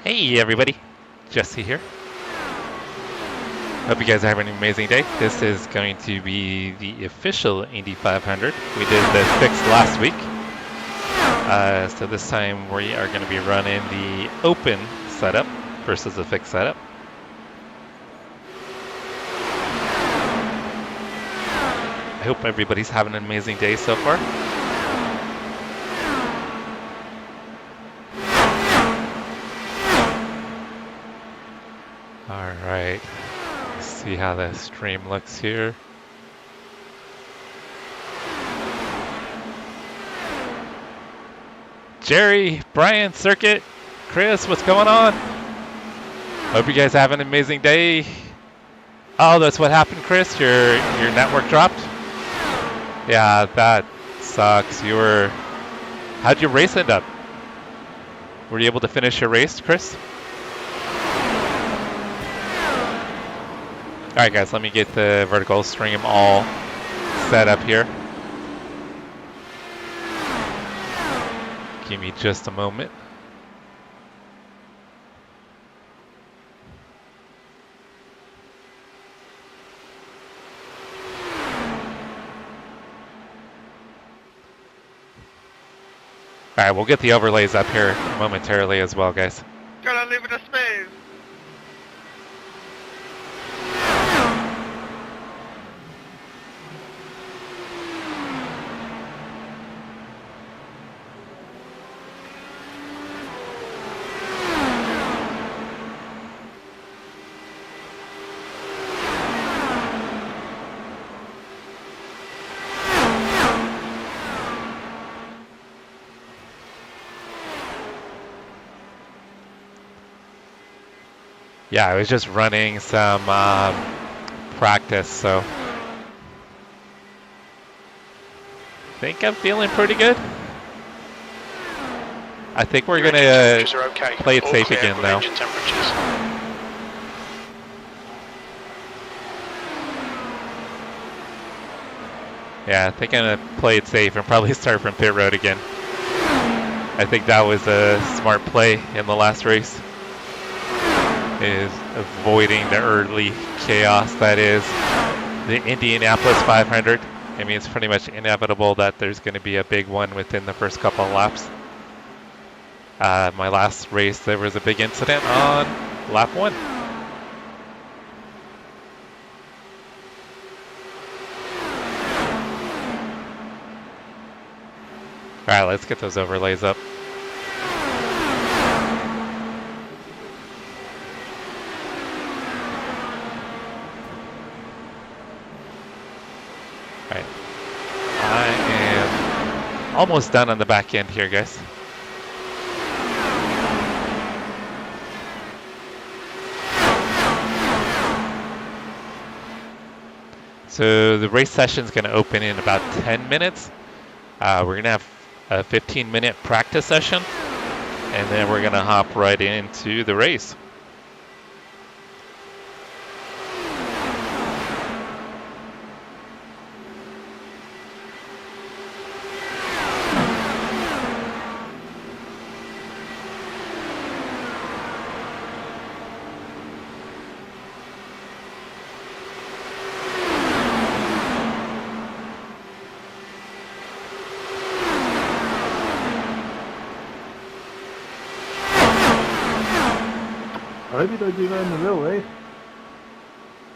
Hey everybody, Jesse here. Hope you guys are having an amazing day. This is going to be the official Indy 500. We did the fix last week. So this time we are going to be running the open setup versus the fixed setup. I hope everybody's having an amazing day so far. Alright, let's see how the stream looks here. Jerry, Brian, Circuit, Chris, what's going on? Hope you guys have an amazing day. Oh, that's what happened, Chris? Your network dropped? Yeah, that sucks. How'd your race end up? Were you able to finish your race, Chris? Alright guys, let me get the vertical stream all set up here. Give me just a moment. Alright, we'll get the overlays up here momentarily as well, guys. Gotta leave it a space. Yeah, I was just running some practice, so I think I'm feeling pretty good. I think we're going to play it safe again, though. Yeah, I think I'm going to play it safe and probably start from pit road again. I think that was a smart play in the last race, is avoiding the early chaos that is the Indianapolis 500. I mean, it's pretty much inevitable that there's going to be a big one within the first couple of laps. My last race, there was a big incident on lap 1. All right, let's get those overlays up. All right, I am almost done on the back end here, guys. So the race session is going to open in about 10 minutes. We're going to have a 15-minute practice session, and then we're going to hop right into the race. I hope you don't do that in the real way.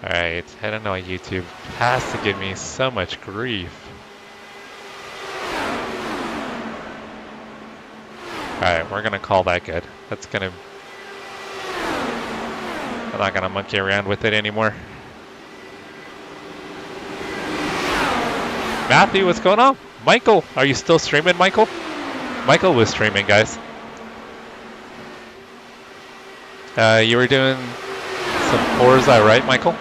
Alright, I don't know why YouTube has to give me so much grief. Alright, we're gonna call that good. I'm not gonna monkey around with it anymore. Matthew, what's going on? Michael, are you still streaming, Michael? Michael was streaming, guys. You were doing some Forza, right, Michael?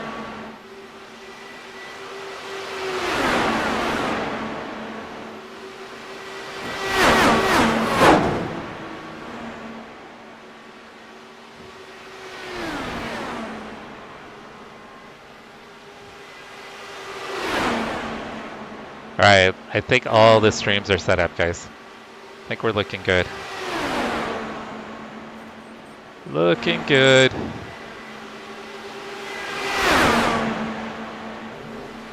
Alright, I think all the streams are set up, guys. I think we're looking good. Looking good.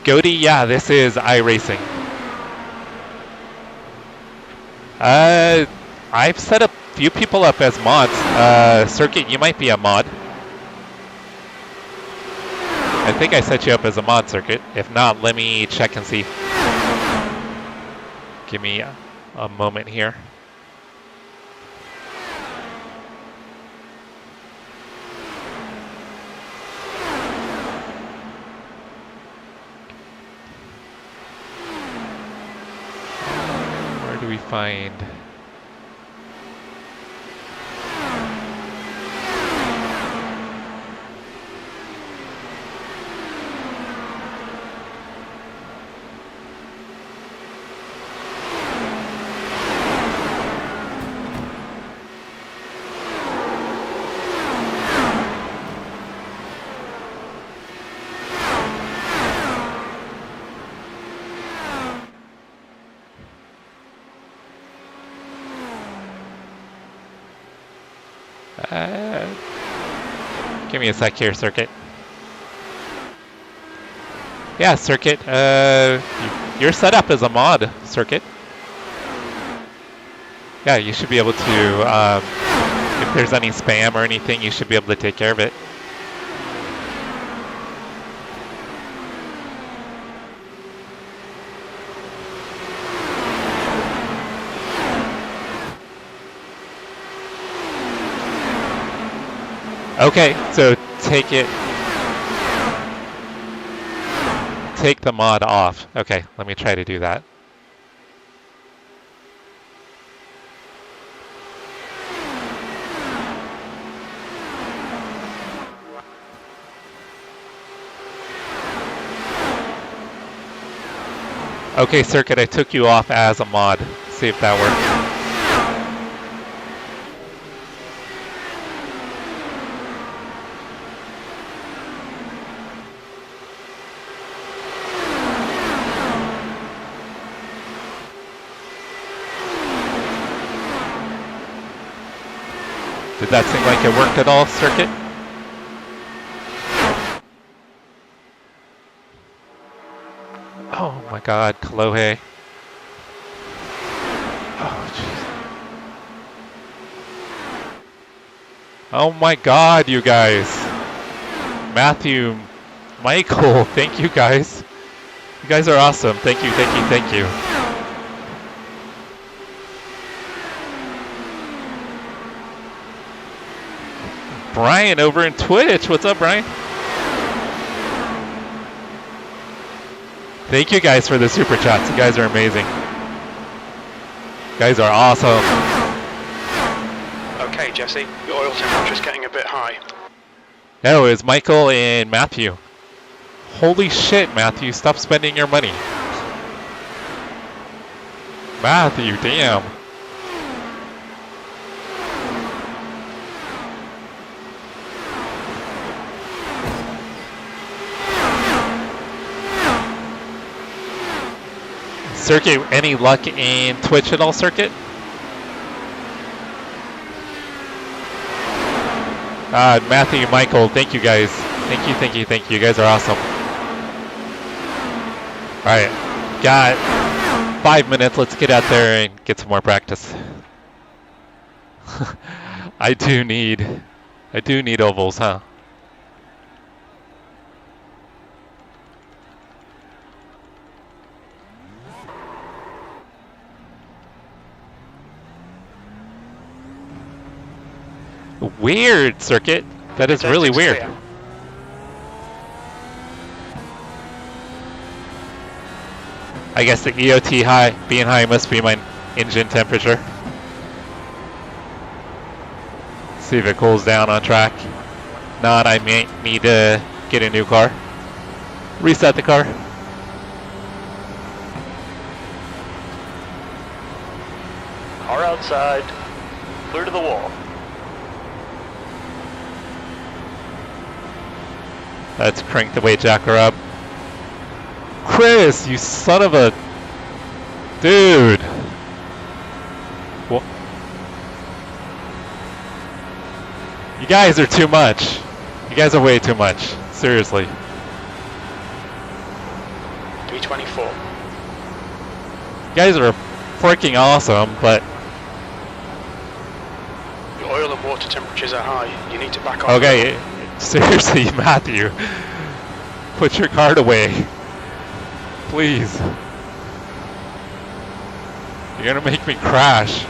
Goaty, yeah, this is iRacing. I've set a few people up as mods. Circuit, you might be a mod. I think I set you up as a mod, Circuit. If not, let me check and see. Give me a moment here. Where do we find... give me a sec here, Circuit. Yeah, Circuit, you're set up as a mod, Circuit. Yeah, you should be able to, if there's any spam or anything, you should be able to take care of it. Okay, so take the mod off. Okay, let me try to do that. Okay, Circuit, I took you off as a mod. See if that works. Did that seem like it worked at all, Circuit? Oh my god, Kalohe. Oh, jeez. Oh my god, you guys. Matthew, Michael, thank you guys. You guys are awesome. Thank you, thank you, thank you. Brian over in Twitch. What's up, Brian? Thank you guys for the super chats. You guys are amazing. You guys are awesome. Okay, Jesse, your oil temperature's getting a bit high. No, it's Michael and Matthew. Holy shit, Matthew, stop spending your money. Matthew, damn. Circuit, any luck in Twitch at all, Circuit? Matthew, Michael, thank you guys. Thank you, thank you, thank you. You guys are awesome. Alright, got 5 minutes. Let's get out there and get some more practice. I do need ovals, huh? Weird, Circuit. That is really weird. Clear. I guess the EOT high, being high must be my engine temperature. See if it cools down on track. Not, I may need to get a new car. Reset the car. Car outside, clear to the wall. Let's crank the weight jacker up. Chris, you son of a... Dude. What? You guys are too much. You guys are way too much. Seriously. V24. You guys are freaking awesome, but Your oil and water temperatures are high. You need to back off. okay, seriously, Matthew. Put your card away. Please. You're gonna make me crash.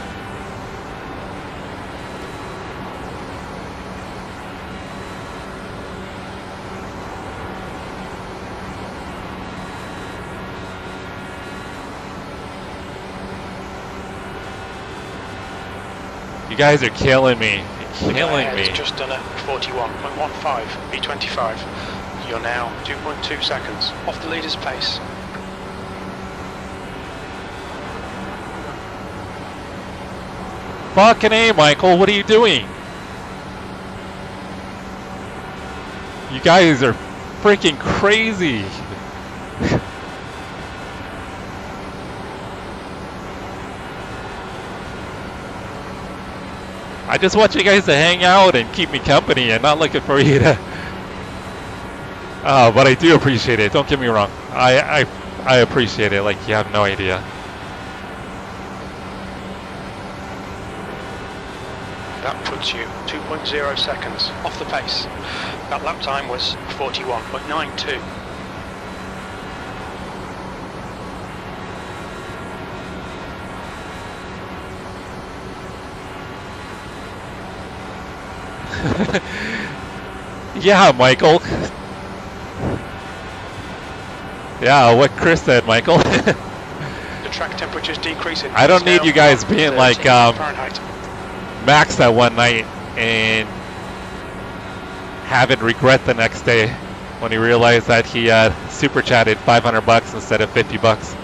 You guys are killing me. You're killing me. It's just done a 41.15 V25. You're now 2.2 seconds off the leader's pace. Fucking A, Michael, what are you doing? You guys are freaking crazy. I just want you guys to hang out and keep me company and not looking for you to... Oh, but I do appreciate it, don't get me wrong. I appreciate it like you have no idea. That puts you 2.0 seconds off the pace. That lap time was 41.92. Yeah, Michael. Yeah, what Chris said, Michael. The track temperature's decreasing. I don't It's need now you guys being 13 like Fahrenheit. Max that one night and have it regret the next day when he realized that he super chatted $500 instead of $50.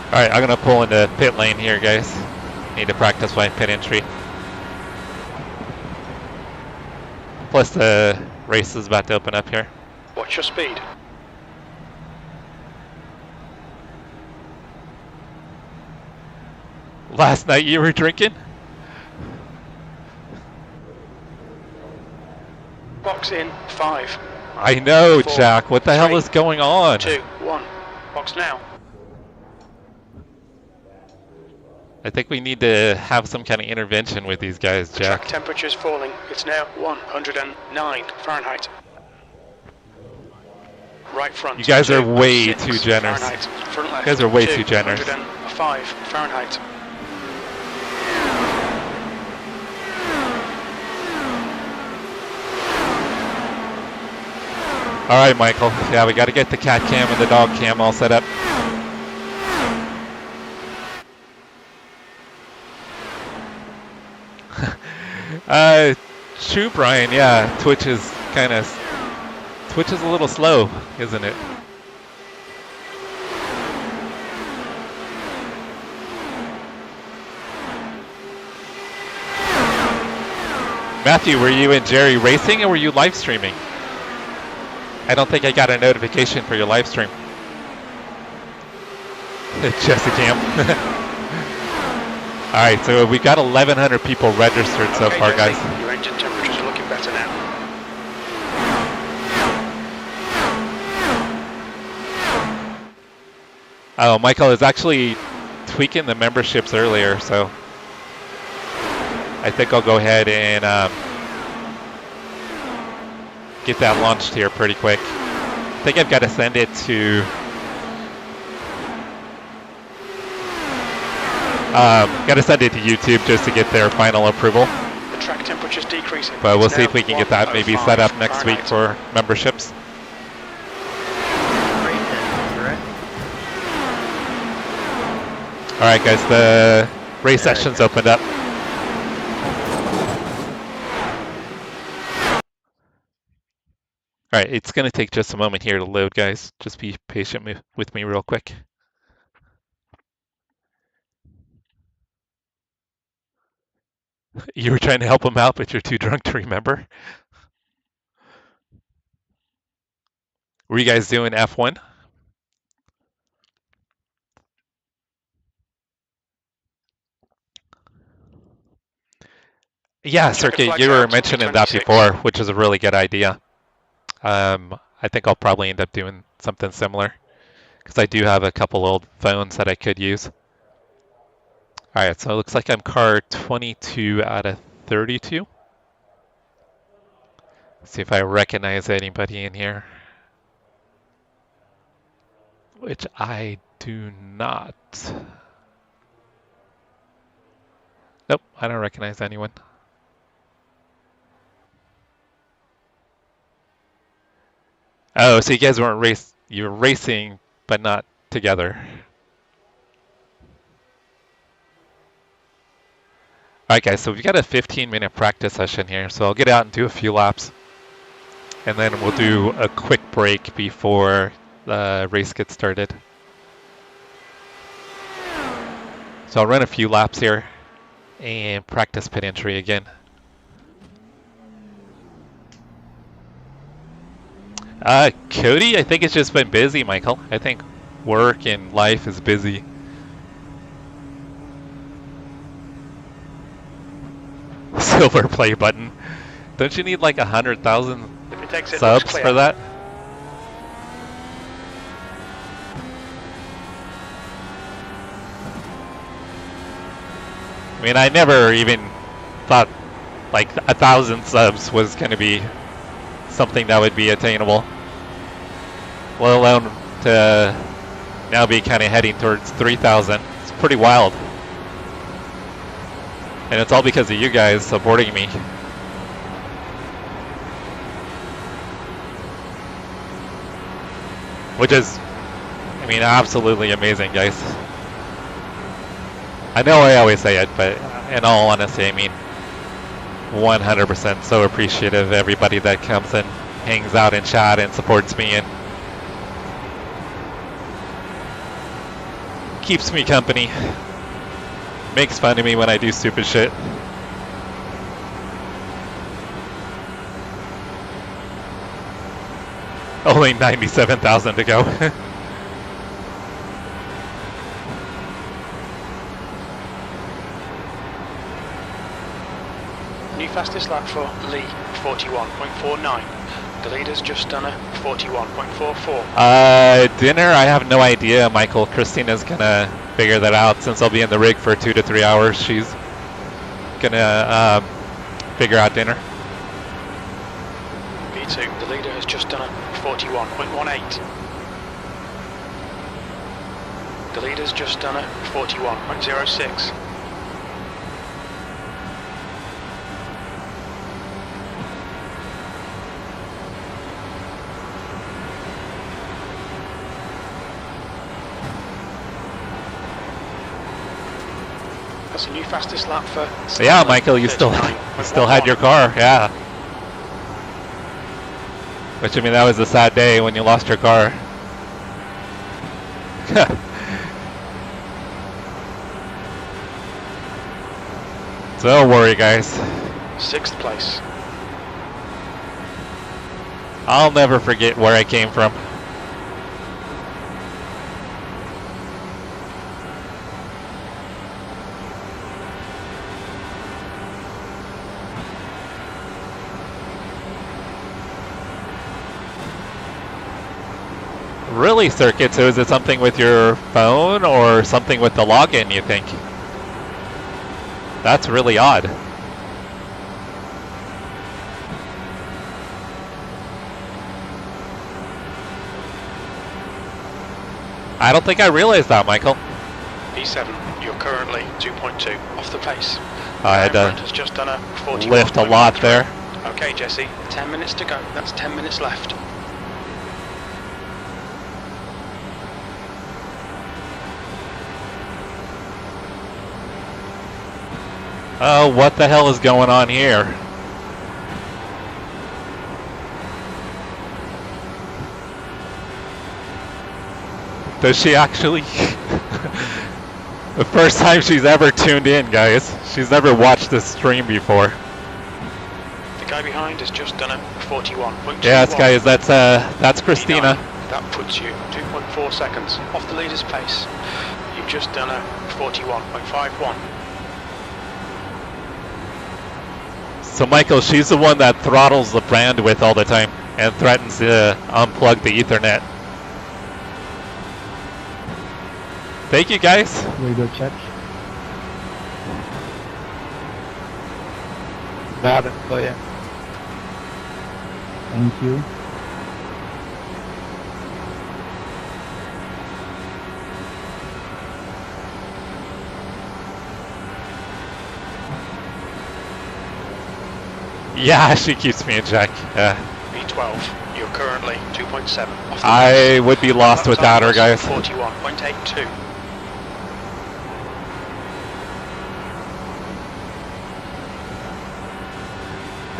Alright, I'm gonna pull into pit lane here, guys. Need to practice my pit entry. Plus the race is about to open up here. What's your speed? Last night you were drinking? Box in 5. I know, 4, Jack. What the hell 3, is going on? 2, 1. Box now. I think we need to have some kind of intervention with these guys, The Jack. track temperature's falling. It's now 109 Fahrenheit. Right front. You guys are way 2.6 too generous. Fahrenheit. Front left. You guys are way too generous. 205 Fahrenheit. All right, Michael. Yeah, we got to get the cat cam and the dog cam all set up. True, Brian. Yeah, Twitch is a little slow, isn't it? Matthew, were you and Jerry racing or were you live streaming? I don't think I got a notification for your live stream. Jessica Cam. Alright, so we got 1,100 people registered so far, Jesse, guys. your engine temperatures are looking better now. Oh, Michael is actually tweaking the memberships earlier, so I think I'll go ahead and get that launched here pretty quick. I think I've got to send it to YouTube just to get their final approval. The track temperature's decreasing. But we'll It's see now if we can get that maybe set up next week Fahrenheit. for memberships. All right, guys, the race session's opened up. All right, it's going to take just a moment here to load, guys. Just be patient with me real quick. You were trying to help him out, but you're too drunk to remember. Were you guys doing F1? Yeah, Circuit, you were mentioning that before, which is a really good idea. I think I'll probably end up doing something similar because I do have a couple old phones that I could use. All right, so it looks like I'm car 22 out of 32. Let's see if I recognize anybody in here, which I do not. Nope, I don't recognize anyone. Oh, so you guys weren't you were racing, but not together. All right, guys, so we've got a 15-minute practice session here, so I'll get out and do a few laps, and then we'll do a quick break before the race gets started. So I'll run a few laps here and practice pit entry again. Cody, I think it's just been busy, Michael. I think work and life is busy. Silver play button. Don't you need like 100,000 subs for that? I mean, I never even thought like 1,000 subs was going to be something that would be attainable, let alone to now be kind of heading towards 3,000. It's pretty wild. And it's all because of you guys supporting me. Which is, I mean, absolutely amazing, guys. I know I always say it, but in all honesty, I mean, 100% so appreciative of everybody that comes and hangs out in chat and supports me and keeps me company. Makes fun of me when I do stupid shit. Only 97,000 to go. New fastest lap for Lee, 41.49. The leader's just done a 41.44. Dinner, I have no idea, Michael. Christina's gonna figure that out since I'll be in the rig for 2 to 3 hours. She's gonna figure out dinner. V2, the leader has just done a 41.18. The leader's just done a 41.06. That's a new fastest lap for... Yeah, Michael, you still had your car, yeah. Which, I mean, that was a sad day when you lost your car. So don't worry, guys. 6th place. I'll never forget where I came from. Really, Circuit? So is it something with your phone or something with the login, you think? That's really odd. I don't think I realized that, Michael. E7, you're currently 2.2 off the pace. I had to has just done a 41. lift a lot there. Okay, Jesse, 10 minutes to go. That's 10 minutes left. Oh, what the hell is going on here? Does she actually? The first time she's ever tuned in, guys. She's never watched this stream before. The guy behind has just done a 41.21. Yes, guys, that's Christina. That puts you 2.4 seconds off the leader's pace. You've just done a 41.51. So Michael, she's the one that throttles the bandwidth all the time and threatens to unplug the Ethernet. Thank you, guys. Radio check. Got it for you. Thank you. Yeah, she keeps me in check. V12, you're currently 2.7 off the I would be lost Lap without time her, guys. 41.82.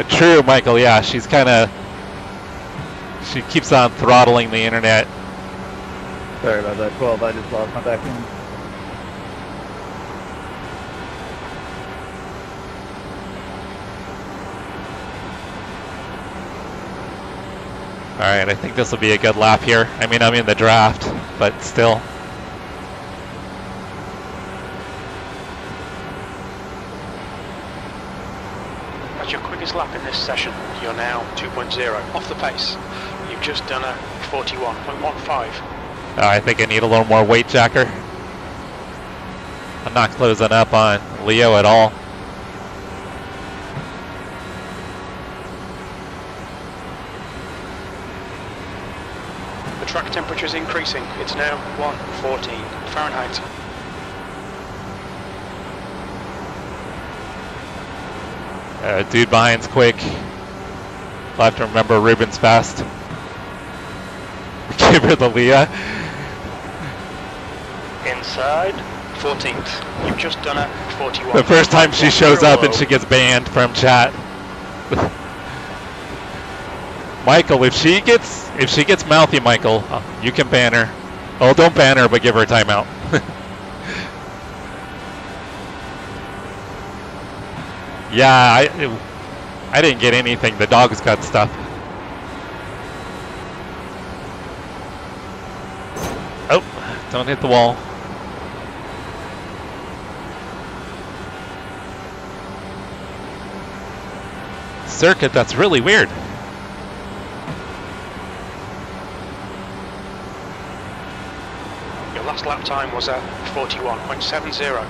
True, Michael. Yeah, she keeps on throttling the internet. Sorry about that. 12, I just lost my back end. Alright, I think this will be a good lap here. I mean, I'm in the draft, but still. That's your quickest lap in this session. You're now 2.0 off the pace. You've just done a 41.15. I think I need a little more weight, Jacker. I'm not closing up on Leo at all. The track temperature is increasing. It's now 114 Fahrenheit. Dude behind's quick. I'll have to remember Ruben's fast. Give her the Leah. Inside. 14th. You've just done a 41. The first time she shows up and she gets banned from chat. Michael, if she gets mouthy, Michael, you can ban her. Oh, don't ban her, but give her a timeout. Yeah, I didn't get anything. The dogs got stuff. Oh, don't hit the wall. Circuit, that's really weird. Your last lap time was at 41.70.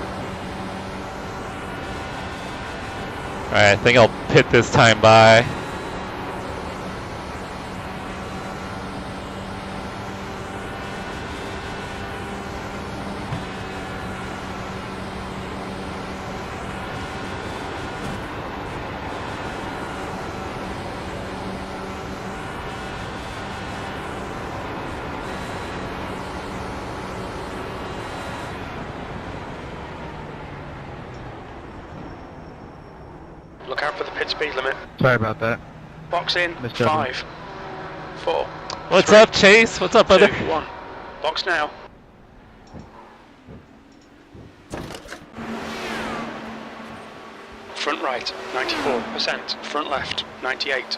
Alright, I think I'll pit this time by. Look out for the pit speed limit. Sorry about that. Box in. Mr. 5, 4. What's 3, up, Chase? What's up, brother? 2, 1. Box now. Front right, 94%. Front left, 98%.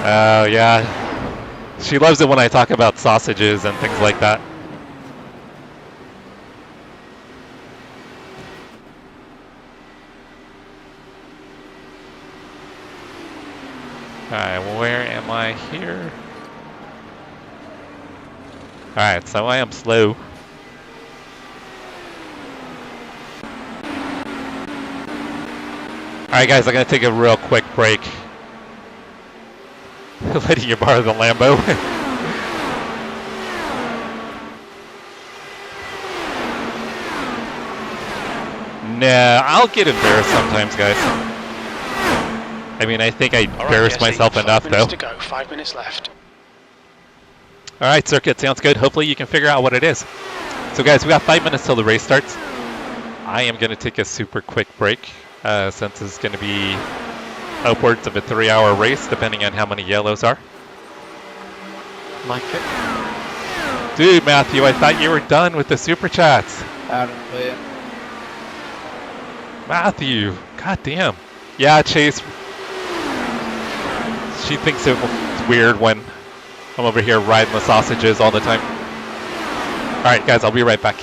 Oh, yeah. She loves it when I talk about sausages and things like that. Alright, where am I here? Alright, so I am slow. Alright guys, I'm gonna take a real quick break. Letting you borrow the Lambo. Nah, I'll get embarrassed sometimes, guys. I mean, I think I embarrassed myself enough, though. 5 minutes to go, 5 minutes left. Alright, circuit, sounds good. Hopefully you can figure out what it is. So guys, we got 5 minutes till the race starts. I am going to take a super quick break, since it's going to be upwards of a 3-hour race, depending on how many yellows are. Like it. Dude, Matthew, I thought you were done with the super chats. Out of the way. Matthew, god damn. Yeah, Chase. She thinks it's weird when I'm over here riding the sausages all the time. Alright, guys, I'll be right back.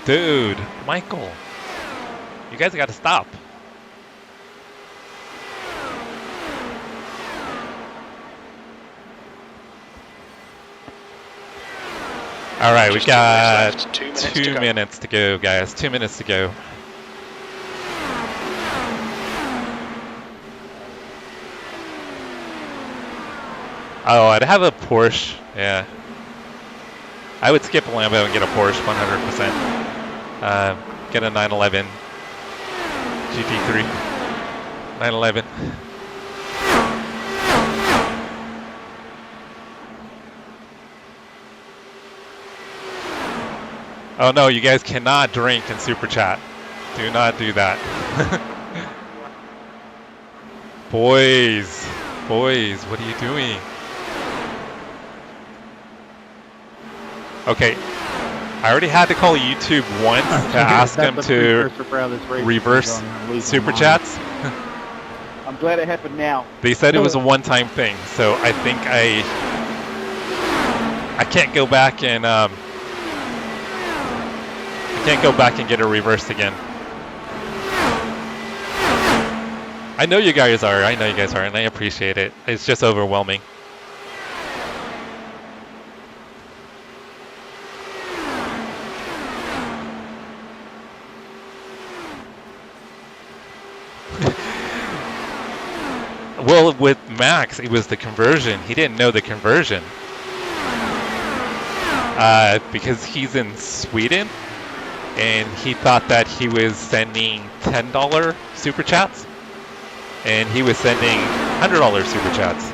Dude, Michael, you guys gotta stop. All right, we got 2 minutes to go, guys. 2 minutes to go. Oh, I'd have a Porsche. Yeah, I would skip a Lambo and get a Porsche 100%. Get a 911 GT3. 911. Oh no, you guys cannot drink in Super Chat. Do not do that. Boys, what are you doing? Okay, I already had to call YouTube once to ask them to reverse Super Chats. I'm glad it happened now. They said it was a one-time thing, so I think I can't go back and get it reversed again. I know you guys are, and I appreciate it. It's just overwhelming. Well, with Max, it was the conversion. He didn't know the conversion. Because he's in Sweden, and he thought that he was sending $10 Super Chats, and he was sending $100 Super Chats.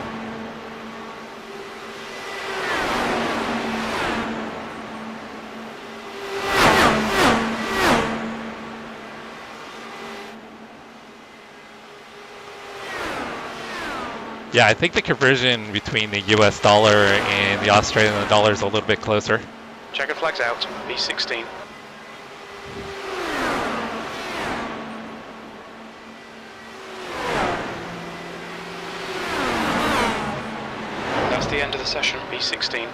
Yeah, I think the conversion between the US dollar and the Australian dollar is a little bit closer. Checker flags out, B16. That's the end of the session, B16.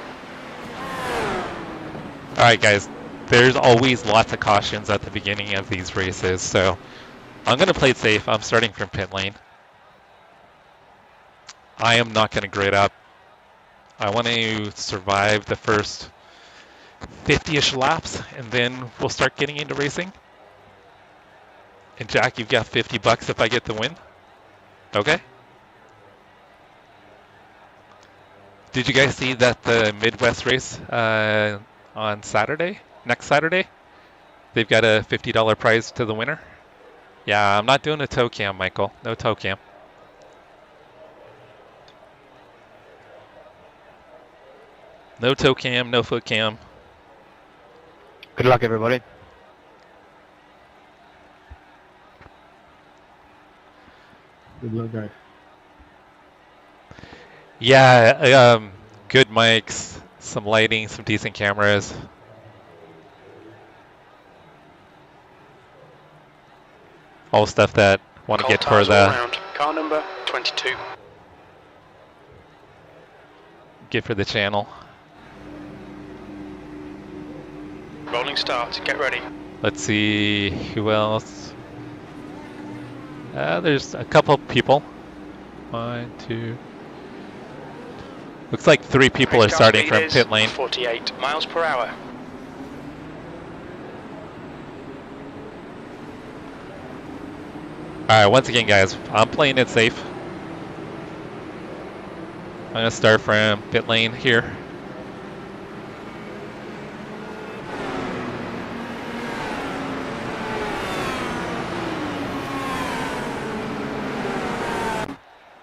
Alright guys, there's always lots of cautions at the beginning of these races, so I'm going to play it safe. I'm starting from pit lane. I am not going to grid up. I want to survive the first 50-ish laps, and then we'll start getting into racing. And Jack, you've got $50 if I get the win. Okay. Did you guys see that the Midwest race on Saturday? Next Saturday? They've got a $50 prize to the winner. Yeah, I'm not doing a toe cam, Michael. No toe cam. No toe cam, no foot cam. Good luck, everybody. Good luck, guys. Yeah, good mics, some lighting, some decent cameras. All stuff that want to get for the car number 22. Get for the channel. Rolling start. Get ready. Let's see who else. There's a couple people. 1, 2. Looks like 3 people are starting from pit lane. 48 miles per hour. Alright, once again guys, I'm playing it safe. I'm going to start from pit lane here.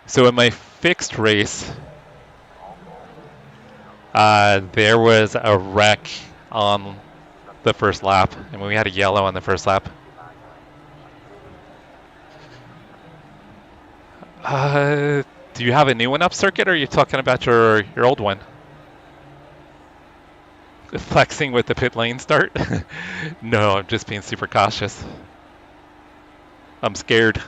So in my fixed race, there was a wreck on the first lap, and we had a yellow on the first lap. Do you have a new one up, Circuit, or are you talking about your old one? Flexing with the pit lane start? No, I'm just being super cautious. I'm scared.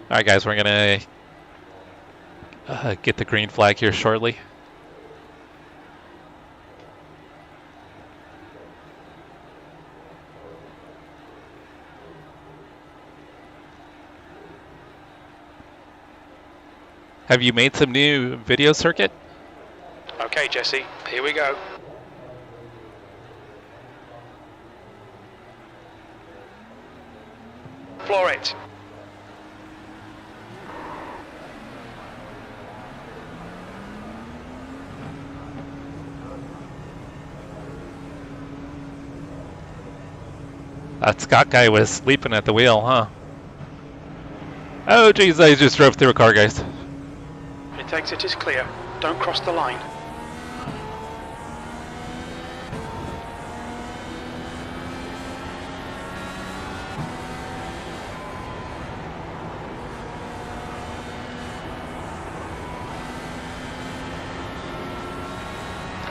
All right, guys, we're gonna get the green flag here shortly. Have you made some new video, Circuit? Okay, Jesse, here we go. Floor it. That Scott guy was sleeping at the wheel, huh? Oh, geez, I just drove through a car, guys. It exit is clear. Don't cross the line.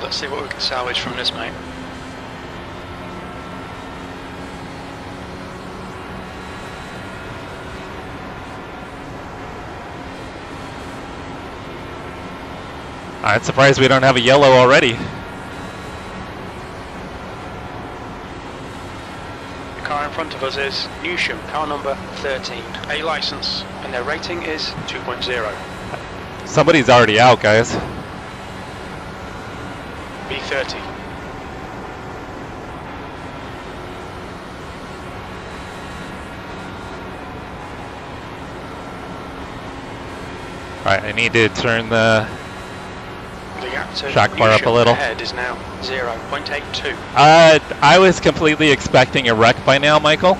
Let's see what we can salvage from this, mate. I'm surprised we don't have a yellow already. The car in front of us is Newsham, car number 13, A license, and their rating is 2.0. Somebody's already out, guys. B30. Alright, I need to turn the gap to shock bar up a little. Head is now 0.82. I was completely expecting a wreck by now, Michael.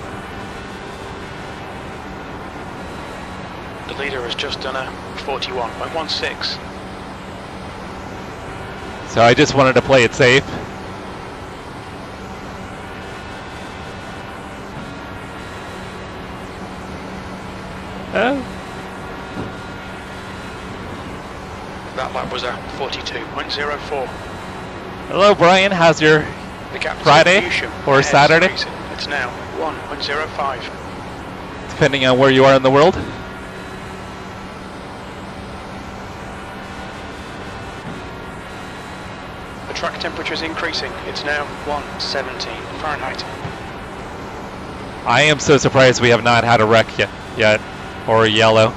The leader has just done a 41.16. So I just wanted to play it safe. Oh. That lap was a 42.04. Hello, Brian. How's your The gap to Friday Newsham or ahead Saturday? Racing at It's now 1.05. Depending on where you are in the world. The track temperature is increasing. It's now 117 Fahrenheit. I am so surprised we have not had a wreck yet or a yellow.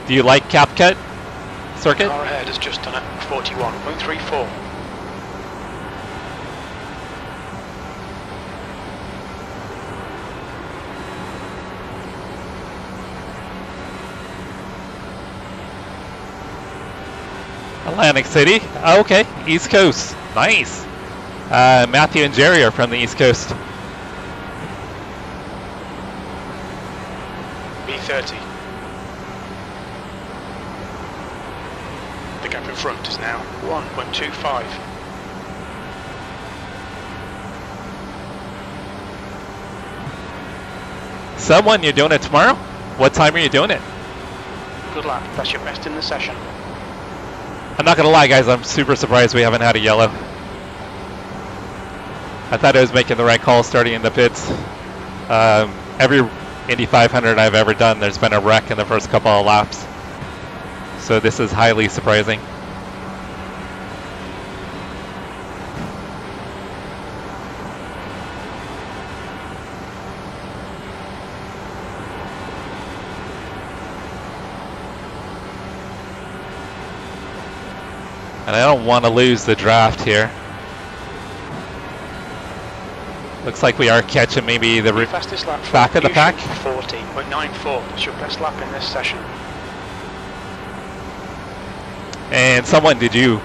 Do you like cap cut circuit? Car ahead has just done a 41.34. Atlantic City. Oh, okay, East Coast. Nice. Matthew and Jerry are from the East Coast. B30. The gap in front is now 1.25. Someone, you're doing it tomorrow? What time are you doing it? Good lap. That's your best in the session. I'm not gonna lie, guys, I'm super surprised we haven't had a yellow. I thought I was making the right call starting in the pits. Every Indy 500 I've ever done, there's been a wreck in the first couple of laps. So this is highly surprising. And I don't want to lose the draft here. Looks like we are catching maybe the fastest lap back of the pack. 40.94. That's your best lap in this session. And someone, did you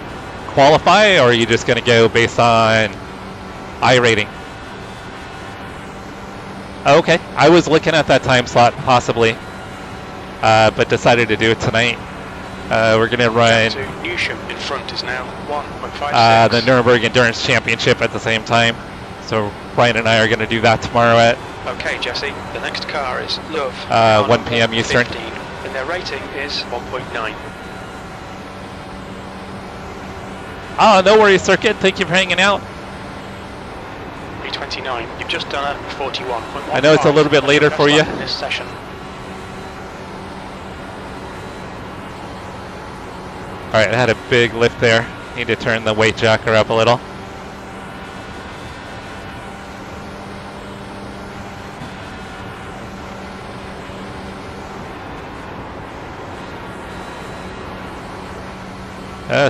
qualify, or are you just going to go based on iRating? Okay, I was looking at that time slot possibly, but decided to do it tonight. We're going to run Newsham in front is now 1.56. the Nuremberg Endurance Championship at the same time. So Brian and I are going to do that tomorrow at Okay, Jesse, the next car is Love. 1 p.m. Eastern. 15, and their rating is 1.9. Oh, no worries, Circuit. Thank you for hanging out. B29, you've just done a 41.1. I know it's a little bit later for you. In this session. All right, I had a big lift there. Need to turn the weight jacker up a little.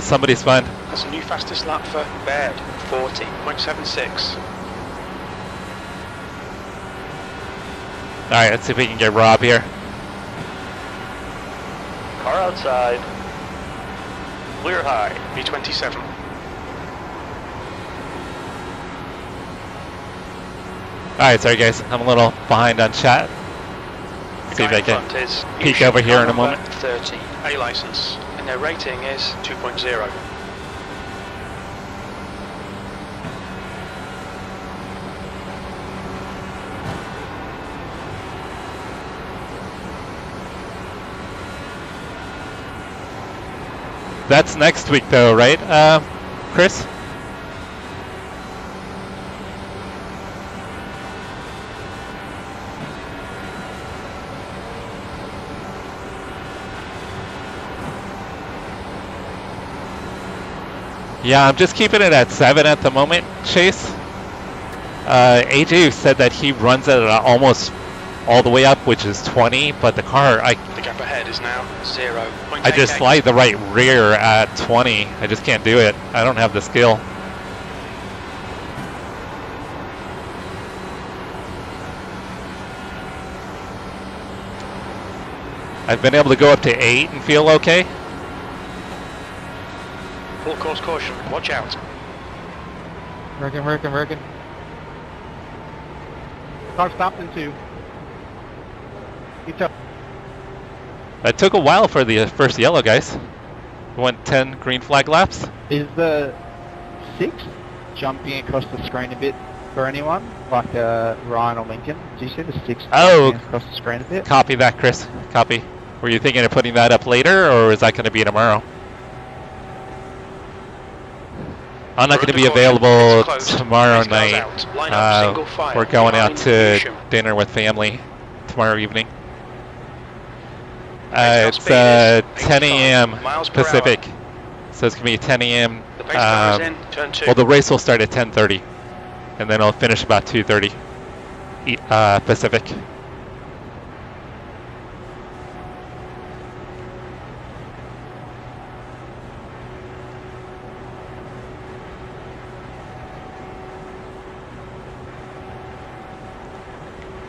Somebody spun. That's a new fastest lap for Baird, 40.76. All right, let's see if we can get Rob here. Car outside. Clear high. B27. All right, sorry guys, I'm a little behind on chat. The See if guy I in can front is peek Newsham, over here in a car number moment. 30, A license, and their rating is 2.0. That's next week though, right, Chris? Yeah, I'm just keeping it at 7 at the moment, Chase. AJ said that he runs it at almost all the way up, which is 20, but the car, The gap ahead is now 0.88. I just slide the right rear at 20. I just can't do it. I don't have the skill. I've been able to go up to 8 and feel okay. Full course caution, watch out. Working. Car stopped in 2. That took a while for the first yellow, guys. We went 10 green flag laps. Is the 6 jumping across the screen a bit for anyone? Like Ryan or Lincoln? Do you see the 6 Oh. jumping across the screen a bit? Copy that, Chris. Copy. Were you thinking of putting that up later, or is that going to be tomorrow? I'm not going to be available tomorrow night. We're going out to dinner with family tomorrow evening. It's 10 a.m. Pacific, so it's going to be 10 a.m. Well, the race will start at 10:30, and then it'll finish about 2:30 Pacific.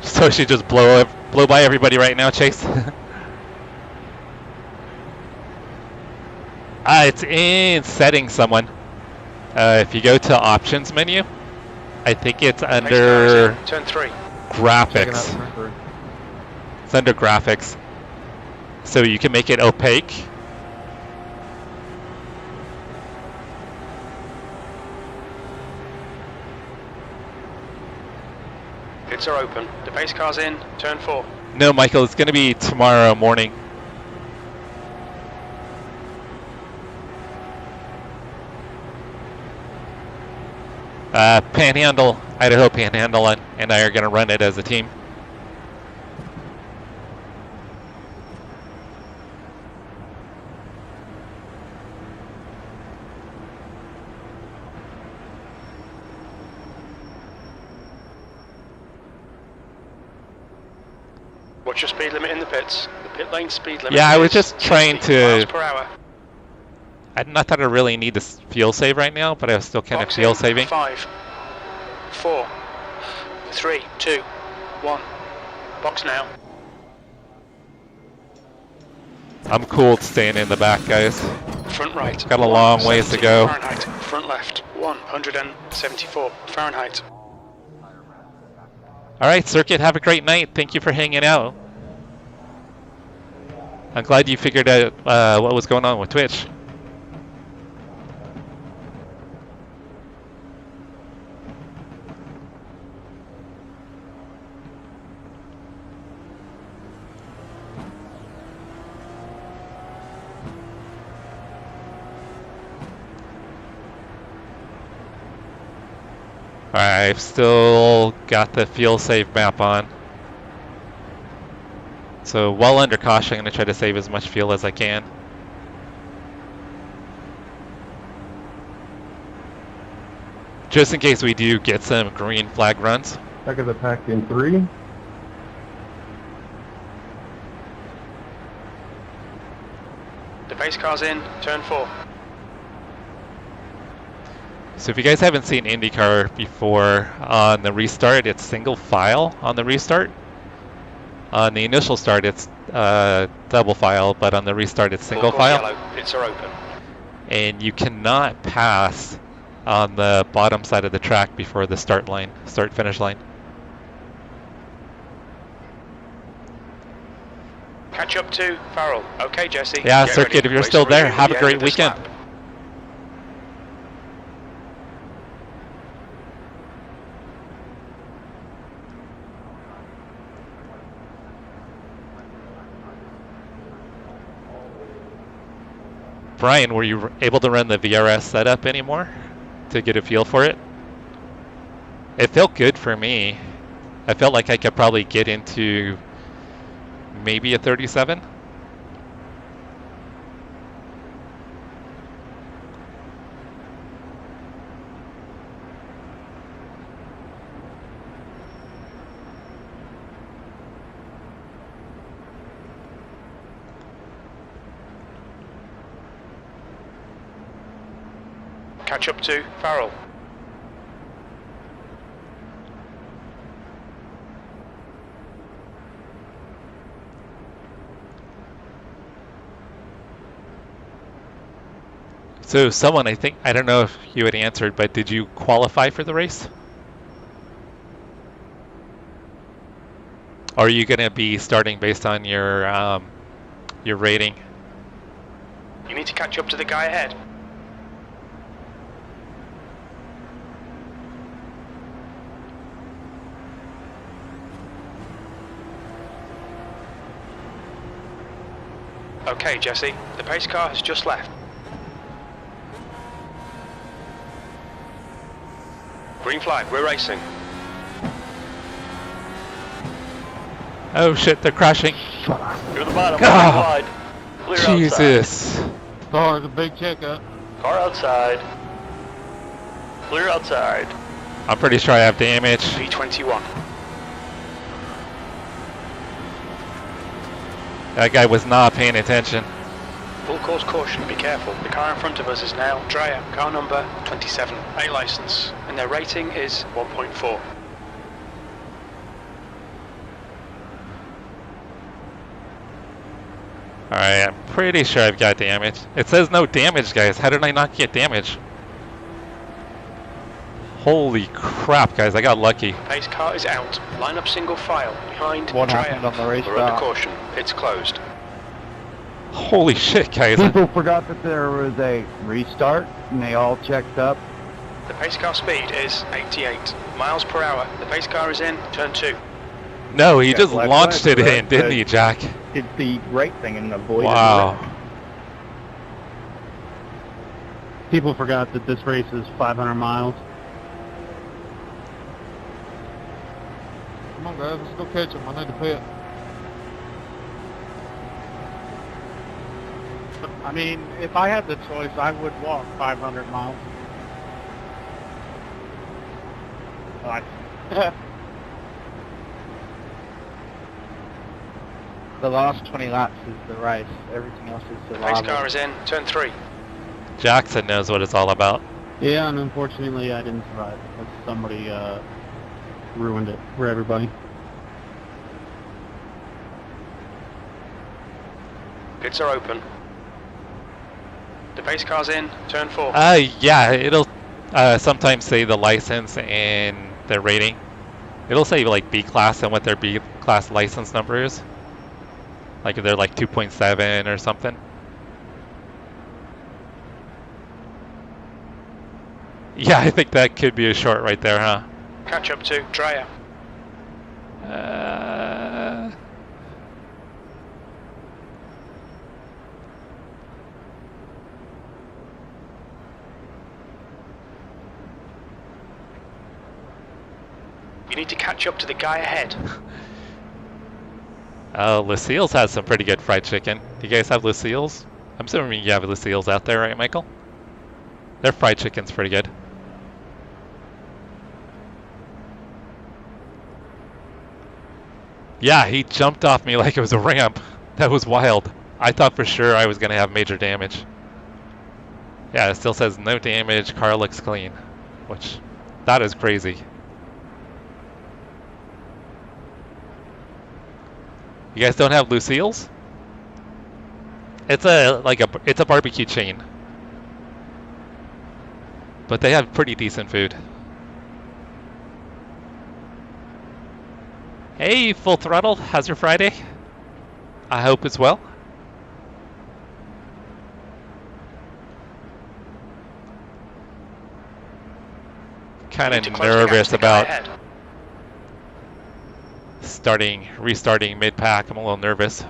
So she just blow by everybody right now, Chase. It's in settings, someone. If you go to options menu, I think it's under turn 3. Graphics. It's under graphics. So you can make it opaque. Pits are open. The pace car's in. Turn 4. No, Michael, it's going to be tomorrow morning. Panhandle, Idaho Panhandle, and I are going to run it as a team. What's your speed limit in the pits? The pit lane speed limit. Yeah, I was just trying to. Miles per hour. Not that I really need to fuel save right now, but I was still kind of fuel saving. 5, 4, 3, 2, 1. Box now. I'm cool staying in the back, guys. Front right. Got a long ways to go. Fahrenheit. Front left. 174 Fahrenheit. All right, Circuit, have a great night. Thank you for hanging out. I'm glad you figured out what was going on with Twitch. I've still got the fuel save map on. So while under caution, I'm going to try to save as much fuel as I can. Just in case we do get some green flag runs. Back of the pack in 3. The pace car's in. Turn 4. So if you guys haven't seen IndyCar before, on the restart it's single file on the restart. On the initial start it's double file, but on the restart it's single file. Yellow. Pits are open. And you cannot pass on the bottom side of the track before the start finish line. Catch up to Farrell. Okay, Jesse. Yeah, Get Circuit, ready. if you're Race still will there, resume have at a the great end of this weekend. lap. Brian, were you able to run the VRS setup anymore to get a feel for it? It felt good for me. I felt like I could probably get into maybe a 37. Catch up to Farrell. So someone, I don't know if you had answered, but did you qualify for the race? Or are you going to be starting based on your rating? You need to catch up to the guy ahead. Okay, Jesse, the pace car has just left. Green flag, we're racing. Oh shit, they're crashing. You're the bottom, Ah, wide. Clear outside. Jesus. Sorry, the big checkup. Car outside. Clear outside. I'm pretty sure I have damage. P21. That guy was not paying attention. Full course caution, be careful. The car in front of us is now Dreyer, car number 27, A license, and their rating is 1.4. Alright, I'm pretty sure I've got damage. It says no damage, guys. How did I not get damage? Holy crap, guys, I got lucky. Pace car is out. Line up single file behind What Dreyer. happened on the race We're under start? caution. It's closed. Holy shit, guys. People forgot that there was a restart, and they all checked up. The pace car speed is 88 miles per hour. The pace car is in turn 2. No, he Yeah, just black launched flag, it red in, didn't flag. he, Jack? Did the right thing and avoided Wow. People forgot that this race is 500 miles. Come on, guys, let's go catch him. I need to pit. I mean, if I had the choice, I would walk 500 miles. Like, The last 20 laps is the race. Everything else is The pace survival. car is in turn 3. Jackson knows what it's all about. yeah, and unfortunately, I didn't survive because somebody ruined it for everybody. Pits are open. The pace car's in turn 4. Yeah, it'll sometimes say the license and the rating. It'll say like B class and what their B class license number is. Like if they're like 2.7 or something. Yeah, I think that could be a short right there, huh? Catch up to Dreyer. You need to catch up to the guy ahead. Oh, Lucille's has some pretty good fried chicken. Do you guys have Lucille's? I'm assuming you have Lucille's out there, right, Michael? Their fried chicken's pretty good. Yeah, he jumped off me like it was a ramp. That was wild. I thought for sure I was going to have major damage. Yeah, it still says no damage, car looks clean. Which, that is crazy. You guys don't have Lucille's? It's a barbecue chain. But they have pretty decent food. Hey, Full Throttle, how's your Friday? I hope it's well. Kind Need to of close the gap to nervous the guy about ahead. restarting mid-pack. I'm a little nervous.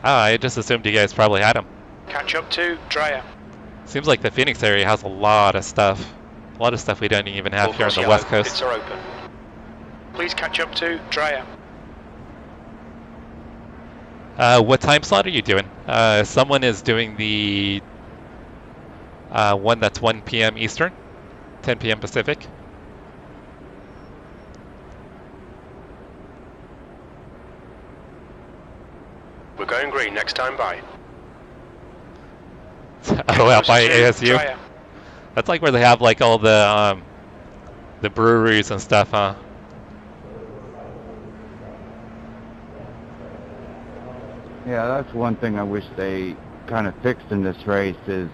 I just assumed you guys probably had them. Catch up to Dreyer. Seems like the Phoenix area has a lot of stuff. A lot of stuff we don't even have Full here on course the yellow. West Coast. Pits are open. Please catch up to Dreyer. What time slot are you doing? Someone is doing the one that's 1 p.m. Eastern, 10 p.m. Pacific. We're going green next time by. Oh, out by Closest to ASU. Dreyer. That's like where they have like all the breweries and stuff, huh? Yeah, that's one thing I wish they kind of fixed in this race is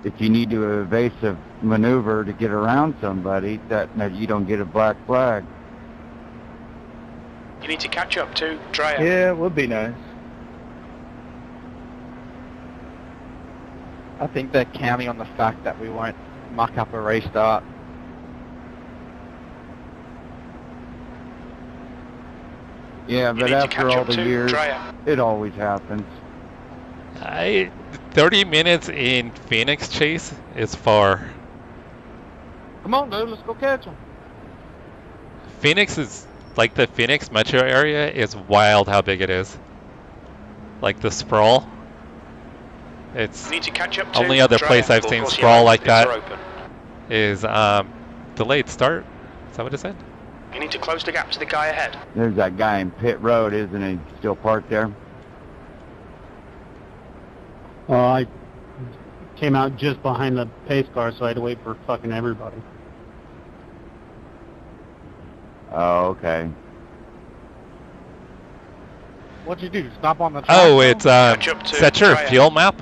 if you need to evasive maneuver to get around somebody, that you don't get a black flag. You need to catch up to Dreyer. Yeah, it would be nice. I think they're counting on the fact that we won't muck up a restart. Yeah, You but need to after catch all up the to years, Dreyer. it always happens. 30 minutes in Phoenix, Chase, is far. Come on, dude, let's go catch him. Phoenix is, like the Phoenix metro area is wild how big it is. Like the sprawl. It's You need to catch up to only other Dreyer. place I've Full seen course sprawl yellow. like Pits are that open. is delayed start. Is that what it said? You need to close the gap to the guy ahead. There's that guy in pit road, isn't he? Still parked there? I came out just behind the pace car, so I had to wait for fucking everybody. Oh, okay. What'd you do? Stop on the track? Oh, though? it's Catch up to set your Dreyer. fuel map.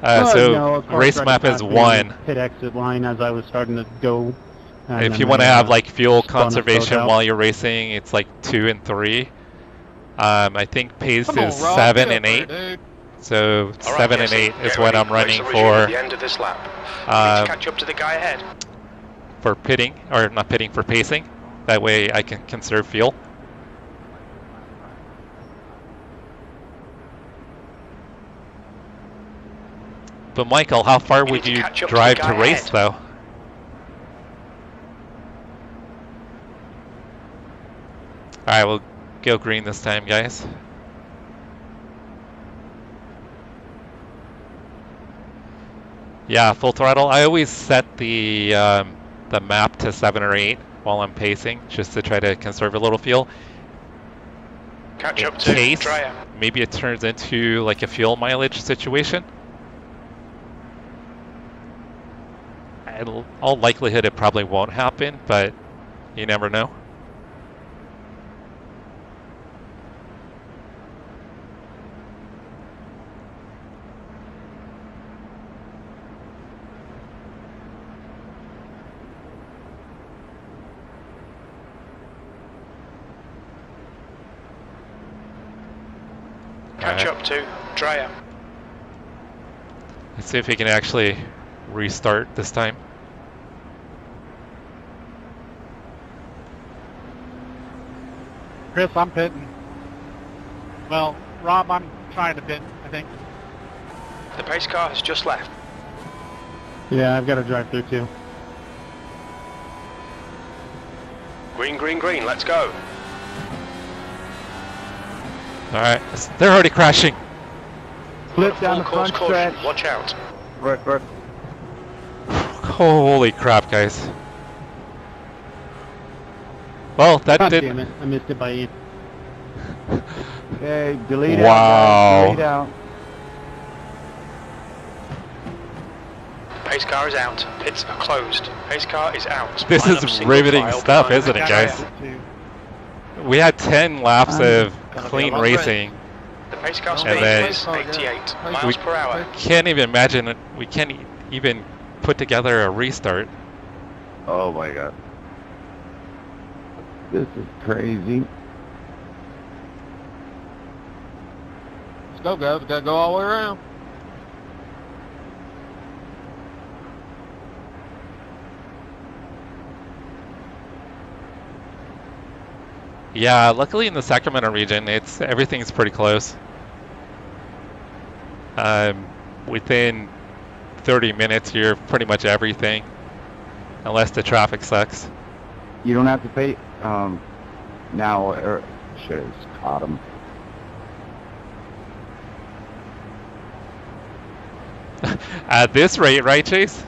No, So of course, race right map is past me, 1. Pit exit line as I was starting to go. and If then you want to they, have like fuel spun us both conservation out. while you're racing, it's like 2 and 3. I think pace Come on, is Rob, 7 get and up 8. there, dude. So All right, 7 and Jesse, 8 is get what ready. I'm running Race will resume at for the end of this lap. You need to catch up to the guy ahead. pitting, or not pitting, for pacing. That way I can conserve fuel. But Michael, how far You would need to you catch up to drive the to guy race ahead. though? Alright, we'll go green this time, guys. Yeah, full throttle. I always set the map to 7 or 8 while I'm pacing, just to try to conserve a little fuel. Catch In up to case Dreyer. maybe it turns into like a fuel mileage situation. All likelihood it probably won't happen, but you never know. Catch Alright. up to Dreyer. Let's see if he can actually restart this time. Chris, I'm pitting. Well, Rob, I'm trying to pit, I think. The pace car has just left. Yeah, I've got to drive through too. Green, green, green. Let's go. Alright, they're already crashing. Flip down the Full course front caution. stretch. Watch out. Right. Holy crap, guys. Well, that God did. damn it, I missed it by 8. Okay, delete Wow. out, guys. Delete out. Pace car is out. Pits are closed. Pace car is out. This Line is up single riveting file stuff, behind isn't the it, Dreyer. guys? We had 10 laps of gonna be clean a long race. racing. The pace car And speed then- is 88 We- miles per hour. Can't even imagine it. We can't even put together a restart. Oh my god. This is crazy. Let's go, guys. We gotta go all the way around. Yeah, luckily in the Sacramento region, everything's pretty close. Within 30 minutes, you're pretty much everything, unless the traffic sucks. You don't have to pay, now, or, should have caught him. At this rate, right, Chase?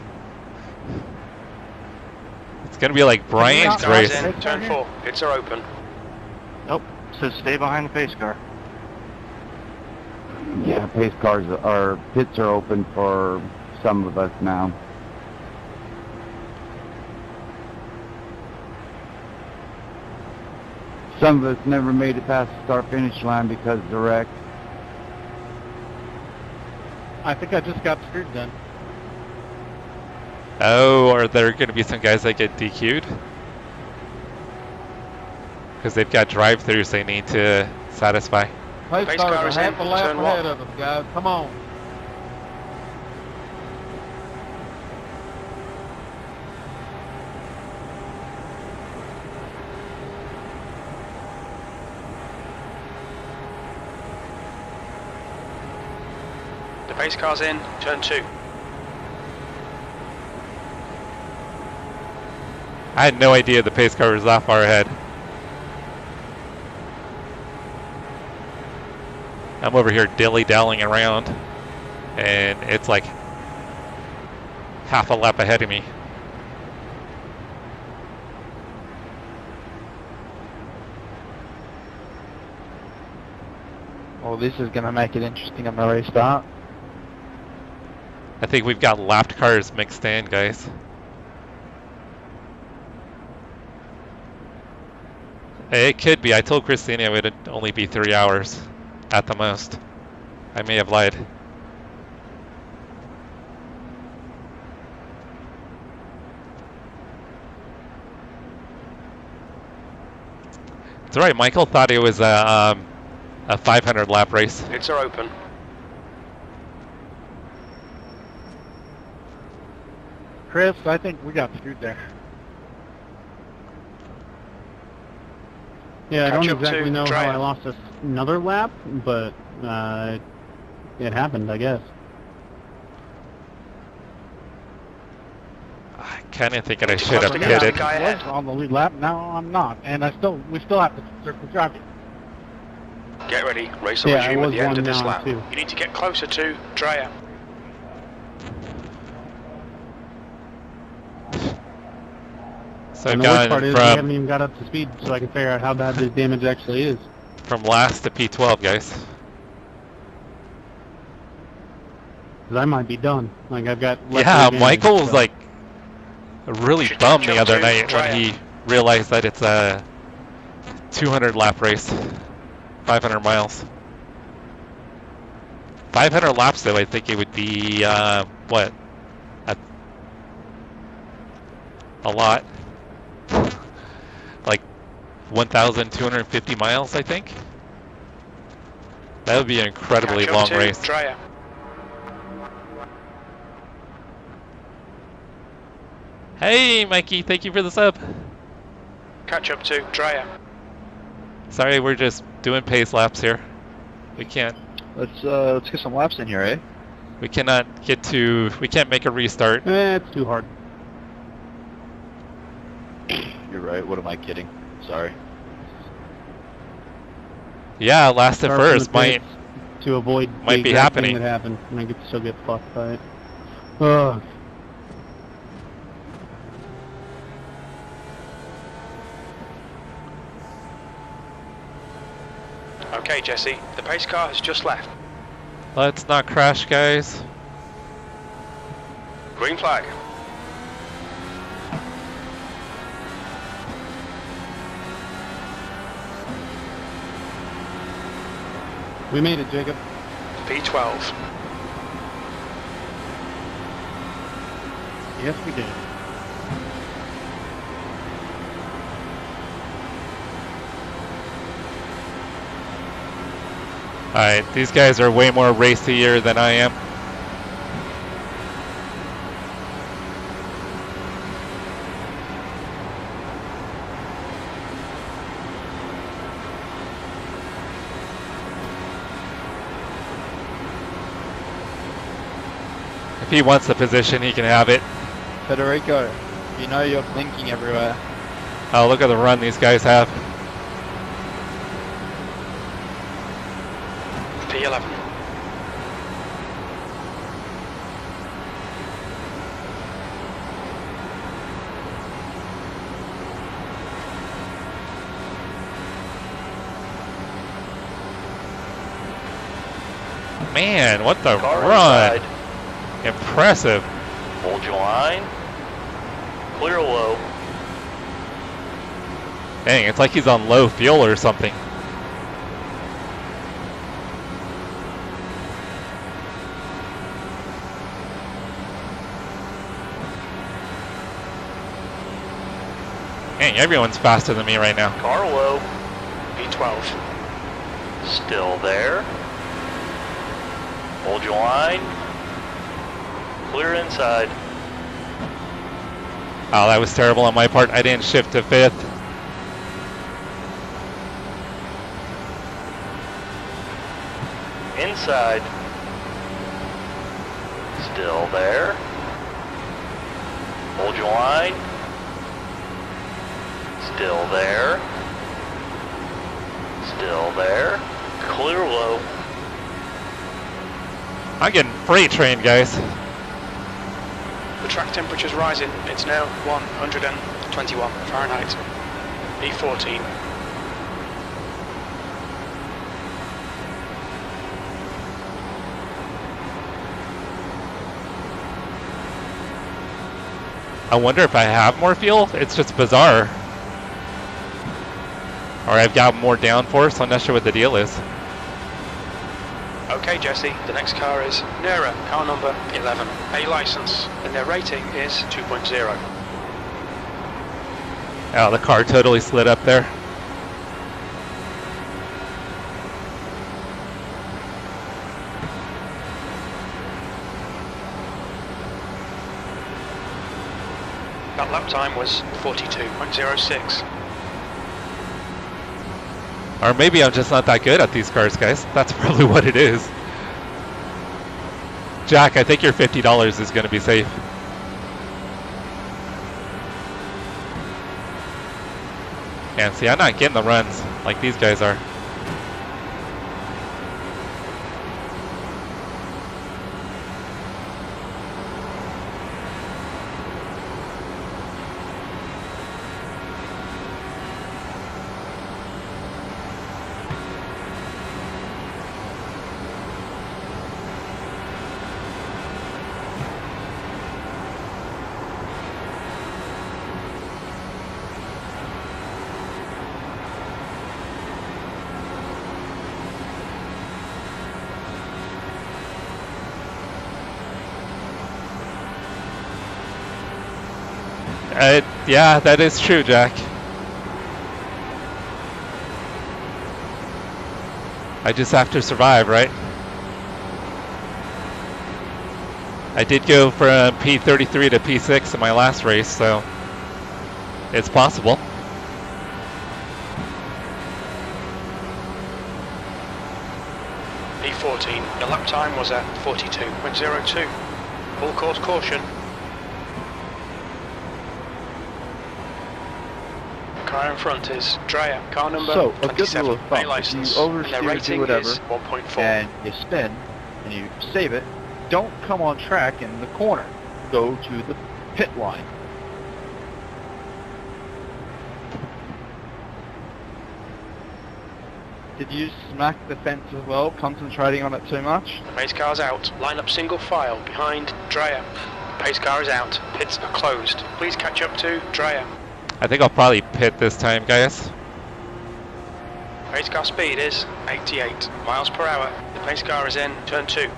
It's gonna be like Brian's Yeah. race. Cars in. Turn 4. Pits are open. Nope, says stay behind the pace car. Yeah, pace cars are, pits are open for some of us now. Some of us never made it past the start-finish line because of the wreck. I think I just got screwed then. Oh, are there gonna be some guys that get DQ'd? Because they've got drive-throughs they need to satisfy. Pace Pace car cars is are in. half a lap Turn ahead 1. of us, guys. Come on. The pace car's in, turn 2. I had no idea the pace car was that far ahead. I'm over here dilly-dallying around, and it's like half a lap ahead of me. Well, this is going to make it interesting on the restart. I think we've got lapped cars mixed in, guys. It could be. I told Christina it would only be 3 hours at the most. I may have lied. It's alright, Michael thought it was a 500 lap race. Pits are open. Chris, I think we got screwed there. Yeah, I Catch don't up exactly to know how Drea. I lost another lap, but it happened, I guess. I kind of think I should have Cluster pitted. the guy I ahead. was on the lead lap, now I'm not. And we still have to circle traffic. Get ready, race will Yeah, I resume at was the end one of this now, lap. too. You need to get closer to Drea. So I've And the worst gone part is we haven't even got up to speed, so I can figure out how bad this damage actually is. from last to P12, guys. Because I might be done. Like, I've got left Yeah, rear damage, Michael was so- like really Should bummed catch the up other to night when Drea. he realized that it's a 200 lap race, 500 miles. 500 laps though, I think it would be what? A lot. Like 1,250 miles, I think. That would be an incredibly Catch up long to race. Drea. Hey, Mikey, thank you for the sub. Catch up to Drea. Sorry, we're just doing pace laps here. We can't. Let's get some laps in here, eh? We cannot get to. We can't make a restart. It's too hard. You're right. What am I kidding? Sorry. Yeah, last to Start from first the might. pits to avoid might the be exact thing happening. that happened, and I could still get fucked by it. Ugh. Okay, Jesse, the pace car has just left. Let's not crash, guys. Green flag. We made it, Jacob. P12. Yes, we did. Alright, these guys are way more racier than I am. If he wants the position, he can have it. Federico, you know you're blinking everywhere. Oh, look at the run these guys have. P11. Man, what the Car run! inside. Impressive. Hold your line. Clear low. Dang, it's like he's on low fuel or something. Dang, everyone's faster than me right now. Car low. P12. Still there. Hold your line. Clear inside. Oh, that was terrible on my part. I didn't shift to fifth. Inside. Still there. Hold your line. Still there. Still there. Clear low. I'm getting freight trained, guys. The track temperature's rising. It's now 121 Fahrenheit. E14. I wonder if I have more fuel. It's just bizarre. Or I've got more downforce. I'm not sure what the deal is. Okay, Jesse, the next car is Nera, car number 11, A license, and their rating is 2.0. Oh, the car totally slid up there. That lap time was 42.06. Or maybe I'm just not that good at these cars, guys. That's probably what it is. Jack, I think your $50 is going to be safe. And see, I'm not getting the runs like these guys are. Yeah, that is true, Jack. I just have to survive, right? I did go from P33 to P6 in my last race, so it's possible. P14, the lap time was at 42.02. Full course caution. Car in front is Dreyer, car number So, a good 27, rule of A thumb, if license, you and their oversteer, rating do whatever, is 1.4. and you spin, and you save it, don't come on track in the corner. Go to the pit line. Did you smack the fence as well, concentrating on it too much? The pace car's out. Line up single file behind Dreyer. The pace car is out. Pits are closed. Please catch up to Dreyer. I think I'll probably pit this time, guys. Pace car speed is 88 miles per hour. The pace car is in turn 2.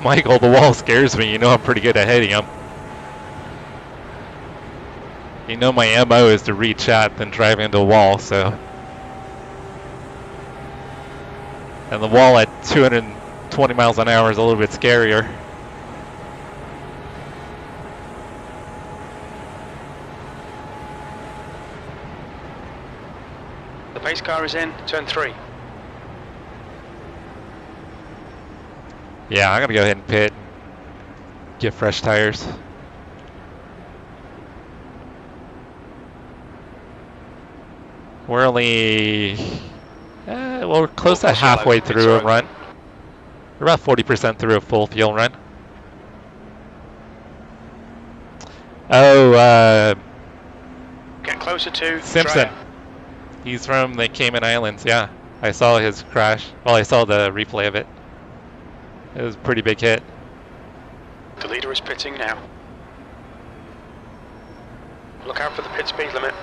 Michael, the wall scares me. You know I'm pretty good at hitting them. You know my MO is to reach out then drive into a wall, so. And the wall at 220 miles an hour is a little bit scarier. The pace car is in turn 3. Yeah, I'm gonna go ahead and pit. Get fresh tires. We're only, well, we're close to halfway through a run. We're about 40% through a full fuel run. Oh, Get closer to Simpson. Dreyer. He's from the Cayman Islands, yeah. I saw his crash. Well, I saw the replay of it. It was a pretty big hit. The leader is pitting now. Look out for the pit speed limit.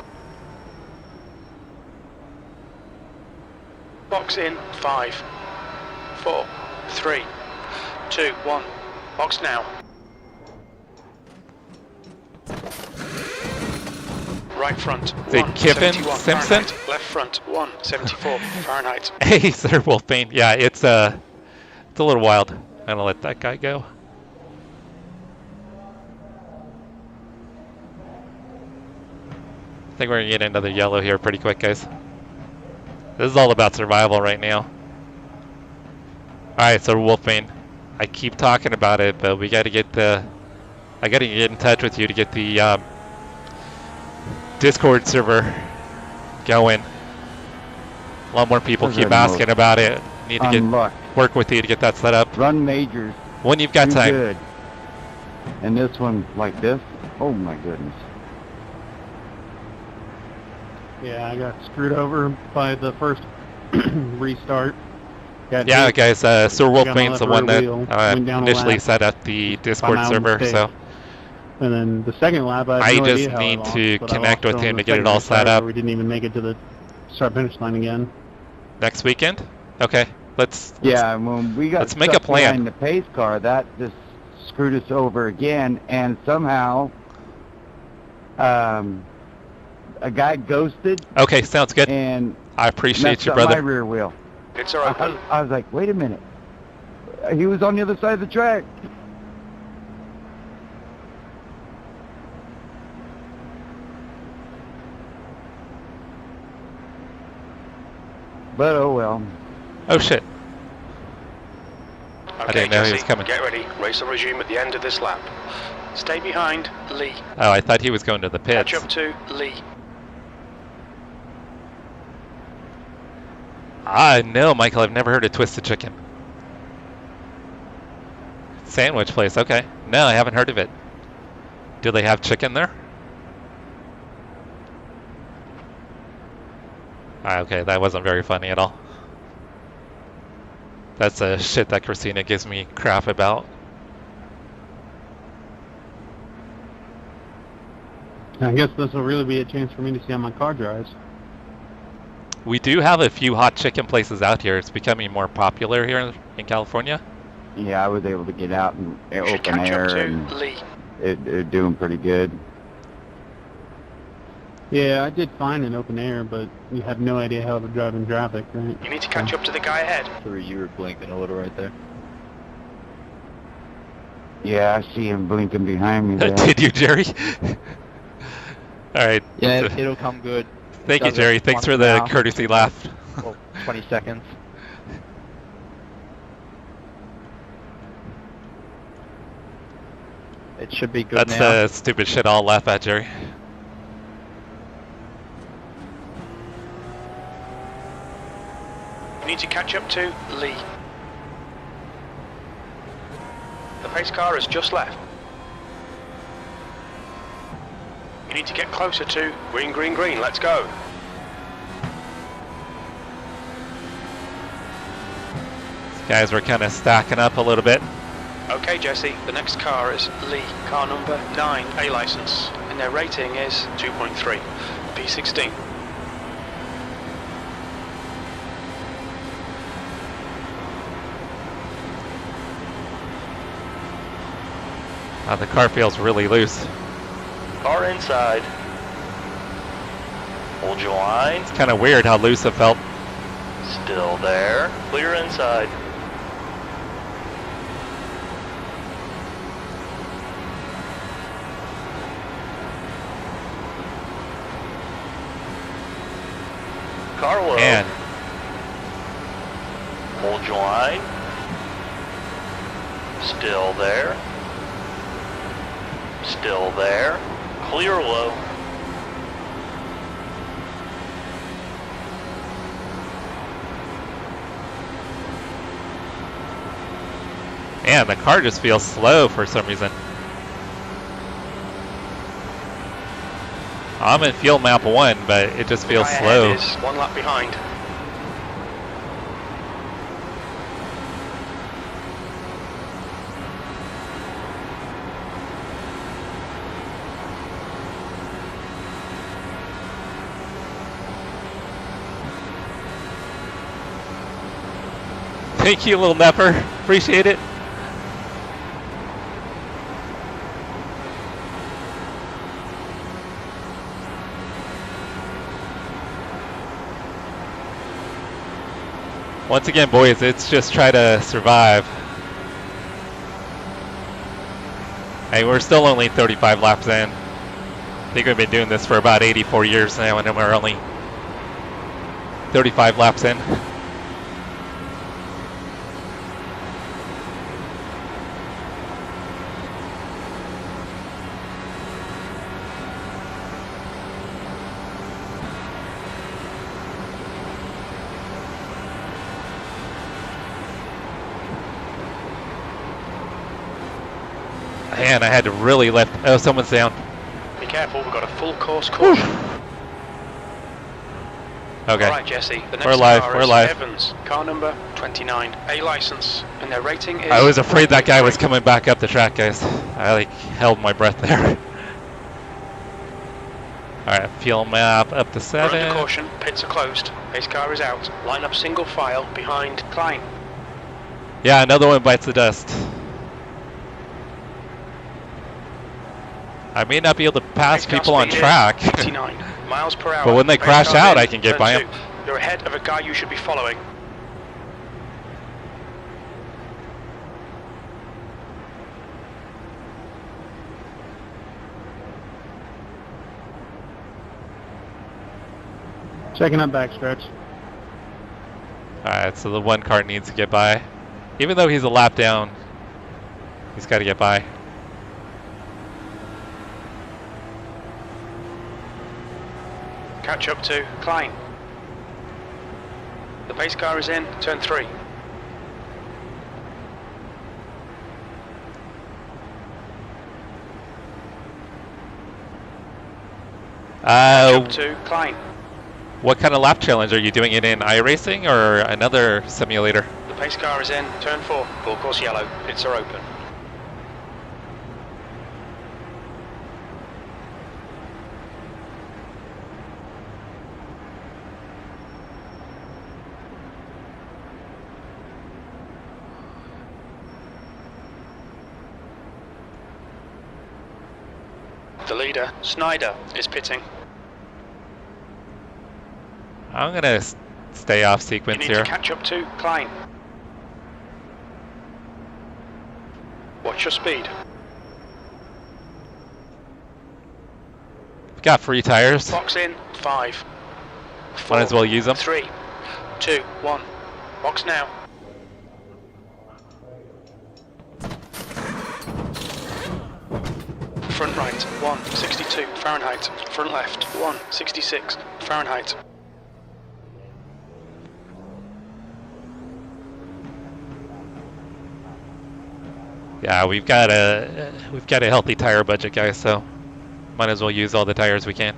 Box in 5, 4, 3, 2, 1. Box now. Right front. Is it Kiffin 171 Simpson? Fahrenheit. Left front 174 Fahrenheit. Hey, Sir Wolfbane. Yeah, it's a little wild. I'm gonna let that guy go. think we're gonna get another yellow here pretty quick, guys. This is all about survival right now. Alright, so Wolfbane, I keep talking about it, but we gotta get the... I gotta get in touch with you to get the Discord server going. A lot more people keep asking about it. Need to work with you to get that set up. Run majors. When you've got time. Good. And this one like this. Oh my goodness. Yeah, I got screwed over by the first restart. Yeah, guys, Sir Wolfbane's the one that initially lap set up the Discord server, mistake. so And then the second lap, I I just need to connect with him to get it all set up. We didn't even make it to the start-finish line again. Next weekend. Okay, let's when we got let's make a stuck plan. behind the pace car, that just screwed us over again, and somehow a guy ghosted. Okay, sounds good. And I appreciate messed you, up brother. my rear wheel. It's all right. I was like, wait a minute. He was on the other side of the track. But oh well. Oh shit. Okay, I didn't know he was Jesse, coming. Get ready. Race will resume at the end of this lap. Stay behind Lee. Oh, I thought he was going to the pits. Catch up to Lee. No, Michael, I've never heard of Twisted Chicken. Sandwich place, okay. No, I haven't heard of it. Do they have chicken there? Okay, that wasn't very funny at all. That's the shit that Christina gives me crap about. I guess this will really be a chance for me to see how my car drives. We do have a few hot chicken places out here. It's becoming more popular here in California. Yeah, I was able to get out in open Catch air, up to and Lee. it doing pretty good. Yeah, I did fine in open air, but you have no idea how to drive in traffic, right? You need to catch up to the guy ahead. Sorry, you were blinking a little right there. Yeah, I see him blinking behind me there. Did you, Jerry? All right. Yeah, it'll come good. Thank you, Does it Jerry. Thanks once for the now. courtesy laugh. Well, 20 seconds. It should be good That's now. stupid shit I'll laugh at, Jerry. You need to catch up to Lee. The pace car has just left. You need to get closer to green, green, green. Let's go. These guys were kind of stacking up a little bit. Okay, Jesse, the next car is Lee, car number 9, A license, and their rating is 2.3, P16. The car feels really loose. Car inside. Hold your line. It's kind of weird how loose it felt. Still there. Clear inside. Car low. Man, Hold your line. Still there. Still there. Clear low. man, the car just feels slow for some reason. I'm in field map 1, but it just feels The guy slow. ahead is 1 lap behind. Thank you, little Nepper. Appreciate it. Once again, boys, it's just try to survive. Hey, we're still only 35 laps in. I think we've been doing this for about 84 years now, and we're only 35 laps in. Man, I had to really let... Oh, someone's down. Be careful, we've got a full course caution. Okay. Alright, Jesse, the next We're live, car we're is live. Evans, car number 29, A license, and their rating is... I was afraid that guy was 1.3. coming back up the track, guys. I like held my breath there. Alright, fuel map up to We're 7. under caution, pits are closed, pace car is out, line up single file behind Klein. Yeah, another one bites the dust. I may not be able to pass Pace car people on speed is track, 89 miles per hour. but when they Pace crash car's out, in, I can get turn by 2. them. You're ahead of a guy you should be following. Checking up backstretch. Alright, so the one car needs to get by. Even though he's a lap down, he's got to get by. Catch up to Klein. The pace car is in, turn 3. Catch up to Klein. What kind of lap challenge are you doing it in? iRacing or another simulator? The pace car is in, turn 4. Full course yellow, pits are open. The leader, Snyder, is pitting. I'm gonna stay off You sequence need here. to catch up to Klein. Watch your speed. We've got free tires. Box in, 5. 4, Might as well use them. 3, 2, 1. Box now. Front right, 162 Fahrenheit. Front left, 166 Fahrenheit. Yeah, we've got a healthy tire budget, guys. So might as well use all the tires we can.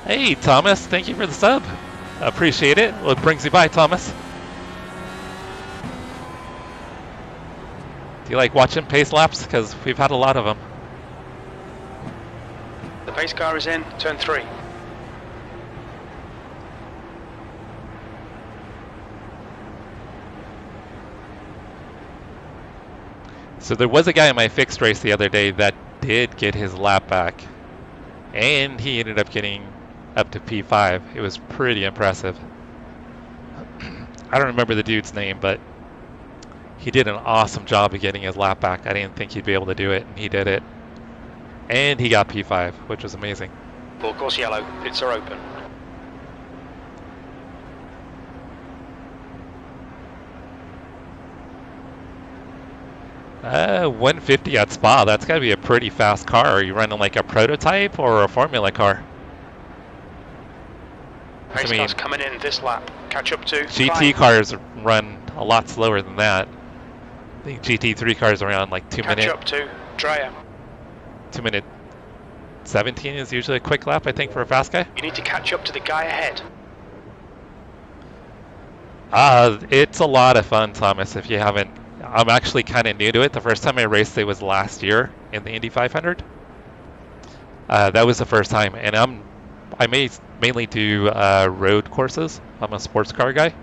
Hey, Thomas, thank you for the sub. Appreciate it. What brings you by, Thomas? Do you like watching pace laps? Because we've had a lot of them. The pace car is in, turn 3. So there was a guy in my fixed race the other day that did get his lap back. And he ended up getting up to P5. It was pretty impressive. I don't remember the dude's name, but he did an awesome job of getting his lap back. I didn't think he'd be able to do it, and he did it. And he got P5, which was amazing. Full course yellow, pits are open. Uh, 150 at Spa. That's got to be a pretty fast car. Are you running like a prototype or a formula car? Pace car's coming in this lap. Catch up to GT Klein. cars run a lot slower than that. I think GT3 cars are around like 2 Catch minute. up to Dreyer. 2 minute 17 is usually a quick lap, I think, for a fast guy. You need to catch up to the guy ahead. It's a lot of fun, Thomas. If you haven't, I'm actually kind of new to it. The first time I raced it was last year in the Indy 500. That was the first time, and I mainly do road courses. I'm a sports car guy,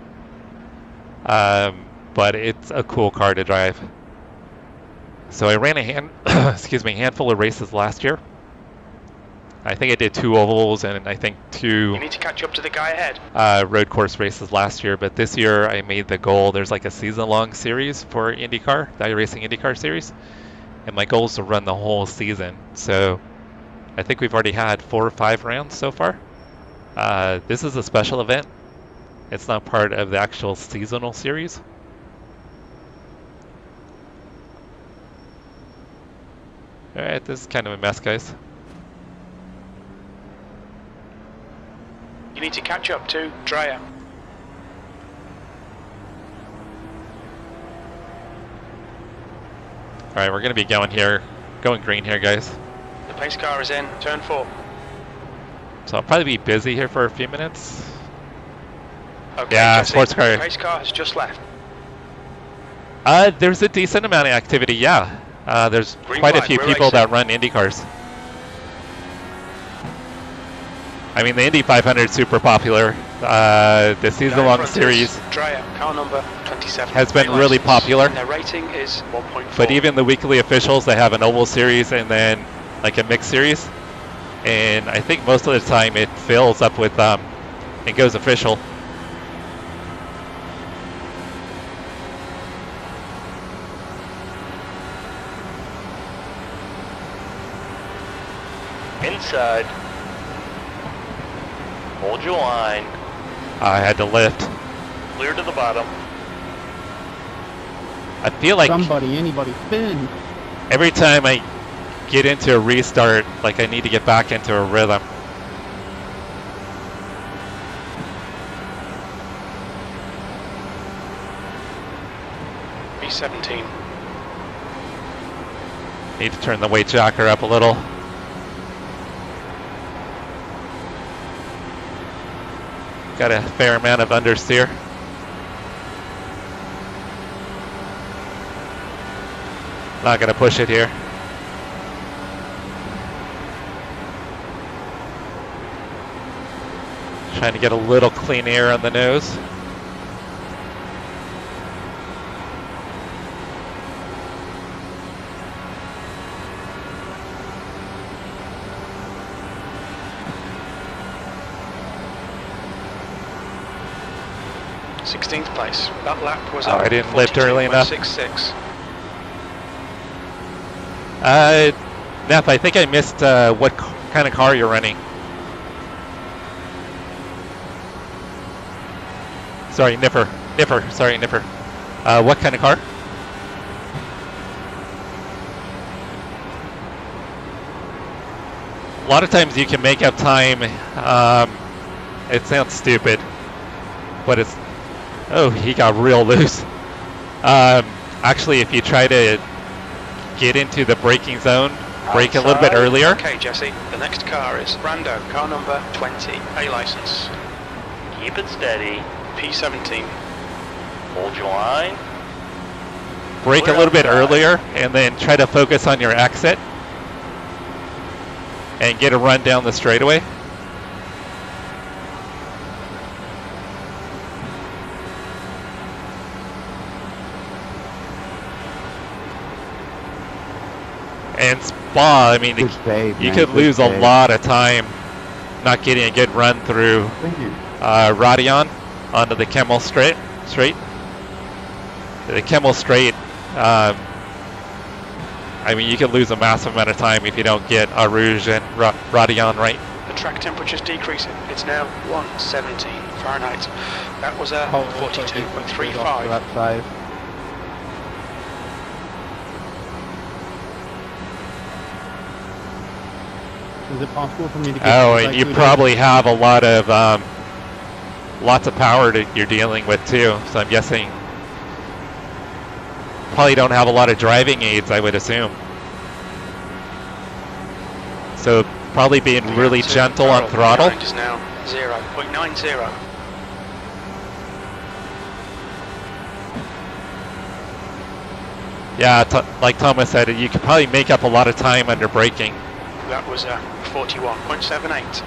but it's a cool car to drive. So I ran a handful of races last year, I think I did 2 ovals and I think 2 You need to catch up to the guy ahead. road course races last year, but this year I made the goal. There's like a season-long series for IndyCar, the iRacing IndyCar series, and my goal is to run the whole season. So I think we've already had 4 or 5 rounds so far. This is a special event. It's not part of the actual seasonal series. Alright, this is kind of a mess, guys. You need to catch up to Dreyer. Alright, we're going to be going green here, guys. The pace car is in, turn 4. So I'll probably be busy here for a few minutes. Okay, Yeah, Jesse, sports car. The pace car has just left. There's a decent amount of activity, yeah. There's Green quite a flag, few we're people racing. that run IndyCars. I mean, the Indy 500 is super popular. The season-long series Dreyer, car number 27. has been A really license. popular. And their rating is 1.4. But even the weekly officials, they have an oval series and then like a mixed series. And I think most of the time it fills up with, it goes official. Inside. Hold your line. I had to lift. Clear to the bottom. I feel like Anybody, spin. every time I get into a restart, like I need to get back into a rhythm. B17. Need to turn the weight jacker up a little. Got a fair amount of understeer. Not gonna push it here. Trying to get a little clean air on the nose. Sixteenth place. That lap was Oh, up I didn't lift early enough. 42.66. Neff, I think I missed what kind of car you're running. Sorry, Nipper. Sorry, Nipper. What kind of car? A lot of times you can make up time. It sounds stupid, but it's... Oh, he got real loose. Actually, if you try to get into the braking zone, brake a little bit earlier. Okay, Jesse. The next car is Brando, car number 20, A license. Keep it steady. P17. Hold your line. Brake a little bit earlier, and then try to focus on your exit. And get a run down the straightaway. And Spa, I mean, Good save, you man, could good lose a save. lot of time not getting a good run through Thank you. Radion onto the Camel straight. The Camel straight, I mean, you could lose a massive amount of time if you don't get Rouge and Radion right. The track temperature's decreasing. It's now 117 Fahrenheit. That was a Oh, looks like they took it off to 42.35. that side. Is it possible for me to get Oh, this and you IQ probably have a lot of, lots of power that you're dealing with too. So I'm guessing probably don't have a lot of driving aids, I would assume. So probably being really gentle on throttle. Is now 0.90. Yeah, like Thomas said, you could probably make up a lot of time under braking. That was 41.78.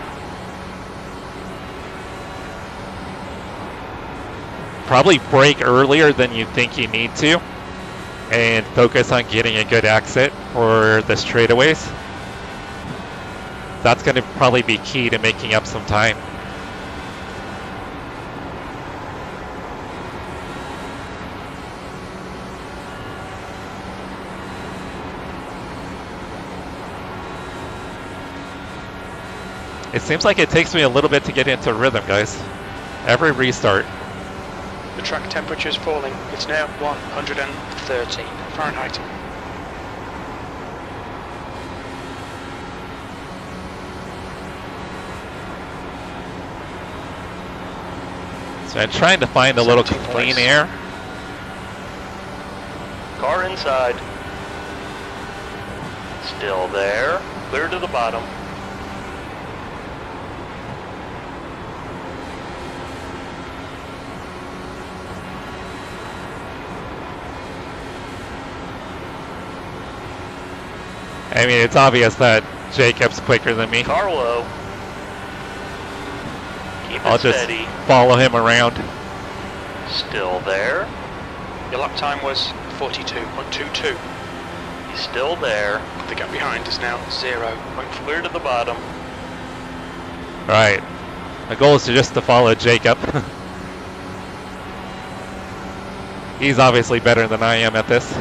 Probably brake earlier than you think you need to, and focus on getting a good exit for the straightaways. that's going to probably be key to making up some time. It seems like it takes me a little bit to get into rhythm, guys. Every restart. The track temperature is falling. It's now 113 Fahrenheit. So I'm trying to find a little 17th clean place. air. Car inside. Still there. Clear to the bottom. I mean, it's obvious that Jacob's quicker than me. Car low. Keep I'll it just steady. follow him around. Still there. Your lap time was 42.22. He's still there. The gap behind is now 0.4. Clear to the bottom. Right. My goal is just to follow Jacob. He's obviously better than I am at this.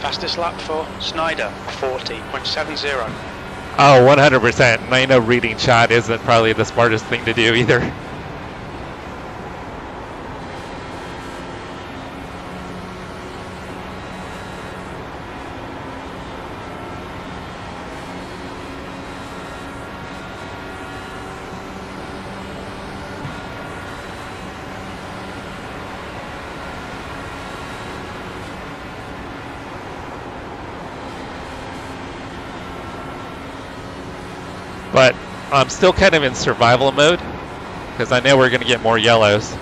Fastest lap for Snyder, 40.70. Oh, 100%. And I know reading chat isn't probably the smartest thing to do either. But I'm still kind of in survival mode because I know we're going to get more yellows.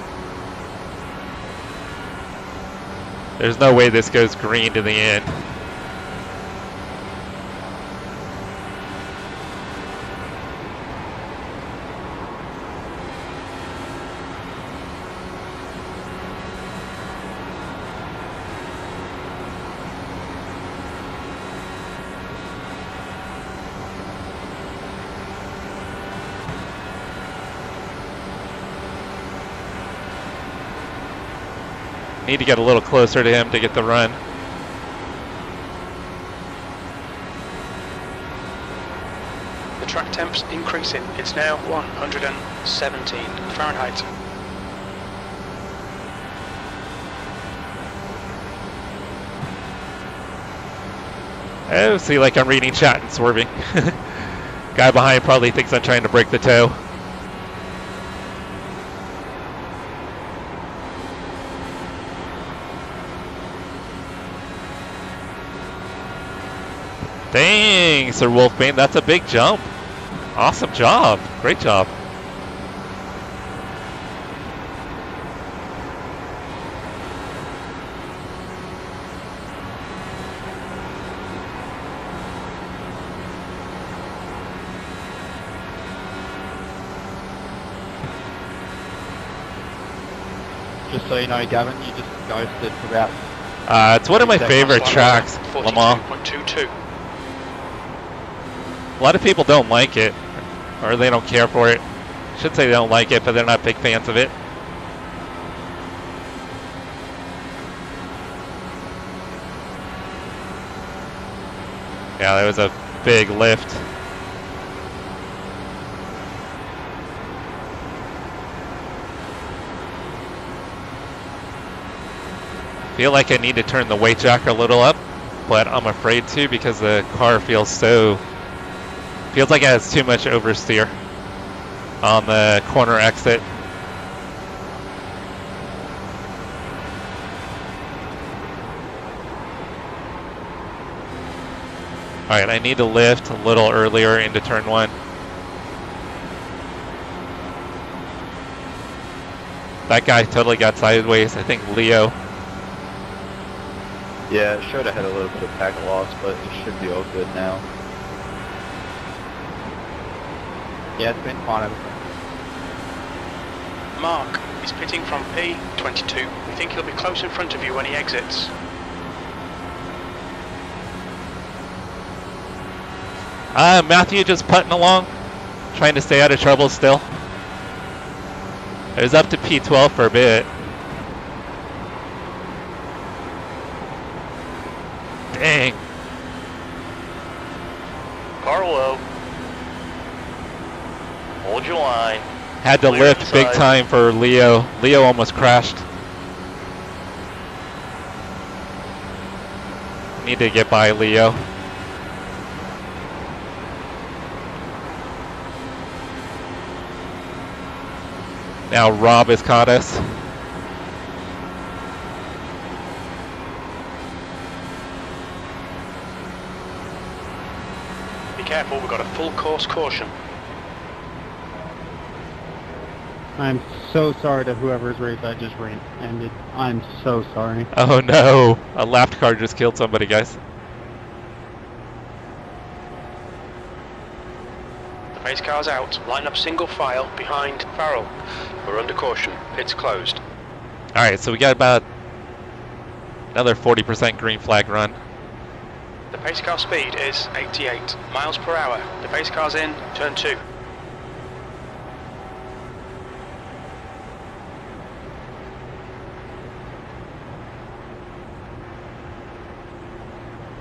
There's no way this goes green to the end. Need to get a little closer to him to get the run. The track temp's increasing. It's now 117 Fahrenheit. Oh, see, like I'm reading chat and swerving. Guy behind probably thinks I'm trying to break the toe. Dang, Sir Wolfbane, that's a big jump. Awesome job. Great job. Just so you know, Gavin, you just ghosted for about... It's one of my favorite tracks, Le Mans. 42.22. A lot of people don't like it, or they don't care for it. I should say they don't like it, but they're not big fans of it. Yeah, that was a big lift. Feel like I need to turn the weight jack a little up, but I'm afraid to because the car feels like it has too much oversteer on the corner exit. Alright, I need to lift a little earlier into turn one. That guy totally got sideways, I think Leo. Yeah, it showed I had a little bit of packet loss, but it should be all good now. Yeah, it's been fun. Mark is pitting from P22. We think he'll be close in front of you when he exits. Matthew just putting along, trying to stay out of trouble still. It was up to P12 for a bit. Dang. Car low. Hold your line. Had to Clear lift inside. big time for Leo. Leo almost crashed. Need to get by Leo. Now Rob has caught us. Be careful, we've got a full course caution. I'm so sorry to whoever's race I just ended. I'm so sorry. Oh no, a lapped car just killed somebody, guys. The pace car's out. Line up single file behind Farrell. We're under caution. It's closed. Alright, so we got about another 40% green flag run. The pace car speed is 88 miles per hour. The pace car's in turn 2.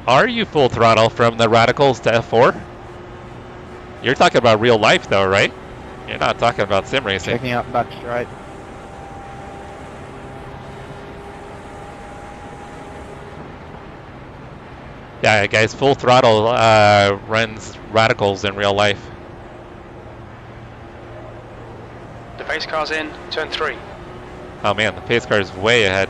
Are you full throttle from the radicals to F4? You're talking about real life though, right? You're not talking about sim racing. Checking out back straight. Yeah, guys, full throttle runs radicals in real life. The pace car's in turn 3. Oh man, the pace car is way ahead.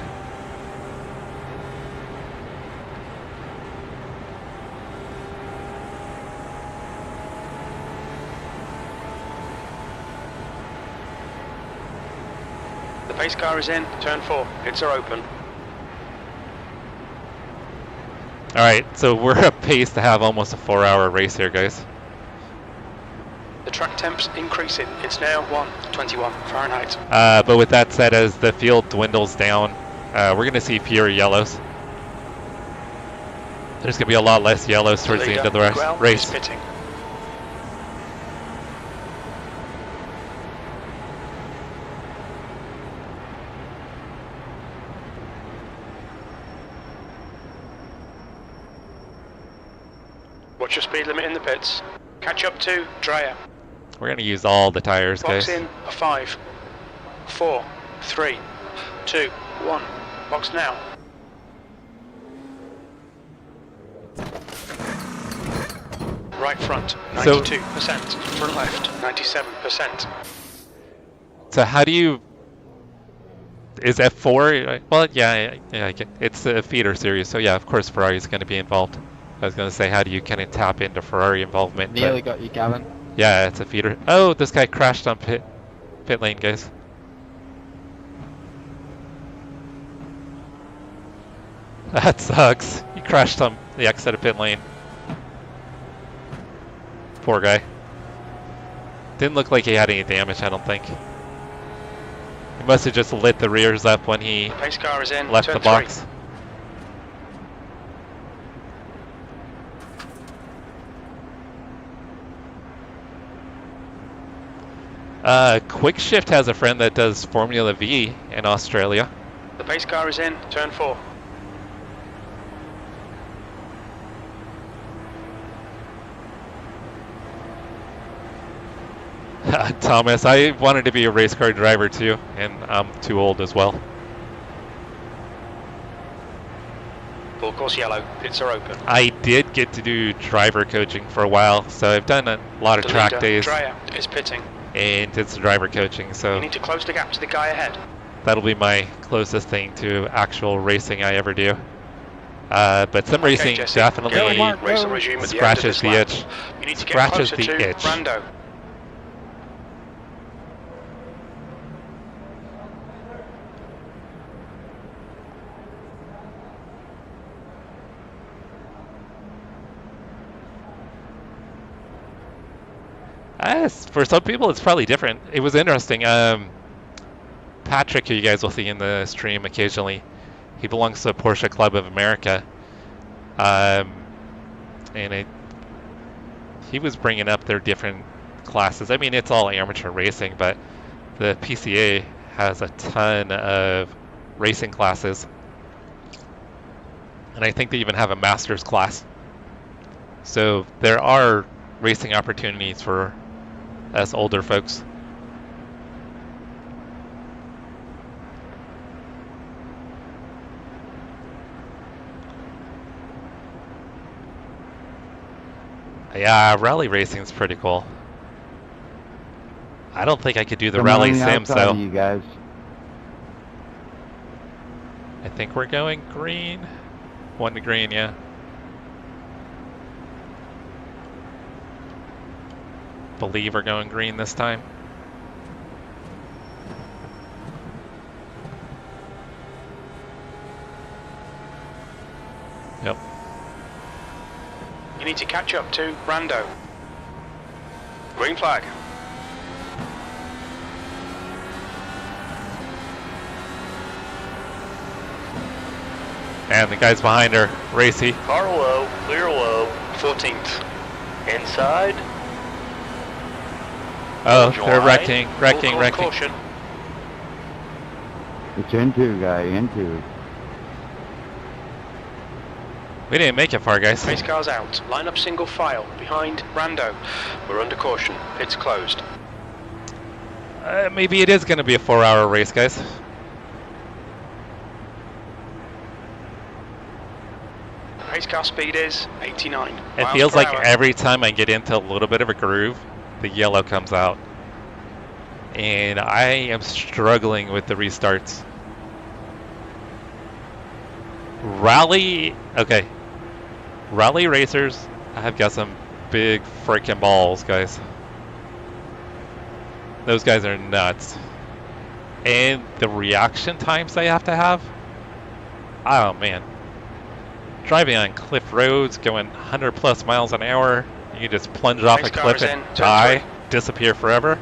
The pace car is in turn 4. Pits are open. Alright, so we're up pace to have almost a 4-hour race here, guys. The track temp's increasing. It's now 121 Fahrenheit. But with that said, as the field dwindles down, we're going to see fewer yellows. There's going to be a lot less yellows towards the end of the race. Is pitting. Watch your speed limit in the pits. Catch up to Dreyer. We're going to use all the tires, Box guys. in a 5, 4, 3, 2, 1. Box now. Right front, 92%. Front left, 97%. So how do you... Is F4? Well, yeah, it's a feeder series, so yeah, of course Ferrari's going to be involved. I was going to say, how do you kind of tap into Ferrari involvement? Nearly got you, Gavin. Yeah, it's a feeder. Oh, this guy crashed on pit lane, guys. That sucks. He crashed on the exit of pit lane. Poor guy. Didn't look like he had any damage, I don't think. He must have just lit the rears up when he Pace car is in, left turn the box. 3. Quick Shift has a friend that does Formula V in Australia. The pace car is in, turn 4. Thomas, I wanted to be a race car driver too, and I'm too old as well. Full course yellow, pits are open. I did get to do driver coaching for a while, so I've done a lot of The track leader, days Dreyer, is pitting. and did some driver coaching, You so need to close the gap to the guy ahead. that'll be my closest thing to actual racing I ever do. But sim racing Jesse, definitely go, Mark, race will resume at the end of scratches this the lap. itch. You need to get Scratches closer the to itch. Brando. For some people, it's probably different. It was interesting. Patrick, who you guys will see in the stream occasionally, he belongs to Porsche Club of America. And he was bringing up their different classes. I mean, it's all amateur racing, but the PCA has a ton of racing classes. And I think they even have a master's class. So there are racing opportunities for us older folks. Yeah, rally racing is pretty cool. I don't think I could do the rally sims though. You guys. I think we're going green. 1 to green, yeah. Believe we're going green this time. Yep. You need to catch up to Brando. Green flag. And the guys behind are racy. Car low, clear low. 14th. Inside. Oh, Join. they're wrecking. Caution. It's into guy, into. We didn't make it far, guys. Race cars out. Line up single file behind Brando. We're under caution. It's closed. Maybe it is going to be a 4-hour race, guys. Race car speed is 89. It miles feels per like hour. every time I get into a little bit of a groove, the yellow comes out. And I am struggling with the restarts. Rally, okay. Rally racers have got some big freaking balls, guys. Those guys are nuts. And the reaction times they have to have, oh man. Driving on cliff roads, going 100 plus miles an hour, you just plunge off a cliff and die, disappear forever.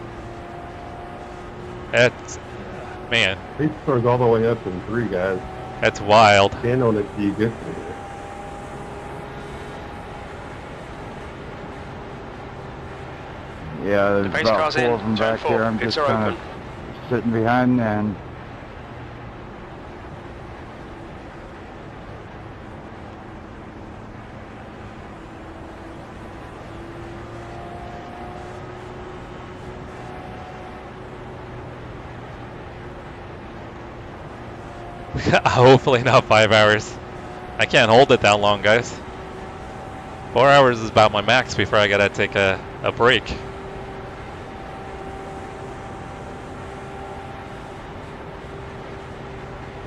That's, man, Race car's all the way up in 3, guys. that's wild. Stand on it till you get there. Yeah, The there's pace about car's 4 in, of them turn back 4, here. I'm pits just are kind open. of sitting behind and Hopefully not 5 hours. I can't hold it that long, guys. 4 hours is about my max before I gotta take a break.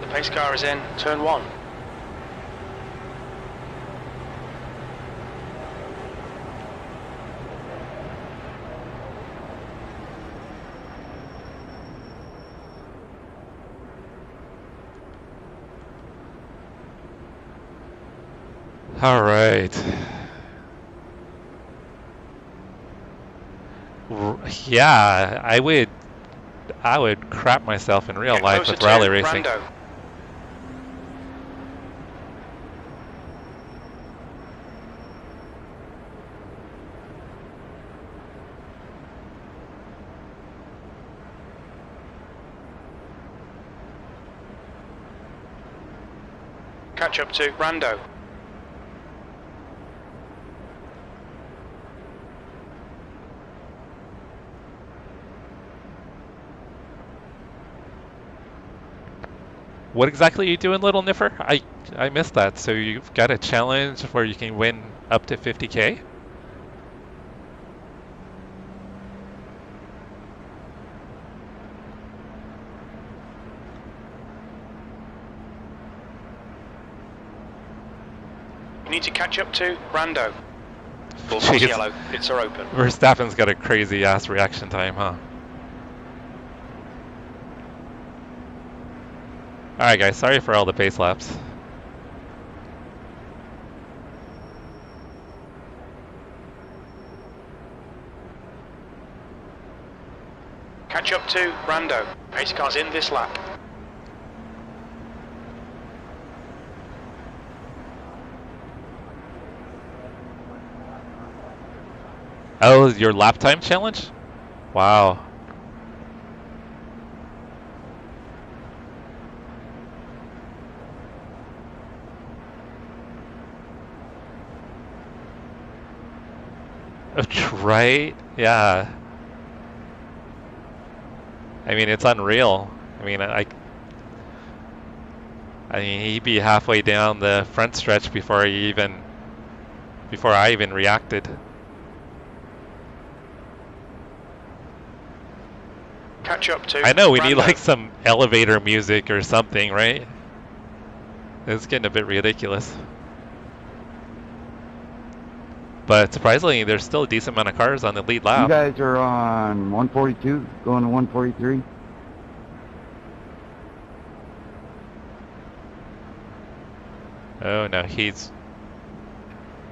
The pace car is in, turn 1. All right. Yeah, I would crap myself in real Get life closer with to rally racing. Brando. Catch up to Brando. What exactly are you doing, Little Niffer? I missed that. So you've got a challenge where you can win up to 50K? You need to catch up to Brando. Full course Jeez. yellow, pits are open. Verstappen's got a crazy ass reaction time, huh? Alright guys, sorry for all the pace laps. Catch up to Brando. Pace car's in this lap. Oh, your lap time challenge? Wow. Right? Yeah. I mean, it's unreal. I mean, I mean, he'd be halfway down the front stretch before I even reacted. Catch up to I know we need Brando. like some elevator music or something, right? It's getting a bit ridiculous. But surprisingly, there's still a decent amount of cars on the lead You lap. guys are on 142, going to 143. Oh no, he's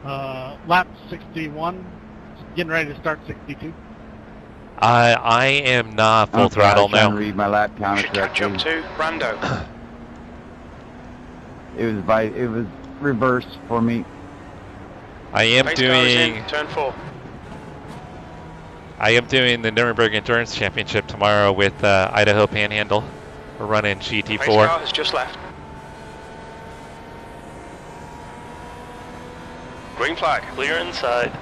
Lap 61, getting ready to start 62. I am not full Okay, throttle I was trying now. to read my lap counter Should catch up correctly. to Brando. It was reversed for me. I am Pace car is doing in turn 4. the Nuremberg Endurance Championship tomorrow with Idaho Panhandle. We're running Pace GT4. car has just left. Green flag. Clear inside.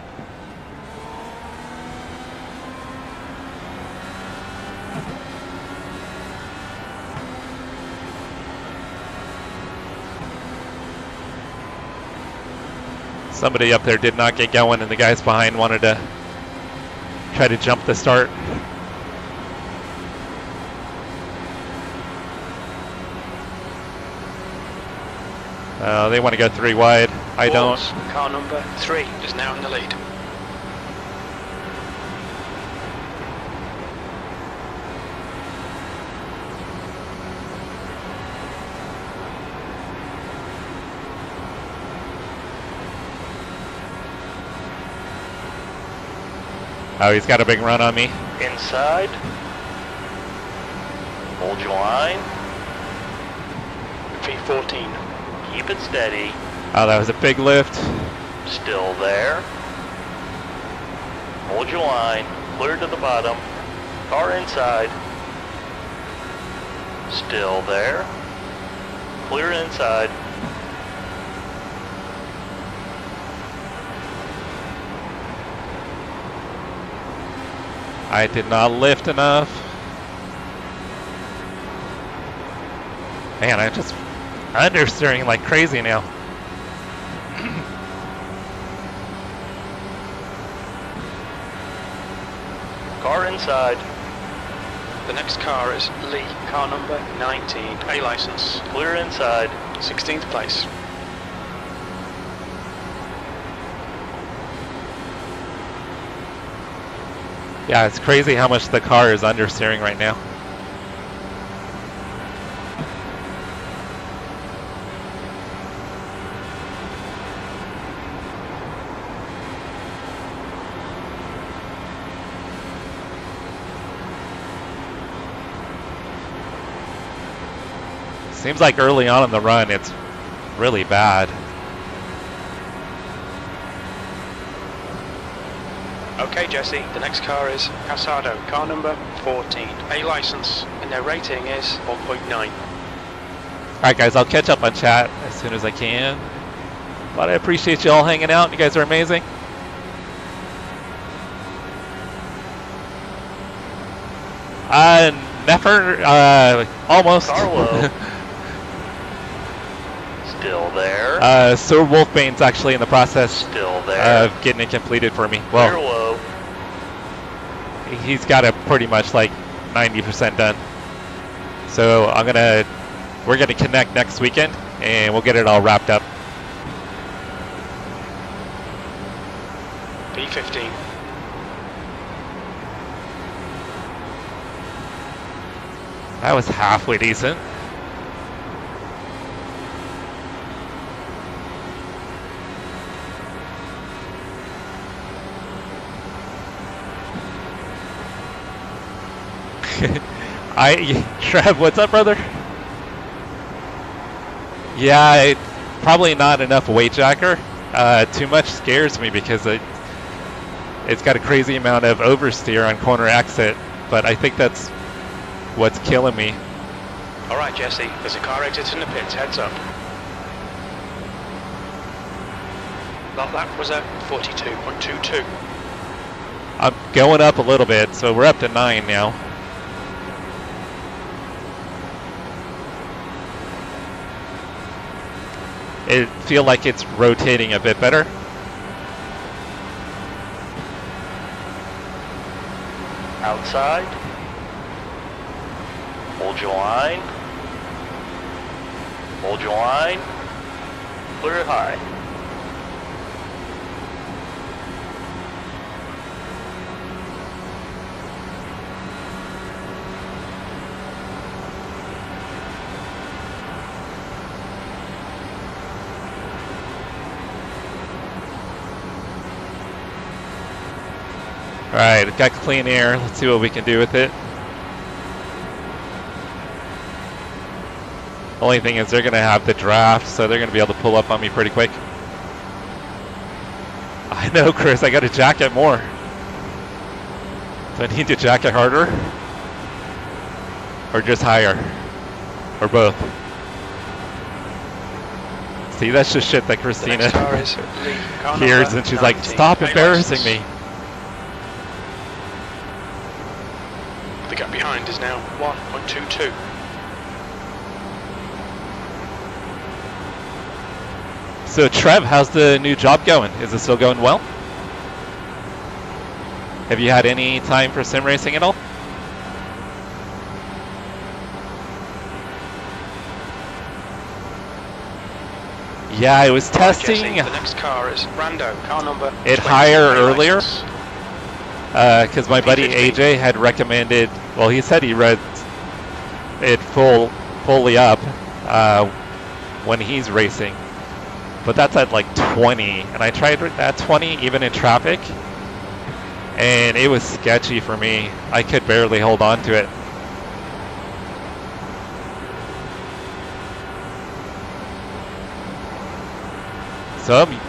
Somebody up there did not get going, and the guys behind wanted to try to jump the start. They want to go 3 wide. I don't. Car number 3 is now in the lead. Oh, he's got a big run on me. Inside. Hold your line. V14. Keep it steady. Oh, that was a big lift. Still there. Hold your line. Clear to the bottom. Car inside. Still there. Clear inside. I did not lift enough. Man, I'm just understeering like crazy now. Car inside. The next car is Lee, car number 19, A license, Clear inside. 16th place. Yeah, it's crazy how much the car is understeering right now. Seems like early on in the run, it's really bad. Okay, Jesse, the next car is Casado, car number 14, A license, and their rating is 1.9. Alright guys, I'll catch up on chat as soon as I can. But I appreciate you all hanging out. You guys are amazing. Never, almost. Carlo. Still there. Sir Wolfbane's actually in the process Still there. of getting it completed for me. Clear Well, low. he's got it pretty much like 90% done. So we're gonna connect next weekend and we'll get it all wrapped up. B15. That was halfway decent. Trev, what's up, brother? Yeah, probably not enough weight jacker. Too much scares me because it's got a crazy amount of oversteer on corner exit, but I think that's what's killing me. All right, Jesse, there's a car exit in the pits, heads up. That was a 42.22. I'm going up a little bit, so we're up to 9 now. It feel like it's rotating a bit better. Outside. Hold your line. Hold your line. Clear it high. Alright, got clean air. Let's see what we can do with it. Only thing is they're going to have the draft, so they're going to be able to pull up on me pretty quick. I know, Chris, I got to jack it more. Do I need to jack it harder? Or just higher? Or both? See, that's just shit that Christina hears and she's like, stop embarrassing me. The gap behind is now 1.22. So Trev, how's the new job going? Is it still going well? Have you had any time for sim racing at all? Yeah, I was testing Jesse, the next car is Brando, car number it 20, higher earlier. license. Because my buddy AJ had recommended, well, he said he read it fully up when he's racing, but that's at like 20, and I tried at 20 even in traffic, and it was sketchy for me. I could barely hold on to it. So I'm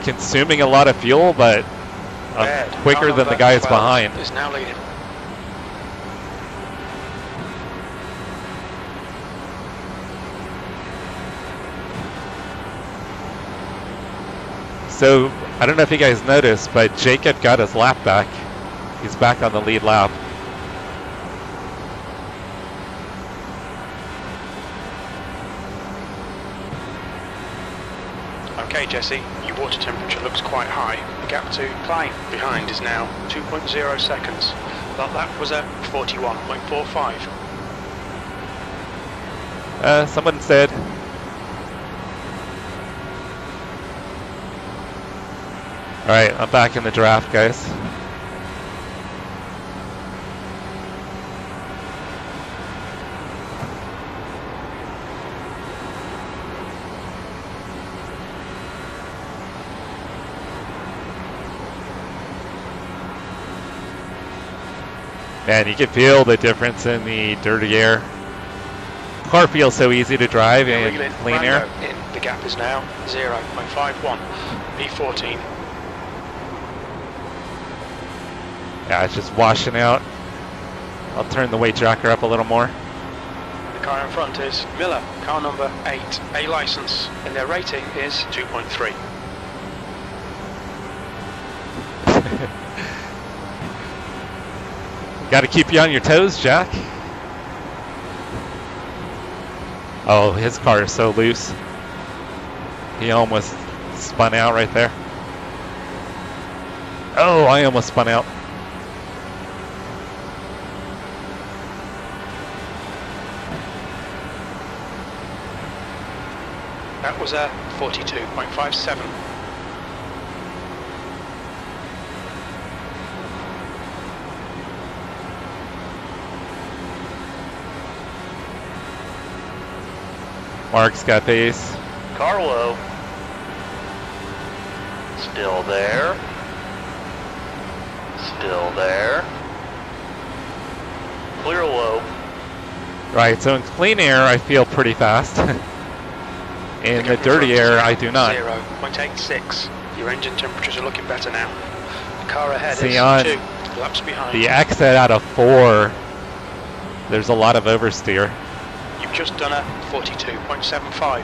consuming a lot of fuel, but I'm quicker than the guys behind. Is now leading. So I don't know if you guys noticed, but Jacob got his lap back. He's back on the lead lap. Okay, Jesse, your water temperature looks quite high. The gap to climb behind is now 2.0 seconds. That was at 41.45. Someone said. Alright, I'm back in the draft, guys. Man, you can feel the difference in the dirty air. Car feels so easy to drive in clean air. The gap is now 0.51. P14. Yeah, it's just washing out. I'll turn the weight jacker up a little more. The car in front is Miller, car number 8, A license, and their rating is 2.3. Got to keep you on your toes, Jack. Oh, his car is so loose. He almost spun out right there. Oh, I almost spun out. That was a 42.57. Mark's got pace. Carlo. Still there. Still there. clear low. Right, so in clean air, I feel pretty fast. In the dirty air, I do not. 0.86. Your engine temperatures are looking better now. The car ahead See, is on 2 laps behind. the exit out of 4, there's a lot of oversteer. You've just done a 42.75.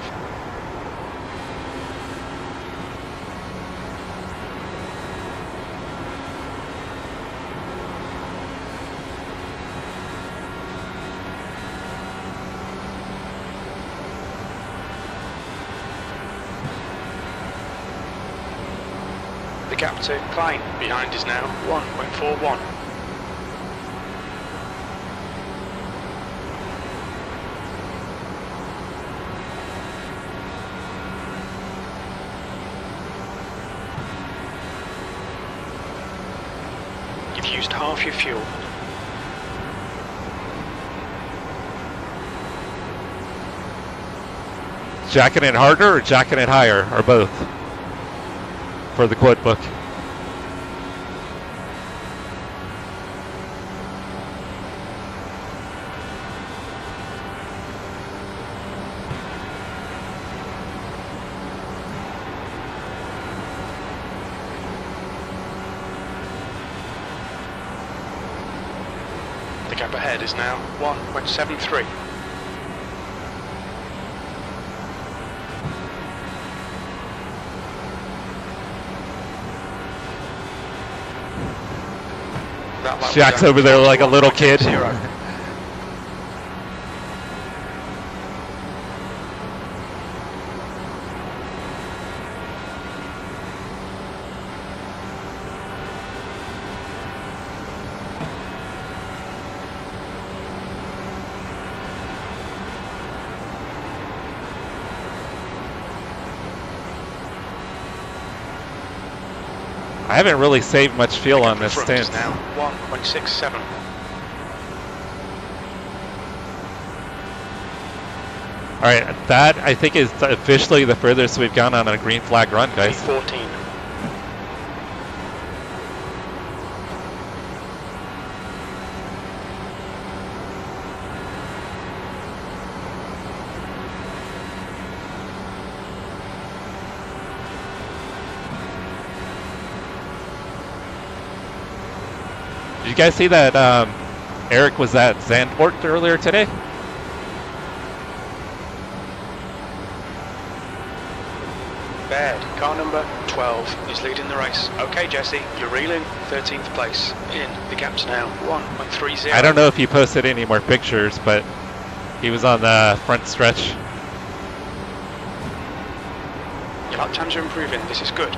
The gap to Klein behind is now 1.41. You've used half your fuel. Jacking it harder or jacking it higher, or both? For the quote book. The gap ahead is now 1.73. That lap Jack's was over there like a little kid. 0. I haven't really saved much fuel on this Front stint. is now 1.67. Alright, that I think is officially the furthest we've gone on a green flag run, guys. 14. Did you guys see that Eric was at Zandvoort earlier today? Baird, car number 12, is leading the race. Okay, Jesse, you're reeling. 13th place. In. The gap's now 1.30. I don't know if he posted any more pictures, but he was on the front stretch. Your lap times are improving. This is good.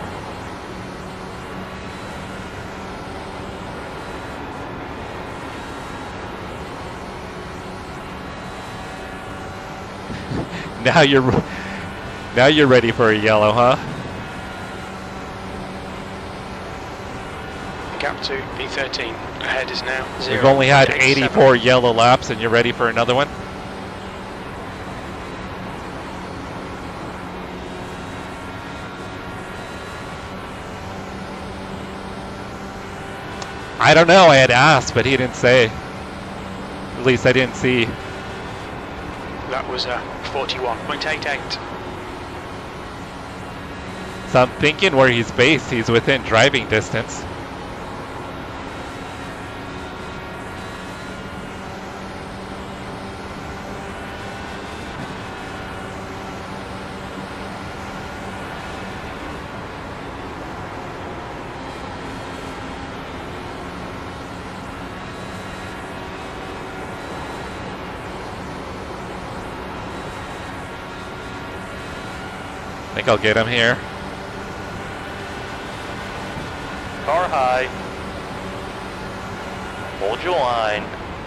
Now you're ready for a yellow, huh? Gap to P13. Ahead is now 0. We've only had 0.87. 84 yellow laps and you're ready for another one? I don't know, I had asked, but he didn't say. At least I didn't see. That was 41.88. So I'm thinking where he's based, he's within driving distance. I think I'll get him here. Car high. Hold your line.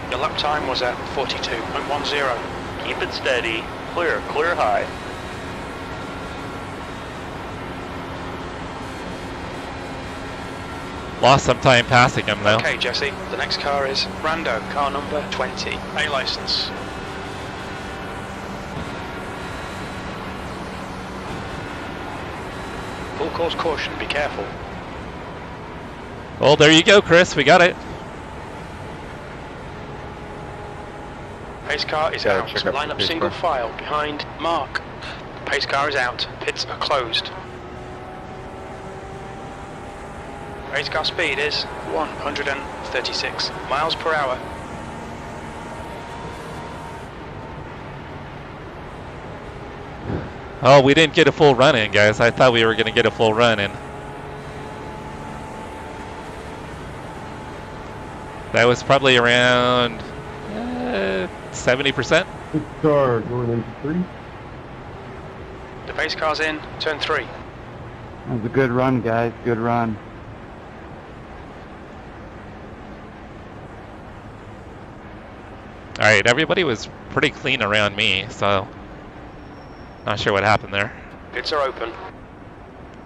Your lap time was at 42.10. Keep it steady. Clear, clear high. Lost some time passing him though. Okay, Jesse, the next car is Brando, car number 20, A license. Full course caution, be careful. Well, there you go, Chris. We got it. pace car is Gotta out. check out Line the up pace single car. file behind Mark. The pace car is out. Pits are closed. Pace car speed is 136 miles per hour. Oh, we didn't get a full run in, guys. I thought we were going to get a full run in. That was probably around 70%. This car going into 3. The pace car's in, turn 3. That was a good run, guys. Good run. All right, everybody was pretty clean around me, so not sure what happened there. Pits are open.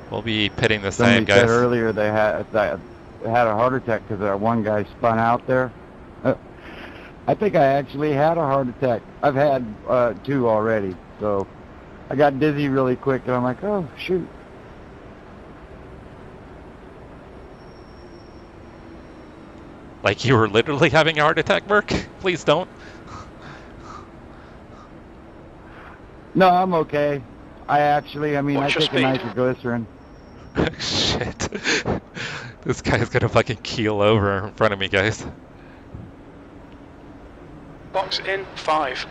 We'll be pitting this Somebody time, said guys. earlier they had a heart attack because that one guy spun out there. I think I actually had a heart attack. I've had 2 already, so I got dizzy really quick, and I'm like, oh shoot. Like you were literally having a heart attack, Burke? Please don't. No, I'm okay. I mean, What's I your take a nitroglycerin. Shit. This guy's gonna fucking keel over in front of me, guys. Box in 5,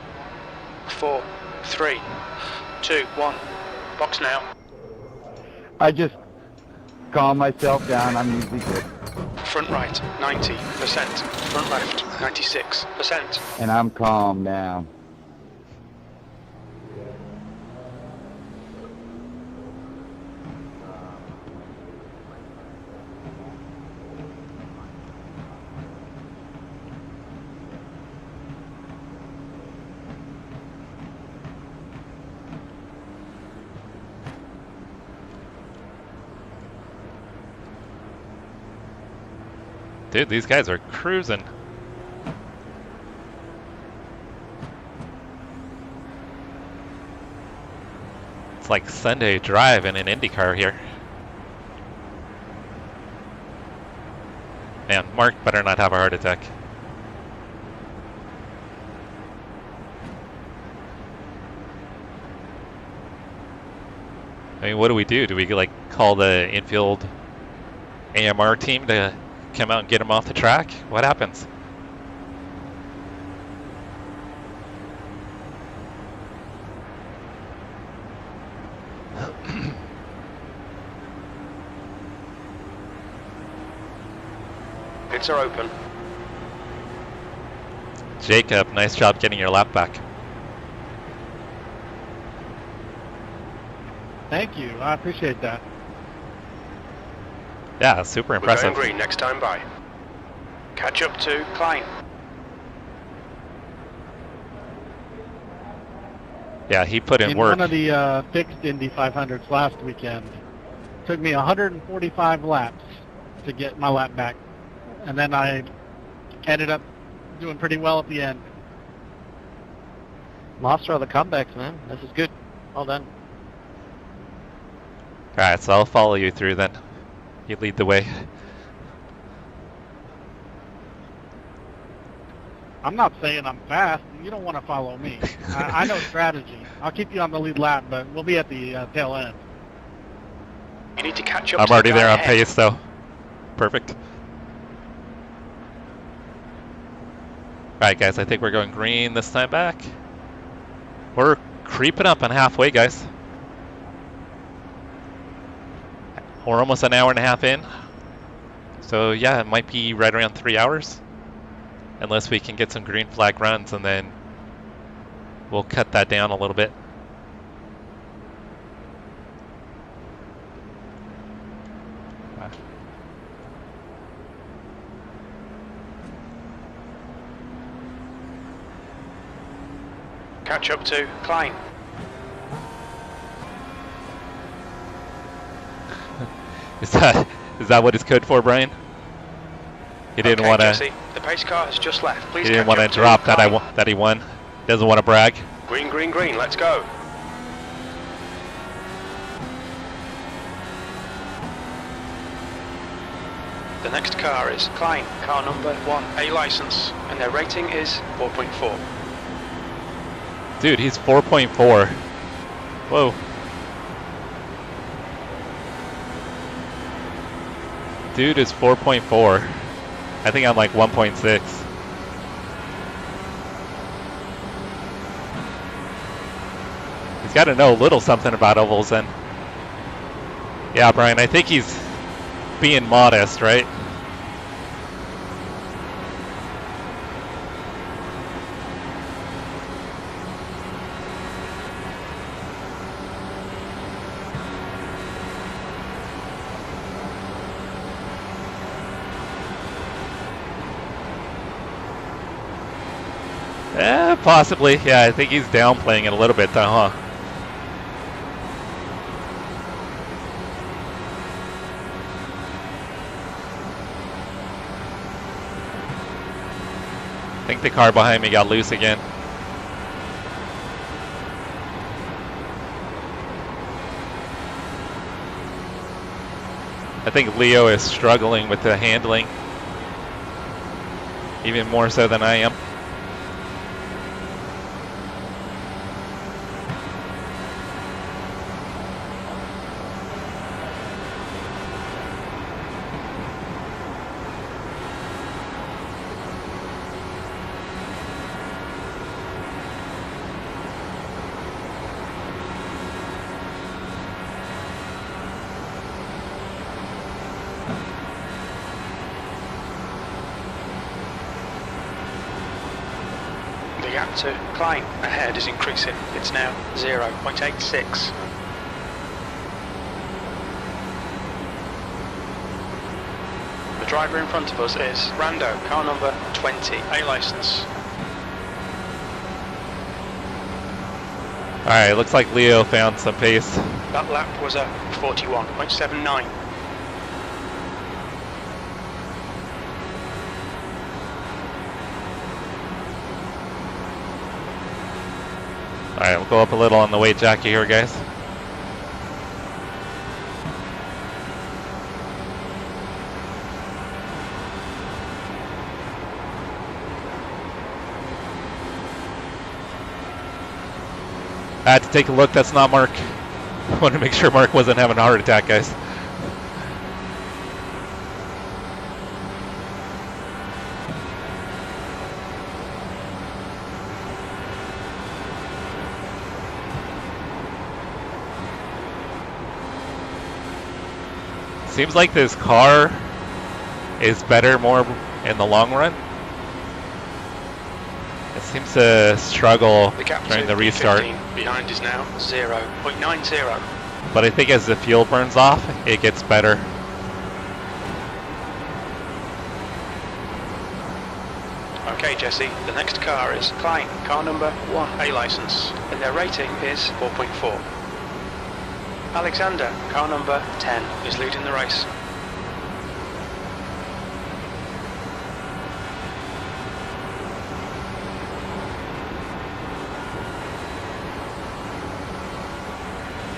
4, 3, 2, 1. Box now. I just calm myself down. I'm usually good. Front right, 90%. Front left, 96%. And I'm calm now. Dude, these guys are cruising. It's like Sunday drive in an IndyCar here. Man, Mark better not have a heart attack. I mean, what do we do? Do we like call the infield AMR team to come out and get him off the track? What happens? Pits are open. Jacob, nice job getting your lap back. Thank you. I appreciate that. Yeah, super We're impressive. going green next time by. Catch up to Klein. Yeah, he put in work. One of the fixed Indy 500s last weekend, took me 145 laps to get my lap back. And then I ended up doing pretty well at the end. Monster of the comebacks, man. This is good. Well done. Alright, so I'll follow you through then. You lead the way. I'm not saying I'm fast. You don't want to follow me. I know strategy. I'll keep you on the lead lap, but we'll be at the tail end. You need to catch up I'm to already the guy there on ahead. pace though. Perfect. Alright guys, I think we're going green this time back. We're creeping up on halfway, guys. We're almost an hour and a half in. So yeah, it might be right around 3 hours. Unless we can get some green flag runs, and then we'll cut that down a little bit. Catch up to Klein. Is that what it's code for, Brian? He didn't Okay, want to. Jesse, the pace car has just left. Please He didn't catch want to up to drop that Klein. that he won. Doesn't want to brag. Green, green, green. Let's go. The next car is Klein, car number 1, A license, and their rating is 4.4. Dude, he's 4.4. Whoa. Dude is 4.4. I think I'm like 1.6. He's got to know a little something about ovals then. Yeah, Brian, I think he's being modest, right? Possibly. Yeah, I think he's downplaying it a little bit though, huh? I think the car behind me got loose again. I think Leo is struggling with the handling, even more so than I am. The gap to Klein ahead is increasing. It's now 0.86. The driver in front of us is Rando, car number 20, A license. Alright, looks like Leo found some pace. That lap was a 41.79. Alright, we'll go up a little on the weight jacket here, guys. I had to take a look, that's not Mark. I wanted to make sure Mark wasn't having a heart attack, guys. Seems like this car is better more in the long run. It seems to struggle during the restart. Behind is now 0.90. But I think as the fuel burns off, it gets better. Okay, Jesse, the next car is Klein, car number 1, A license, and their rating is 4.4. Alexander, car number 10, is leading the race.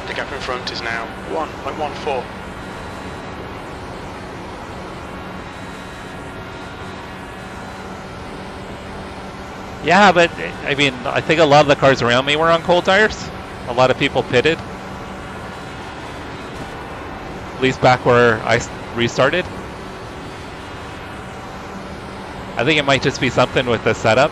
The gap in front is now 1.14. Yeah, but I mean, I think a lot of the cars around me were on cold tires. A lot of people pitted. At least back where I restarted. I think it might just be something with the setup.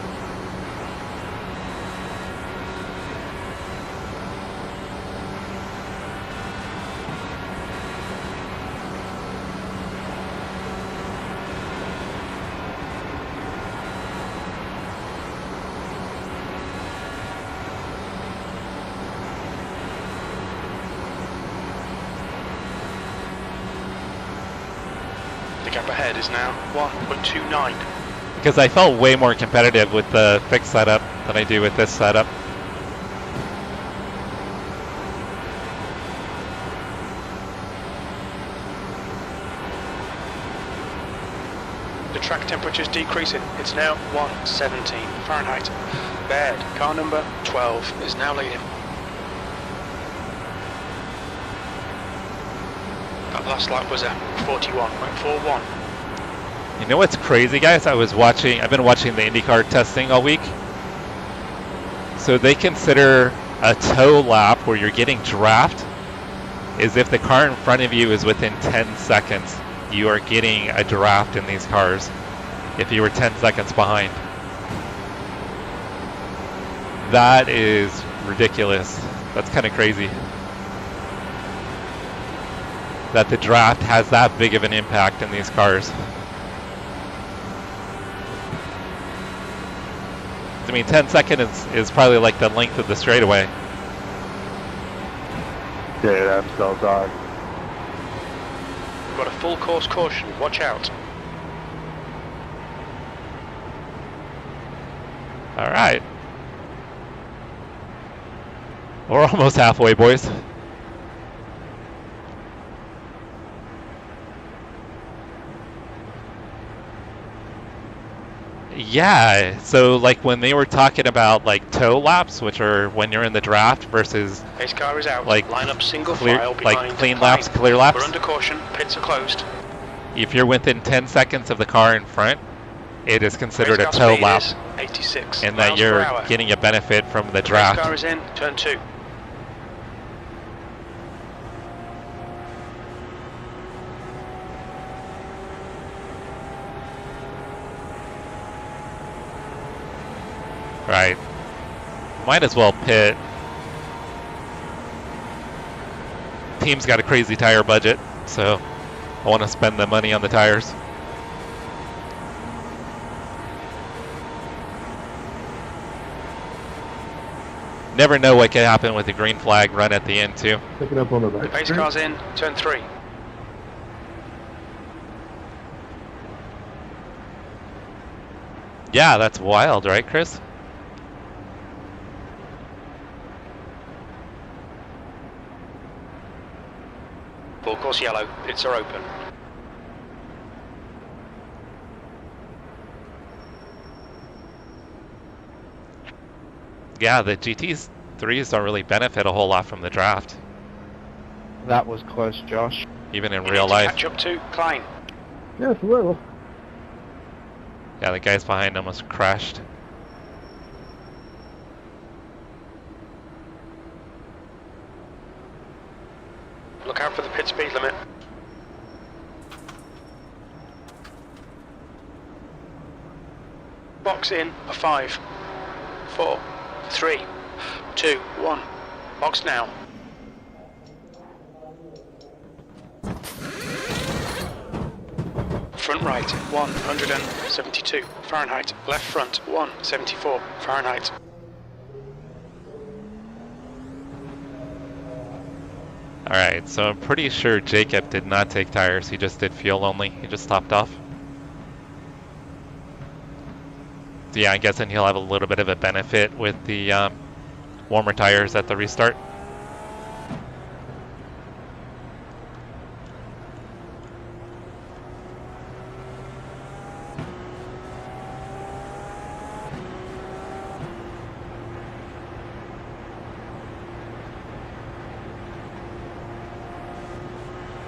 Gap ahead is now 1.29. Because I felt way more competitive with the fixed setup than I do with this setup. The track temperature is decreasing. It's now 117 Fahrenheit. Baird, car number 12, is now leading. That last lap was at 41.41. You know what's crazy, guys? I've been watching the IndyCar testing all week. So they consider a tow lap where you're getting draft is if the car in front of you is within 10 seconds, you are getting a draft in these cars if you were 10 seconds behind. That is ridiculous. That's kind of crazy. That the draft has that big of an impact in these cars. I mean, 10 seconds is probably like the length of the straightaway. Yeah, that spells odd. We've got a full course caution, watch out. All right. We're almost halfway, boys. Yeah, so like when they were talking about like tow laps, which are when you're in the draft versus Pace car is out. like Line up single clear, file behind like clean the laps, plane. clear laps. We're under caution, pits are closed. If you're within 10 seconds of the car in front, it is considered a Race tow car lap, speed is 86 and that miles you're per hour. getting a benefit from the Race draft. car is in, turn 2. Right. Might as well pit. Team's got a crazy tire budget, so I want to spend the money on the tires. Never know what could happen with the green flag run at the end too. Pick it up on the right. Pace car's in, turn 3. Yeah, that's wild, right, Chris? Full course yellow, pits are open. Yeah, the GT3s don't really benefit a whole lot from the draft, That was close, Josh. even in You real need to life. catch up to Klein. Yes, a little. Yeah, the guys behind almost crashed. Look out for the pit speed limit. Box in, a 5, 4, 3, 2, 1. Box now. Front right, 172 Fahrenheit. Left front, 174 Fahrenheit. Alright, so I'm pretty sure Jacob did not take tires, he just did fuel only, he just topped off. So yeah, I'm guessing he'll have a little bit of a benefit with the warmer tires at the restart.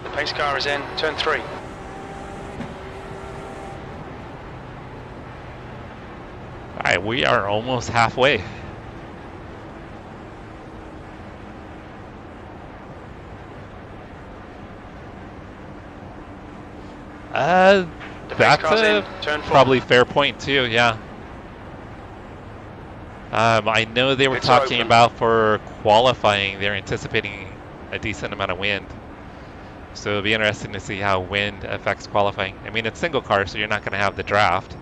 The pace car is in, turn 3. Alright, we are almost halfway. The pace That's car's a in, turn 4. probably fair point too, yeah. I know they were It's talking open. about for qualifying, they're anticipating a decent amount of wind. So it'll be interesting to see how wind affects qualifying. I mean, it's single car, so you're not going to have the draft.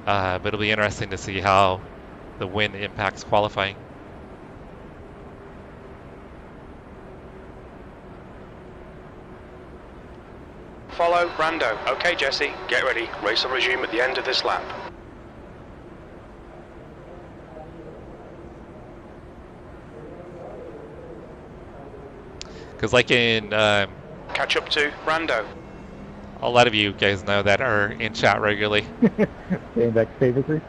But it'll be interesting to see how the wind impacts qualifying. Follow, Brando. Okay, Jesse, get ready. Race will resume at the end of this lap. Because like in, Catch up to Brando. a lot of you guys know that are in chat regularly. Staying back favorably.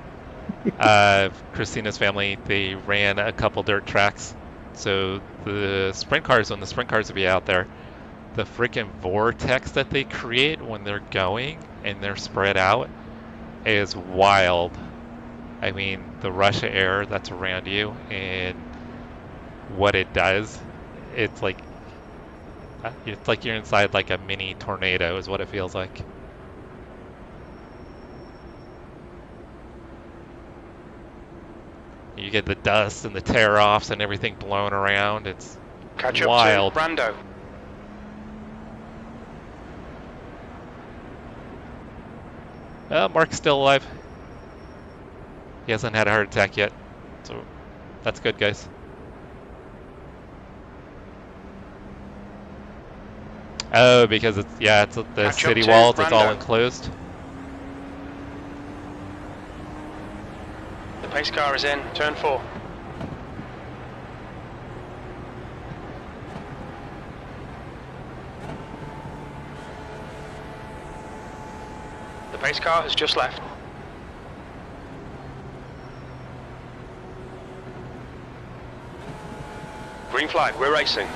Christina's family, they ran a couple dirt tracks. So the sprint cars, when the sprint cars will be out there, the freaking vortex that they create when they're going and they're spread out is wild. I mean, the rush of air that's around you and what it does, it's like you're inside like a mini tornado is what it feels like. You get the dust and the tear-offs and everything blown around. It's Catch wild. up to Brando. Mark's still alive. He hasn't had a heart attack yet, so that's good, guys. Oh, because it's at the Catch city up to walls. It's all Brando. enclosed. The pace car is in, turn 4. The pace car has just left. Green flag, we're racing.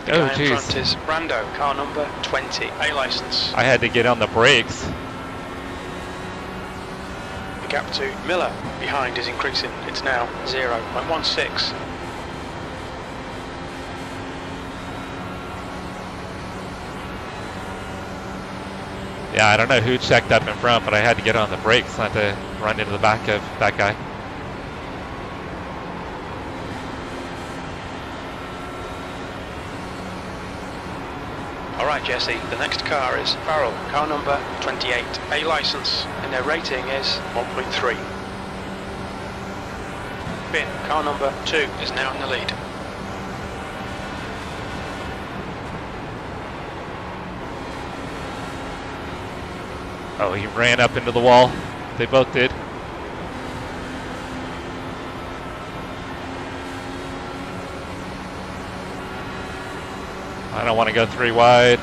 The Oh, guy in jeez. front is Brando, car number 20, A license. I had to get on the brakes. The gap to Miller behind is increasing. It's now 0.16. Yeah, I don't know who checked up in front, but I had to get on the brakes not to run into the back of that guy. All right, Jesse, the next car is Farrell, car number 28, A license, and their rating is 1.3. Finn, car number 2, is now in the lead. Oh, he ran up into the wall. They both did. I don't want to go 3 wide.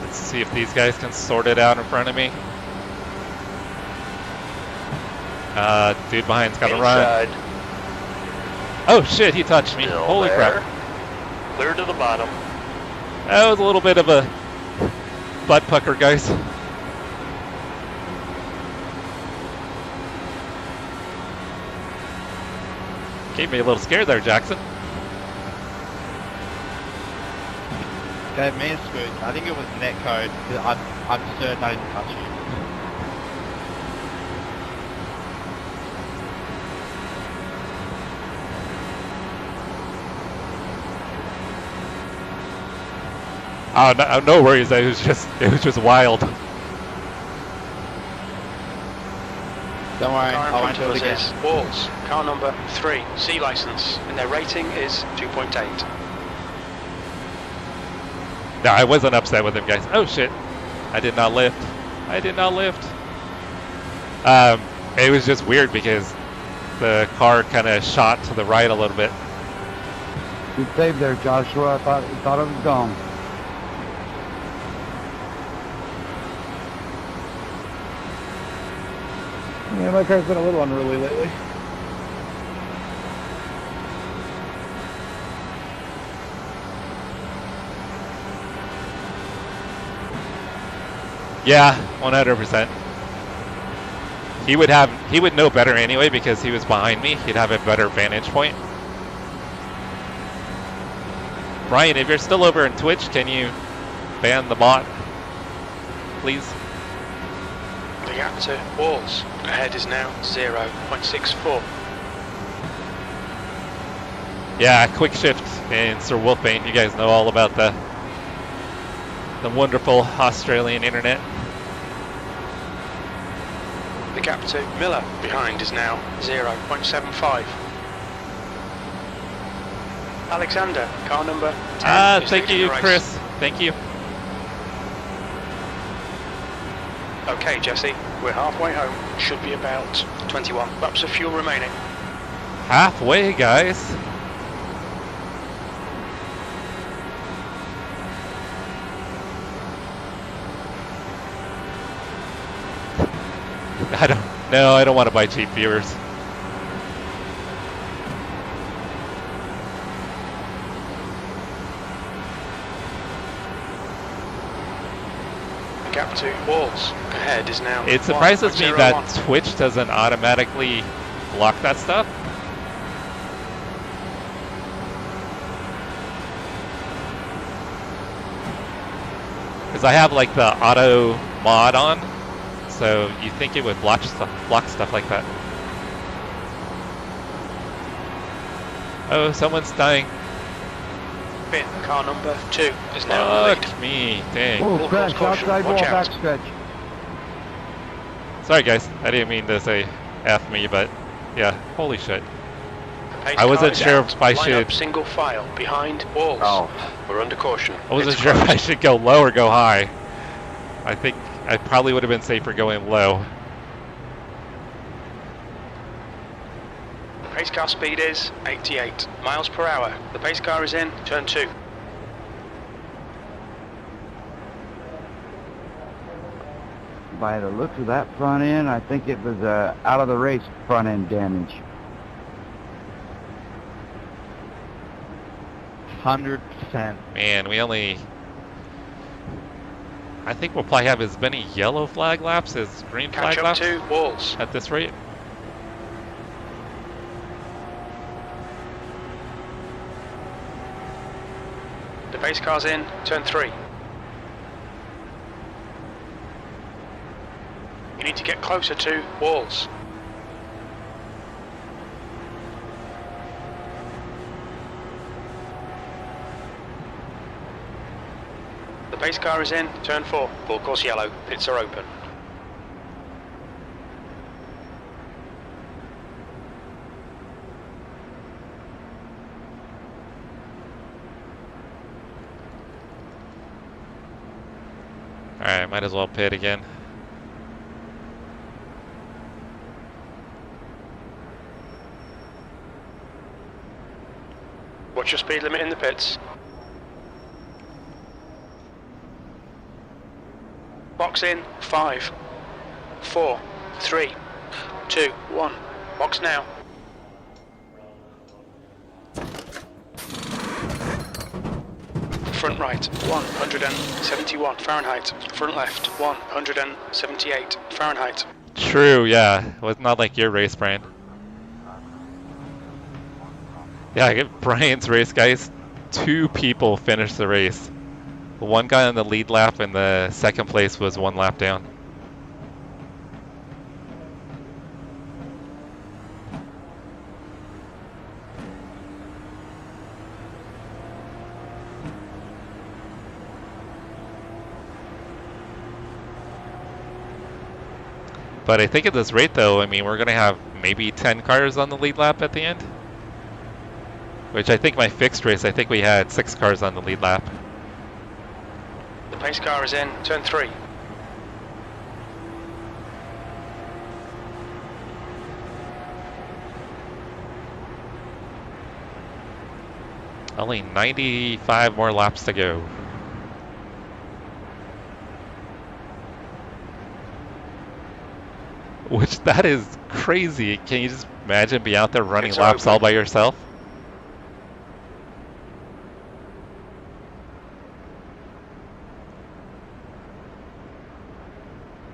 Let's see if these guys can sort it out in front of me. Dude behind's got to run. Inside. Oh shit, he touched me. Still Holy there. crap. Clear to the bottom. That was a little bit of a butt pucker, guys. Gave me a little scared there, Jackson. Gave me a scoot. I think it was net code. I'm certain I didn't touch you. Oh, no worries. It was just wild. Don't worry, Car in I front won't do of it us again. is Walls, car number 3, C license, and their rating is 2.8. No, I wasn't upset with him, guys. Oh shit. I did not lift. I did not lift. It was just weird because the car kind of shot to the right a little bit. Good save there, Joshua. I thought it was gone. Yeah, my car's been a little unruly lately. Yeah, 100%. He would know better anyway because he was behind me. He'd have a better vantage point. Brian, if you're still over in Twitch, can you ban the bot, please? The gap to Walls ahead is now 0.64. Yeah, quick shift in Sir Wolfbane. You guys know all about the wonderful Australian internet. The gap to Miller behind is now 0.75. Alexander, car number 10. is Thank leading you, the race. Chris. Thank you. Okay, Jesse, we're halfway home. Should be about 21 laps of fuel remaining. Halfway, guys. I don't want to buy cheap viewers. Gap to walls ahead is now. It surprises me that 1.01. Twitch doesn't automatically block that stuff. Because I have like the auto mod on, so you think it would block stuff like that. Oh, someone's dying. Bin, car number 2 is now in the lead. Fuck me, dang. Oh, Full crash, course caution, outside wall, watch out. backstretch. Sorry guys, I didn't mean to say F me, but yeah, holy shit. Pace I wasn't car is sure out. if I Line should- up single file behind walls. Oh. We're under caution. I wasn't It's sure if I closed. should go low or go high. I think I probably would have been safer going low. Pace car speed is 88 miles per hour. The pace car is in turn 2. By the looks of that front end, I think it was out of the race front end damage. 100%. Man, we only... I think we'll probably have as many yellow flag laps as green Catch flag up laps to walls. at this rate. The pace car's in turn 3. You need to get closer to walls. The pace car is in turn 4. Full course yellow. Pits are open. Alright, might as well pit again. Watch your speed limit in the pits. Box in 5, 4, 3, 2, 1. Box now. Front right 171 Fahrenheit. Front left 178 Fahrenheit. True, yeah. It was not like your race, Brian. Yeah, I get Brian's race, guys. 2 people finished the race. One guy on the lead lap, and the second place was 1 lap down. But I think at this rate, though, I mean, we're going to have maybe 10 cars on the lead lap at the end. Which I think my fixed race, I think we had 6 cars on the lead lap. The pace car is in turn 3. Only 95 more laps to go. Which, that is crazy. Can you just imagine being out there running It's laps open. all by yourself?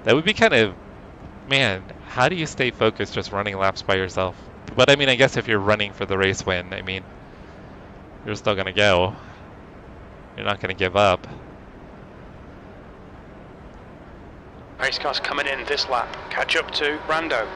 That would be kind of, man, how do you stay focused just running laps by yourself? But I mean, I guess if you're running for the race win, I mean, you're still going to go. You're not going to give up. Pace car's coming in this lap. Catch up to Brando.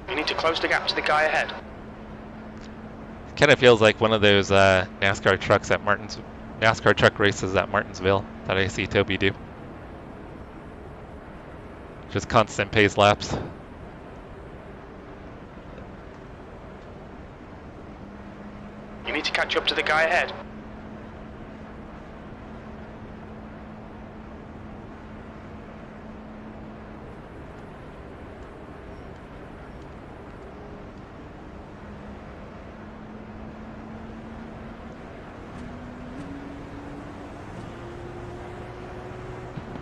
You need to close the gap to the guy ahead. Kind of feels like one of those NASCAR truck races at Martinsville that I see Toby do. Just constant pace laps. You need to catch up to the guy ahead.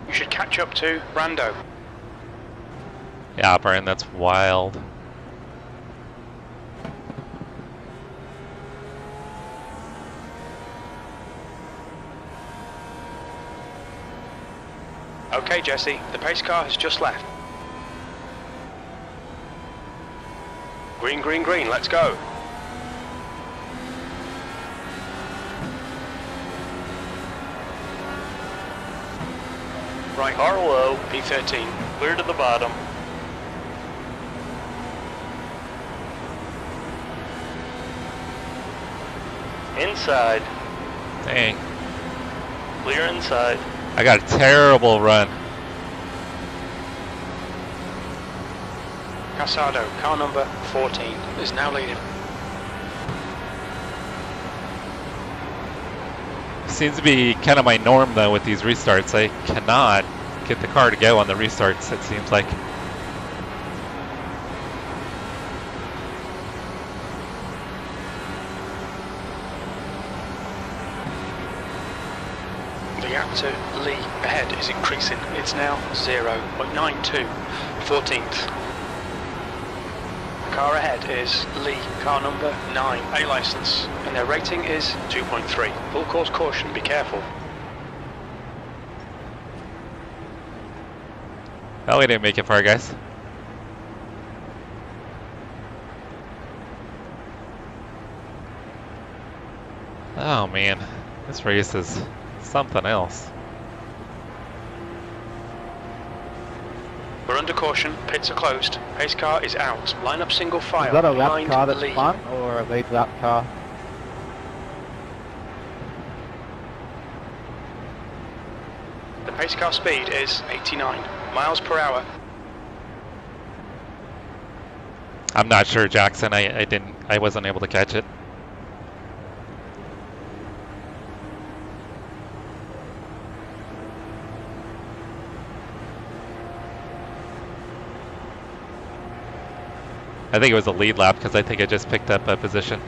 You should catch up to Brando. Yeah, Brian, that's wild. Okay, Jesse, the pace car has just left. Green, green, green, let's go. Right, Car low, P13. clear to the bottom. Inside, Dang. clear inside. I got a terrible run. Casado, car number 14, is now leading. Seems to be kind of my norm though with these restarts. I cannot get the car to go on the restarts, it seems like. The gap to Lee ahead is increasing. It's now 0.92, 14th. The car ahead is Lee, car number 9, A license, and their rating is 2.3. Full course caution, be careful. Well, we didn't make it far, guys. Oh man, this race is something else. We're under caution, pits are closed, pace car is out. Line up single file Is that a lap behind car that's Lee. fun or a late lap car? The pace car speed is 89 miles per hour. I'm not sure, Jackson. I wasn't able to catch it. I think it was a lead lap because I think I just picked up a position.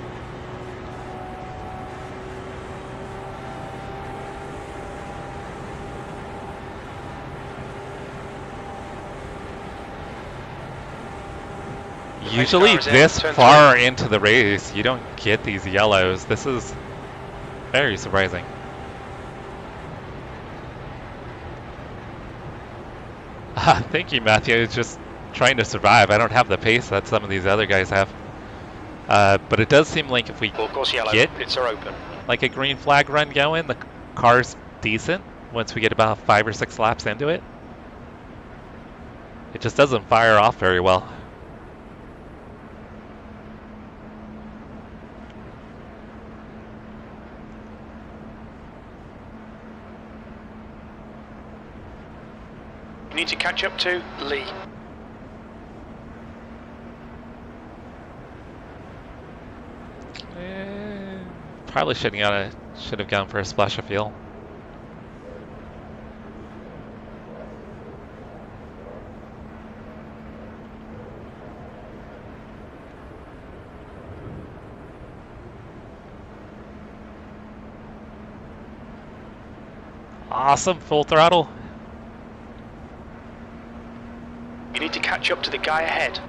Usually this far into the race, you don't get these yellows. This is very surprising. Thank you, Matthew. It's just trying to survive. I don't have the pace that some of these other guys have. But it does seem like if we Full course yellow, get pits are open. like a green flag run going, the car's decent once we get about 5 or 6 laps into it. It just doesn't fire off very well. You need to catch up to Lee. Probably should have gone for a splash of fuel. Awesome, full throttle. You need to catch up to the guy ahead.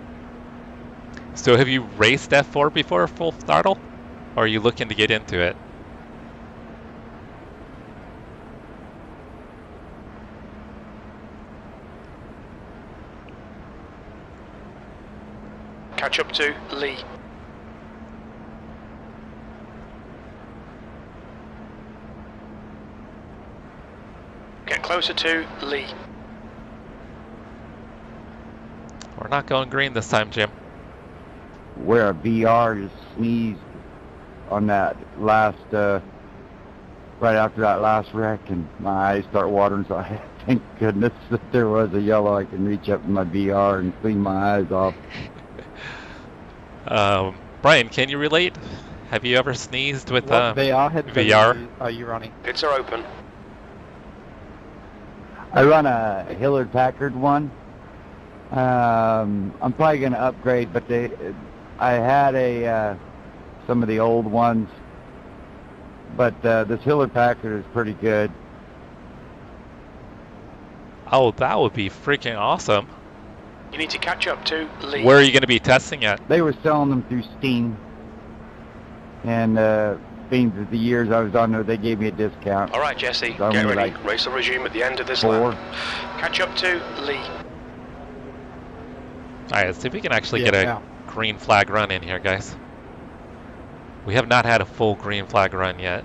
So have you raced F4 before full throttle? Or are you looking to get into it? Catch up to Lee. Get closer to Lee. We're not going green this time, Jim. Where a VR just sneezed on that last right after that last wreck, and my eyes start watering, so I thank goodness that there was a yellow. I can reach up in my VR and clean my eyes off. Brian, can you relate? Have you ever sneezed with What VR headset VR? are you running? Pits are open. I run a Hewlett Packard one. I'm probably going to upgrade, but I had some of the old ones, but this Hewlett Packard is pretty good. Oh, that would be freaking awesome. You need to catch up to Lee. Where are you going to be testing at? They were selling them through Steam, and being that the years I was on there, they gave me a discount. All right, Jesse, So I'm get only ready. like Race will resume at the end of this 4. lap. Catch up to Lee. Alright, let's see if we can actually Yeah, get a yeah. green flag run in here, guys. We have not had a full green flag run yet.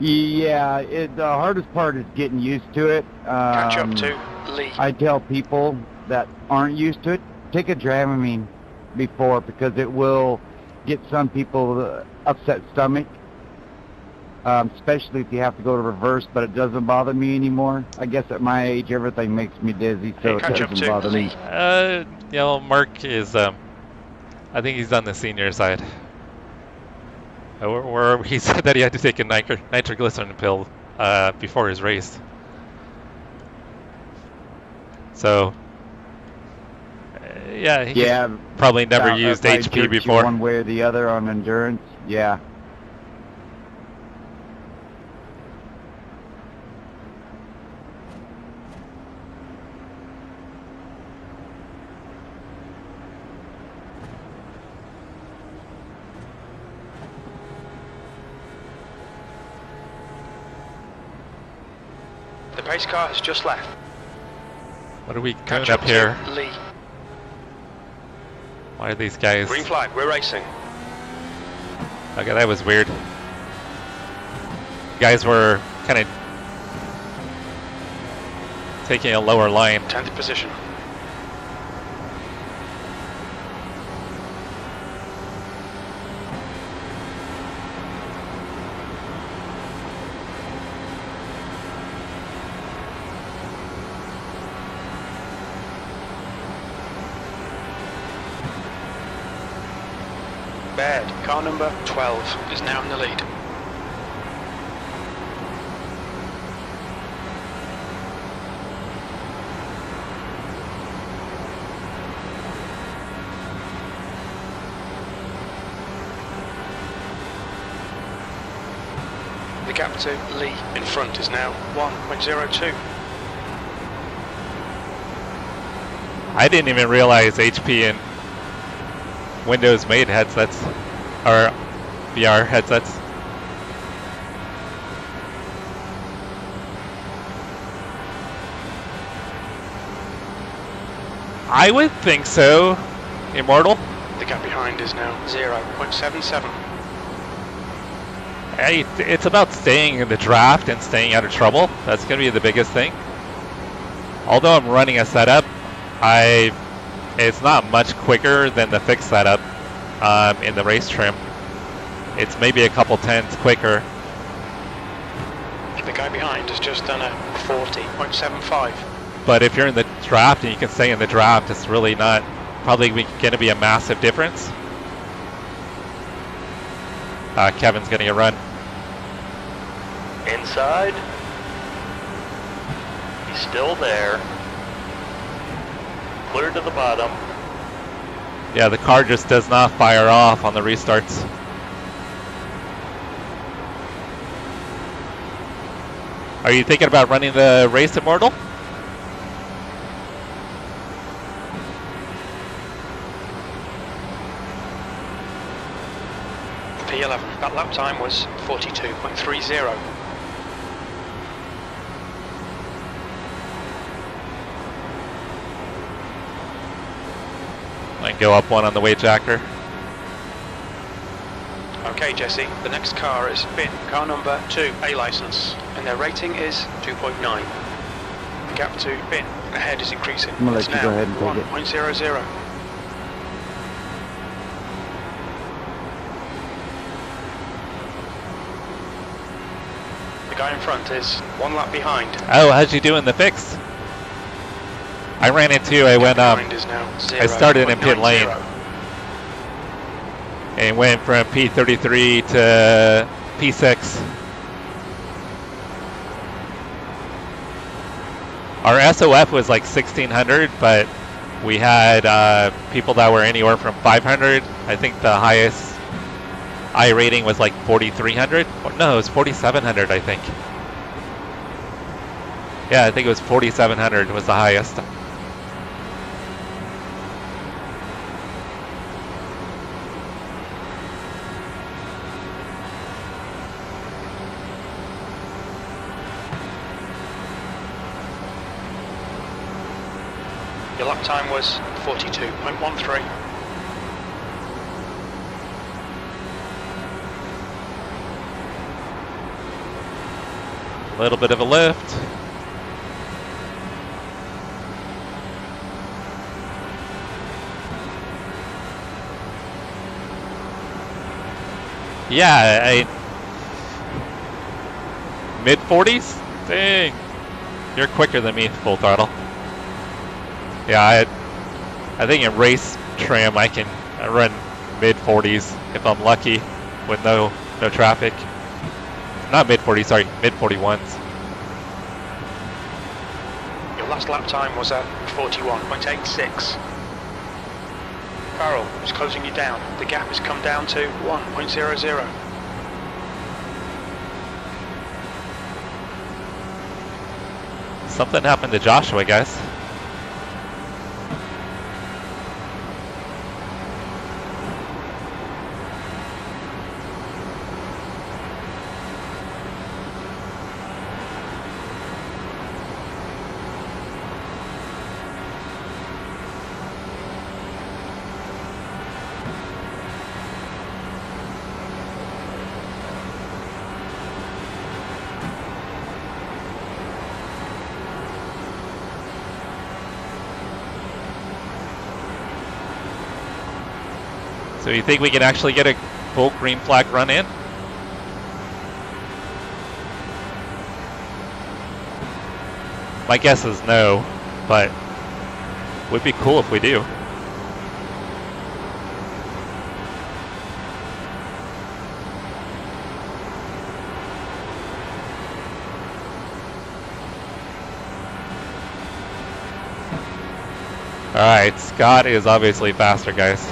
Yeah, the hardest part is getting used to it. Catch up to Lee. I tell people that aren't used to it, take a Dramamine before, because it will get some people upset stomach, especially if you have to go to reverse, but it doesn't bother me anymore. I guess at my age, everything makes me dizzy, so it Catch up doesn't to bother Lee. me. You know, Mark is, I think he's on the senior side. Where he said that he had to take a nitroglycerin pill before his race. So, yeah, he's probably never used if I HP jerk you before. one way or the other on endurance, yeah. The pace car has just left. What are we doing Catch up here? to Lee. Why are these guys? Green flag, we're racing. Okay, that was weird. Guys were kind of taking a lower line. 10th position. Baird, car number 12, is now in the lead. The gap to Lee in front is now 1.02. I didn't even realize HP and Windows made headsets, or VR headsets. I would think so, Immortal. The gap behind is now 0.77. Hey, it's about staying in the draft and staying out of trouble. That's going to be the biggest thing. Although I'm running a setup, it's not much quicker than the fixed setup in the race trim. It's maybe a couple tenths quicker. The guy behind has just done a 40.75. But if you're in the draft and you can stay in the draft, it's really not probably going to be a massive difference. Kevin's getting a run. Inside. He's still there. Clear to the bottom. Yeah, the car just does not fire off on the restarts. Are you thinking about running the race, Immortal? P11, that lap time was 42.30. Might go up one on the weight jacker. Okay, Jesse, the next car is Finn, car number 2, A license, and their rating is 2.9. The gap to Finn ahead is increasing. I'm gonna let It's you now go ahead and take it. 1.00. The guy in front is 1 lap behind. Oh, how'd you do in the fix? I ran into, I went, Behind is now I started in pit 0.90. lane and went from P33 to P6. Our SOF was like 1600, but we had people that were anywhere from 500. I think the highest I rating was like 4300. No, it was 4700, I think. Yeah, I think it was 4700 was the highest. Your lap time was 42.13. A little bit of a lift. Yeah, mid 40s? Dang. You're quicker than me, full throttle. Yeah, I think in race trim I can run mid 40s if I'm lucky with no traffic. Not mid 40s, sorry, mid 41s. Your last lap time was at 41.86. Carroll is closing you down. The gap has come down to 1.00. Something happened to Joshua, guys. So you think we can actually get a full green flag run in? My guess is no, but would be cool if we do. Alright, Scott is obviously faster, guys.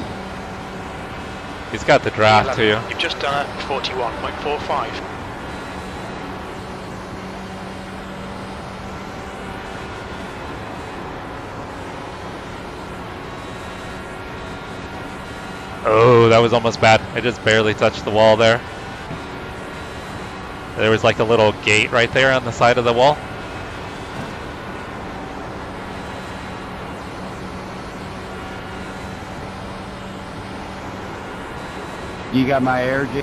He's got the draft too. You've just done a 41.45. Oh, that was almost bad. I just barely touched the wall there. There was like a little gate right there on the side of the wall. You got my air, J?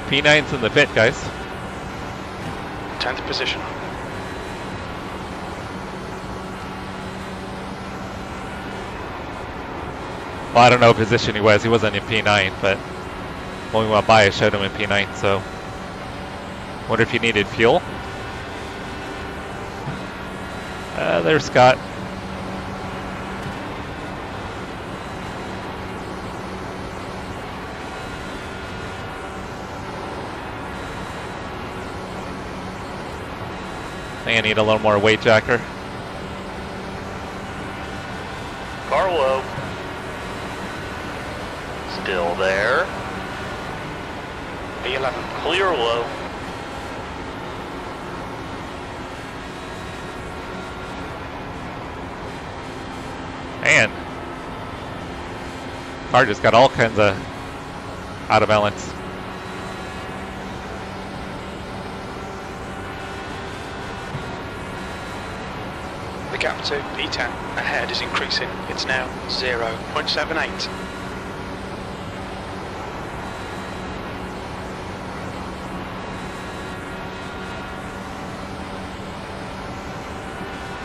P9's in the pit, guys. 10th position. Well, I don't know what position he was. He wasn't in P9, but when we went by, I showed him in P9, so. Wonder if he needed fuel. There's Scott. I think I need a little more weight jacker. Car low. Still there. B11. Clear low. Man. Car just got all kinds of out of balance. The gap to P10 ahead is increasing. It's now 0.78.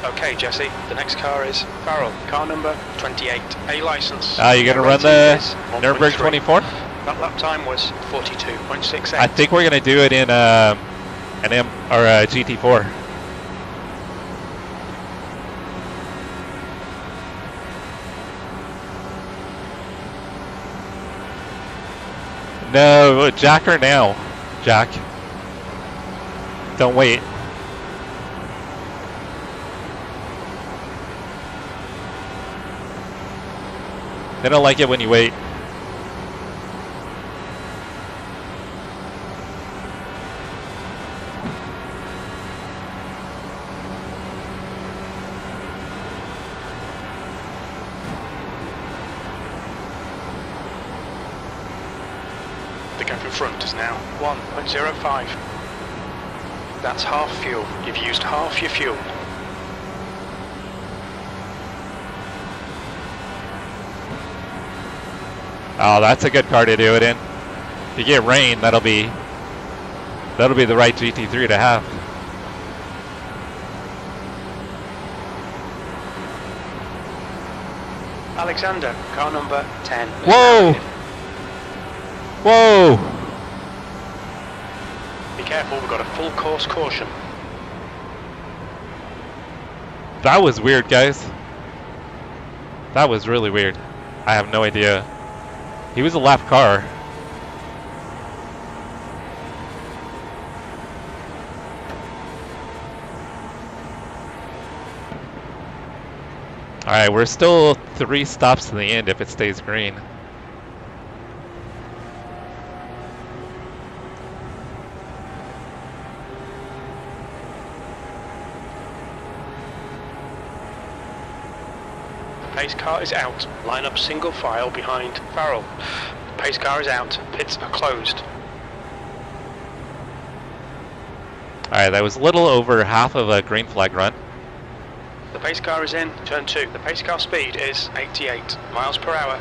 Okay, Jesse, the next car is Farrell, car number 28, A license. You're going to run the Nürburgring 24? That lap time was 42.68. I think we're going to do it in an M or a GT4. No, Jack her now. Jack. Don't wait. They don't like it when you wait. The gap in front is now 1.05. That's half fuel. You've used half your fuel. Oh, that's a good car to do it in. If you get rain, that'll be the right GT3 to have. Alexander, car number 10. Whoa! Whoa! Be careful, we've got a full course caution. That was weird, guys. That was really weird. I have no idea. He was a lap car. Alright, we're still 3 stops to the end if it stays green. Pace car is out. Line up single file behind Farrell. Pace car is out. Pits are closed. Alright, that was a little over half of a green flag run. The pace car is in turn 2. The pace car speed is 88 miles per hour.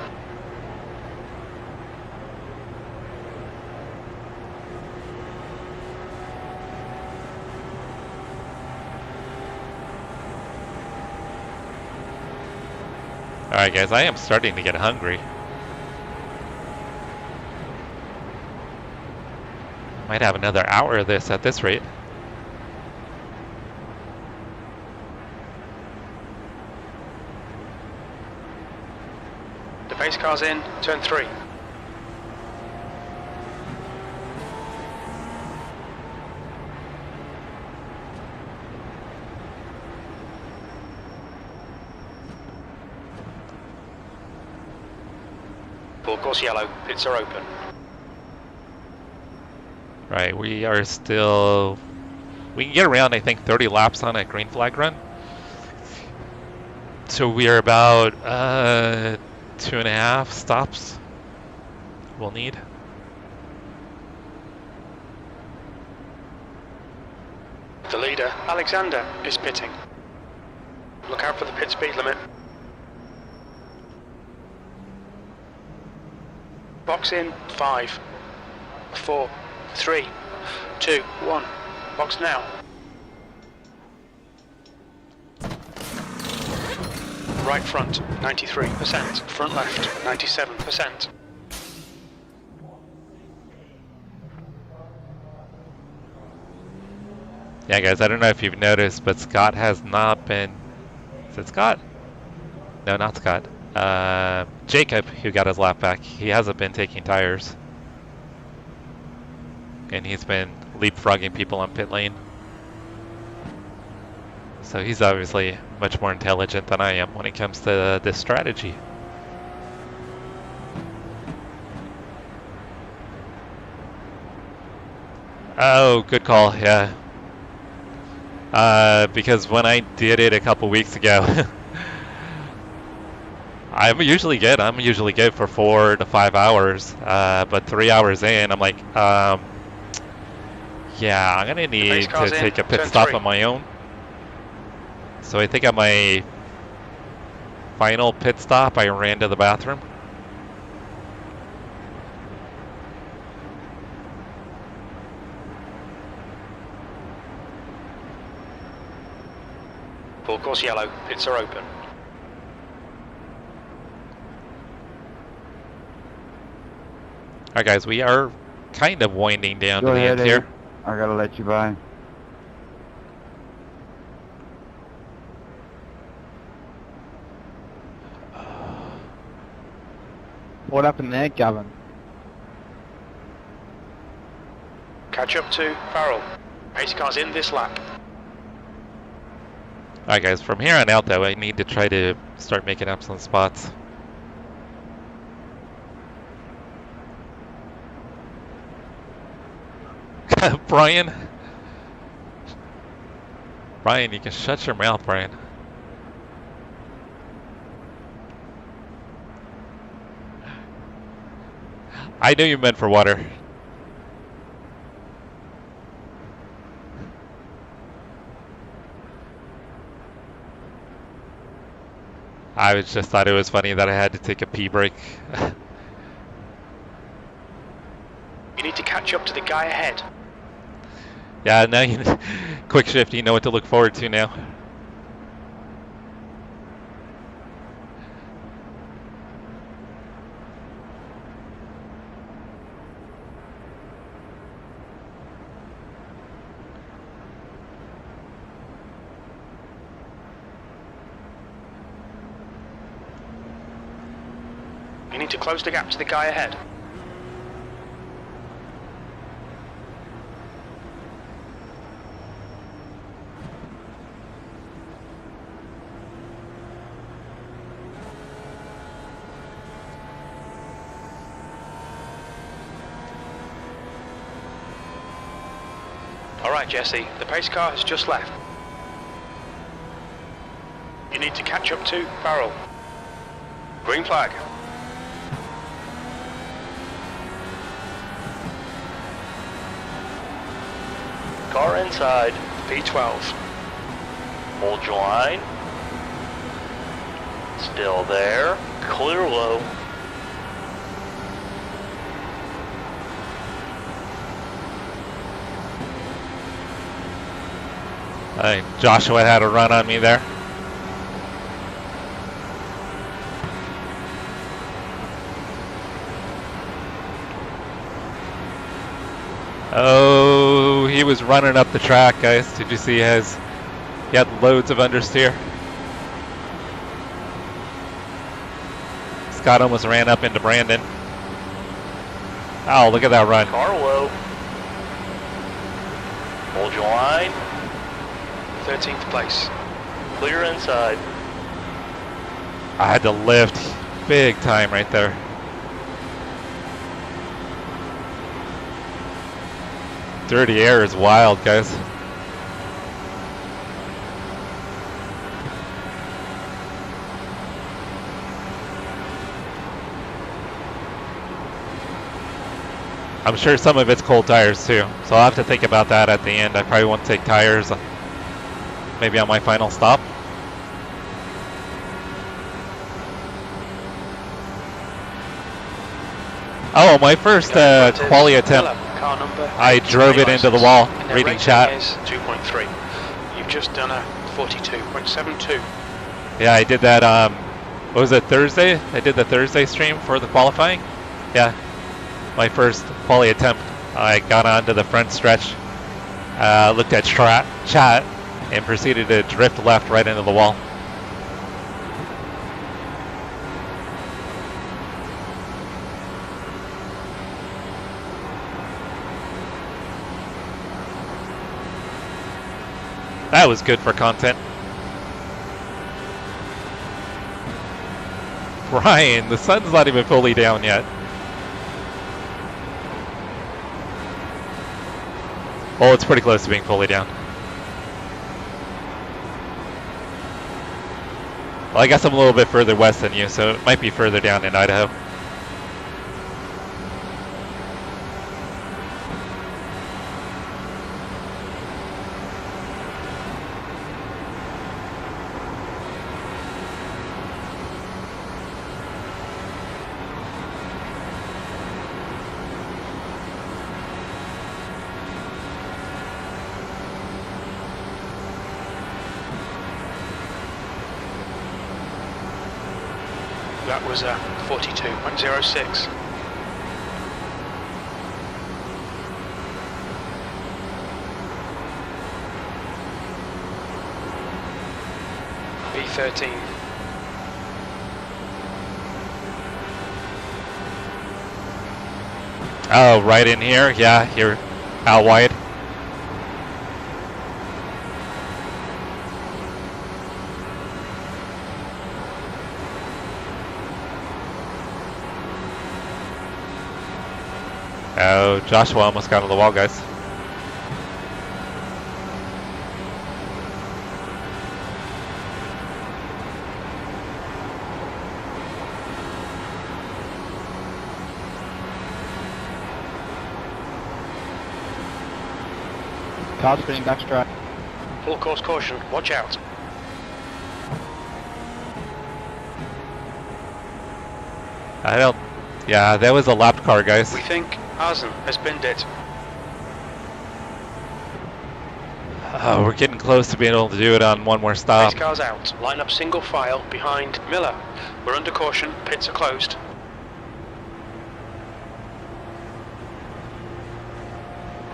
Alright guys, I am starting to get hungry. Might have another hour of this at this rate. The pace car's in turn 3. Full course yellow, pits are open. Right, we are still... We can get around, I think, 30 laps on a green flag run. So we are about 2.5 stops we'll need. The leader, Alexander, is pitting. Look out for the pit speed limit. Box in 5, 4, 3, 2, 1. Box now. Right front, 93%. Front left, 97%. Yeah guys, I don't know if you've noticed, but Scott has not been... Is it Scott? No, not Scott. Jacob, who got his lap back, he hasn't been taking tires. And he's been leapfrogging people on pit lane. So he's obviously much more intelligent than I am when it comes to this strategy. Oh, good call, yeah. Because when I did it a couple weeks ago, I'm usually good. I'm usually good for 4 to 5 hours. But 3 hours in, I'm like, yeah, I'm gonna need to take a pit stop on my own. So I think on my final pit stop, I ran to the bathroom. Full course yellow, pits are open. Alright guys, we are kind of winding down Go to the ahead, end here. Abe. I gotta let you by. What happened there, Gavin? Catch up to Farrell. Pace car's in this lap. Alright guys, from here on out though, I need to try to start making up some spots. Brian? Brian, you can shut your mouth, Brian. I knew you meant for water. I just thought it was funny that I had to take a pee break. You need to catch up to the guy ahead. Yeah, now you quick shift, you know what to look forward to now. You need to close the gap to the guy ahead. Alright, Jesse, the pace car has just left. You need to catch up to Farrell. Green flag. Car inside. P12. Hold your line. Still there. Clear low. I think Joshua had a run on me there. Oh, he was running up the track, guys. Did you see he had loads of understeer? Scott almost ran up into Brandon. Oh, look at that run. Car low. Hold your line. 13th place. Clear inside. I had to lift big time right there. Dirty air is wild, guys. I'm sure some of it's cold tires too, so I'll have to think about that at the end. I probably won't take tires, maybe on my final stop. Oh, my first quali attempt, Car number I drove it into the wall, and their reading rating chat. is 2.3. You've just done a 42.72. Yeah, I did that, what was it, Thursday? I did the Thursday stream for the qualifying. Yeah, my first quali attempt. I got onto the front stretch, looked at chat, and proceeded to drift left right into the wall. That was good for content. Brian, the sun's not even fully down yet. Oh, it's pretty close to being fully down. Well, I guess I'm a little bit further west than you, so it might be further down in Idaho. that was 42.06. B13. Oh, right in here. Yeah, you're out wide. Oh, Joshua almost got on the wall, guys. Car's spinning backstrap. Full course caution, watch out. I don't. Yeah, that was a lapped car, guys. We think Arzen has binned it. Oh, we're getting close to being able to do it on one more stop. Race car's out. Line up single file behind Miller. We're under caution. Pits are closed.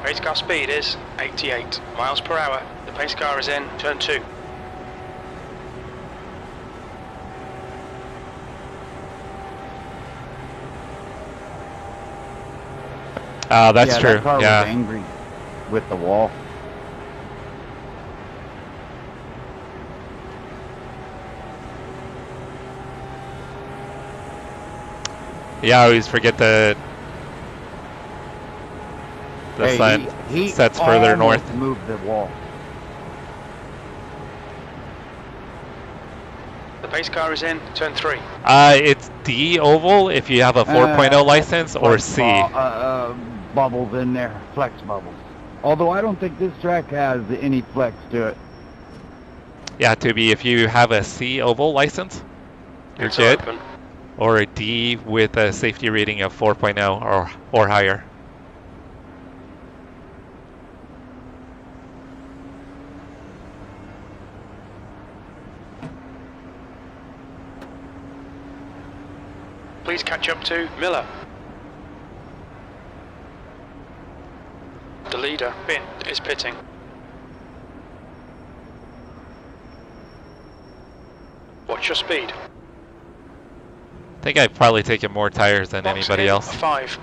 Race car speed is 88 miles per hour. The pace car is in turn 2. Oh, that's yeah, true. That car Yeah. was angry with the wall. Yeah, I always forget the Hey, sun he sets further almost north. moved the wall. The pace car is in turn 3. It's D oval if you have a 4.0 license, or Flex C. Bubbles in there, flex bubbles. Although I don't think this track has any flex to it. Yeah, to be if you have a C oval license, you're Pits good. are open. Or a D with a safety rating of 4.0 or higher. Please catch up to Miller. The leader, Bin, is pitting. Watch your speed. I think I've probably taken more tires than Box anybody in else. 5,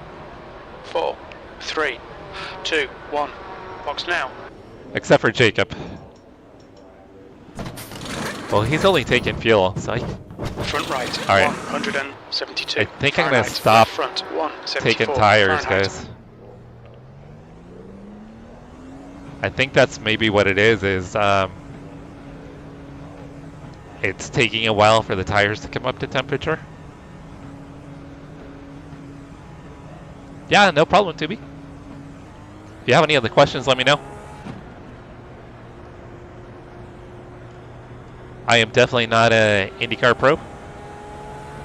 4, 3, 2, 1. Box now. Except for Jacob. Well, he's only taking fuel, so Front right, All right. 172. I think I'm gonna Fahrenheit. stop Front 174. taking tires, Fahrenheit. guys. I think that's maybe what it is it's taking a while for the tires to come up to temperature. Yeah, no problem, Tubi. If you have any other questions, let me know. I am definitely not a IndyCar pro,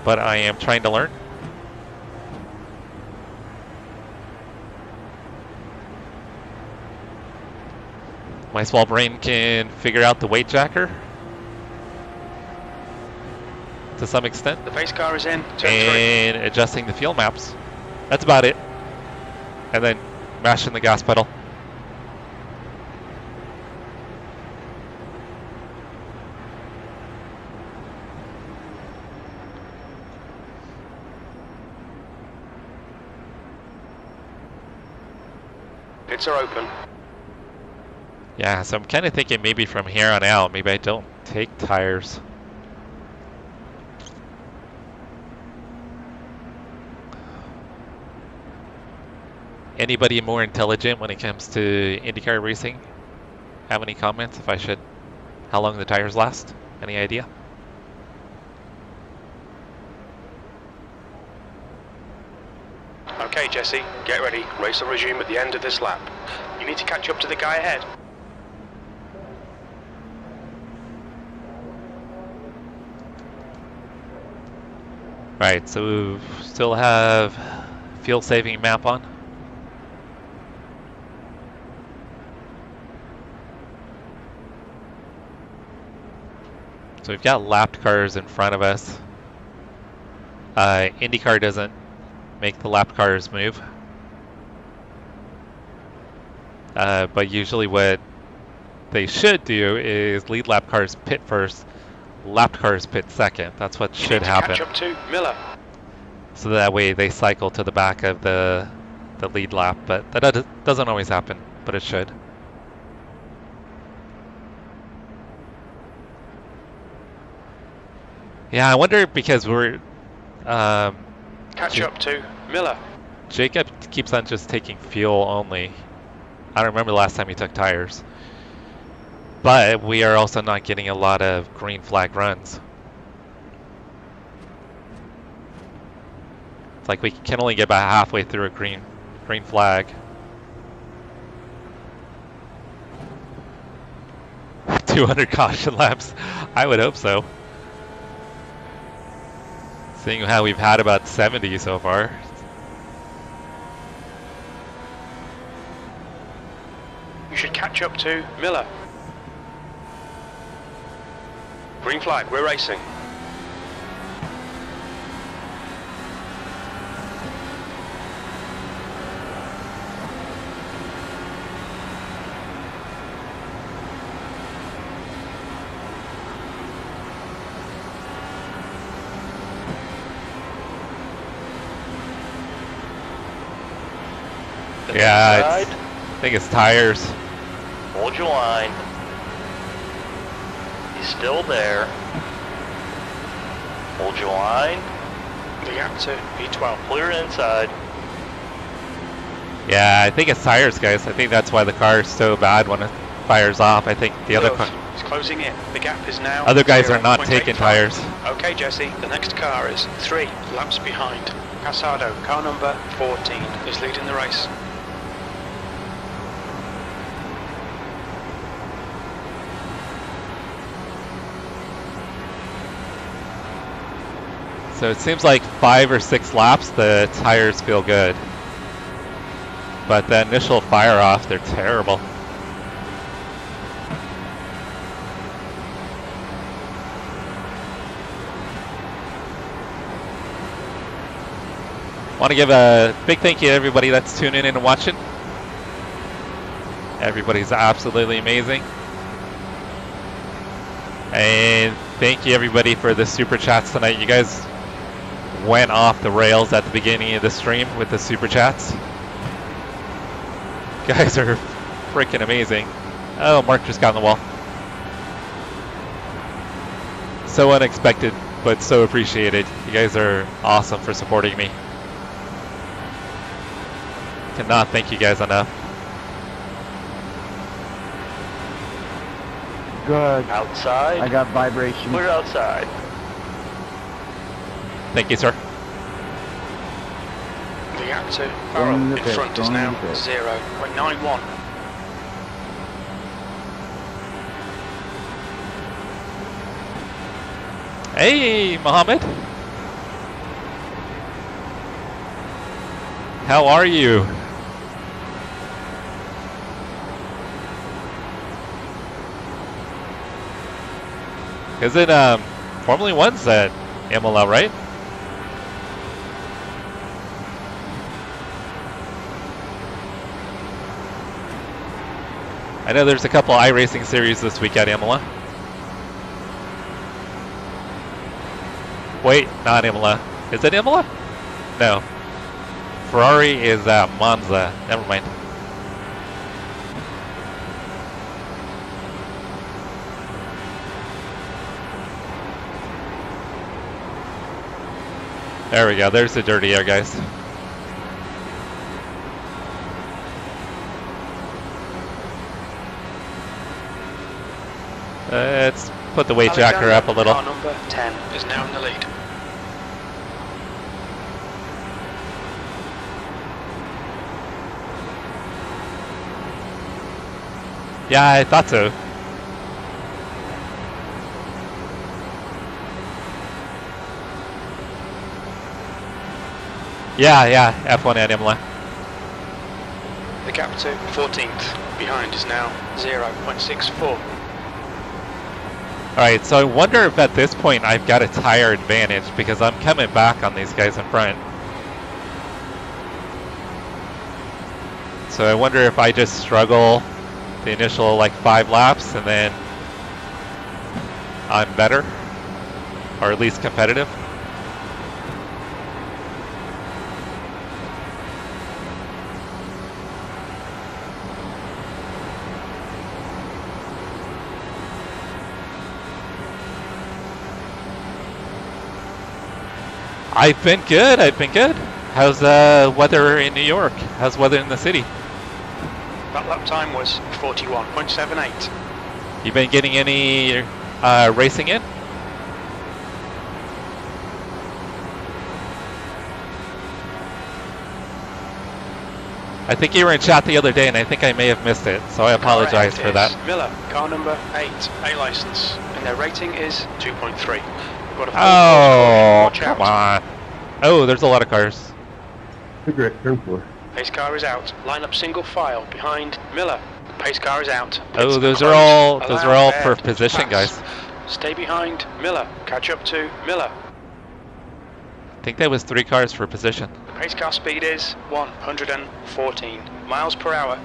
but I am trying to learn. My small brain can figure out the weight jacker to some extent, The pace car is in turn 3. and adjusting the fuel maps. That's about it. And then mashing the gas pedal. Pits are open. Yeah, so I'm kind of thinking maybe from here on out, maybe I don't take tires. Anybody more intelligent when it comes to IndyCar racing? Have any comments if I should? How long the tires last? Any idea? Okay, Jesse, get ready. Race will resume at the end of this lap. You need to catch up to the guy ahead. Right, so we still have fuel saving map on. So we've got lapped cars in front of us. IndyCar doesn't make the lap cars move. But usually what they should do is lead lap cars pit first, lap cars pit second. That's what should happen. Catch up to Miller. So that way they cycle to the back of the lead lap, but that doesn't always happen, but it should. Yeah, I wonder because we're Catch up to Miller. Jacob keeps on just taking fuel only. I don't remember the last time he took tires. But we are also not getting a lot of green flag runs. It's like we can only get about halfway through a green flag. 200 caution laps. I would hope so. Seeing how we've had about 70 so far. You should catch up to Miller. Green flag, we're racing. Yeah, I think it's tires. Hold your line. He's still there. Hold your line. The gap to P12. Clear inside. Yeah, I think it's tires, guys. I think that's why the car is so bad when it fires off. I think the other car... It's closing in. The gap is now Other guys are not 0.85. taking tires. Okay, Jesse. The next car is 3 laps behind. Casado, car number 14, is leading the race. So it seems like 5 or 6 laps, the tires feel good. But the initial fire off, they're terrible. Want to give a big thank you to everybody that's tuning in and watching. Everybody's absolutely amazing. And thank you everybody for the super chats tonight. You guys went off the rails at the beginning of the stream with the super chats. You guys are freaking amazing. Oh, Mark just got on the wall. So unexpected, but so appreciated. You guys are awesome for supporting me. Cannot thank you guys enough. Good. Outside. I got vibration. Clear outside. Thank you, sir. The gap to Farrell in front is now 0.91. Hey, Mohammed. How are you? Isn't Formula One's at Imola, right? I know there's a couple iRacing series this week at Imola. Wait, not Imola. Is it Imola? No. Ferrari is at Monza. Never mind. There we go. There's the dirty air, guys. Let's put the weight jacker up a little. Car number 10 is now in the lead. Yeah, I thought so. Yeah, F1 at Imola. The gap to 14th behind is now 0.64. Alright, so I wonder if at this point I've got a tire advantage because I'm coming back on these guys in front. So I wonder if I just struggle the initial like 5 laps and then I'm better, or at least competitive. I've been good, I've been good. How's weather in New York? How's weather in the city? That lap time was 41.78. You been getting any racing in? I think you were in chat the other day and I think I may have missed it, so I apologize for that. Miller, car number 8, A license, and their rating is 2.3. Oh, come on. Oh, there's a lot of cars. Great, turn 4. Pace car is out. Line up single file behind Miller. Pace car is out. Oh, those are all for position, guys. Stay behind Miller. Catch up to Miller. I think that was 3 cars for position. The pace car speed is 114 miles per hour.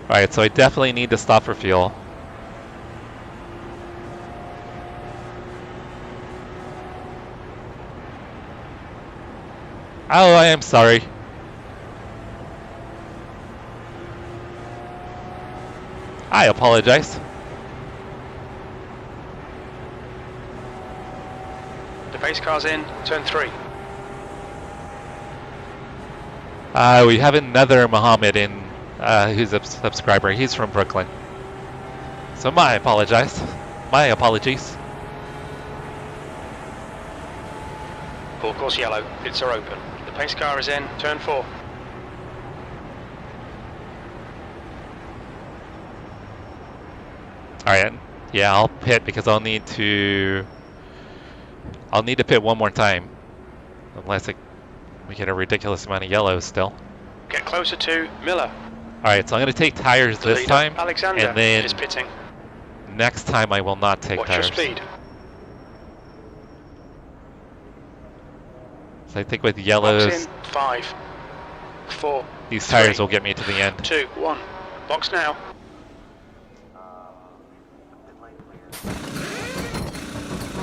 Alright, so I definitely need to stop for fuel. Oh, I am sorry. I apologize. The pace car's in, turn 3. We have another Mohammed in, who's a subscriber. He's from Brooklyn. So my apologies. My apologies. Full course yellow, pits are open. The pace car is in, turn 4. Alright, yeah, I'll pit because I'll need to pit one more time. Unless we get a ridiculous amount of yellows still. Get closer to Miller. Alright, so I'm going to take tires The this leader, time. Alexander, and then is pitting. next time I will not take Watch tires. your speed. So I think with yellows, Box in, 5, 4, these tires 3, will get me to the end. 2, 1. Box now.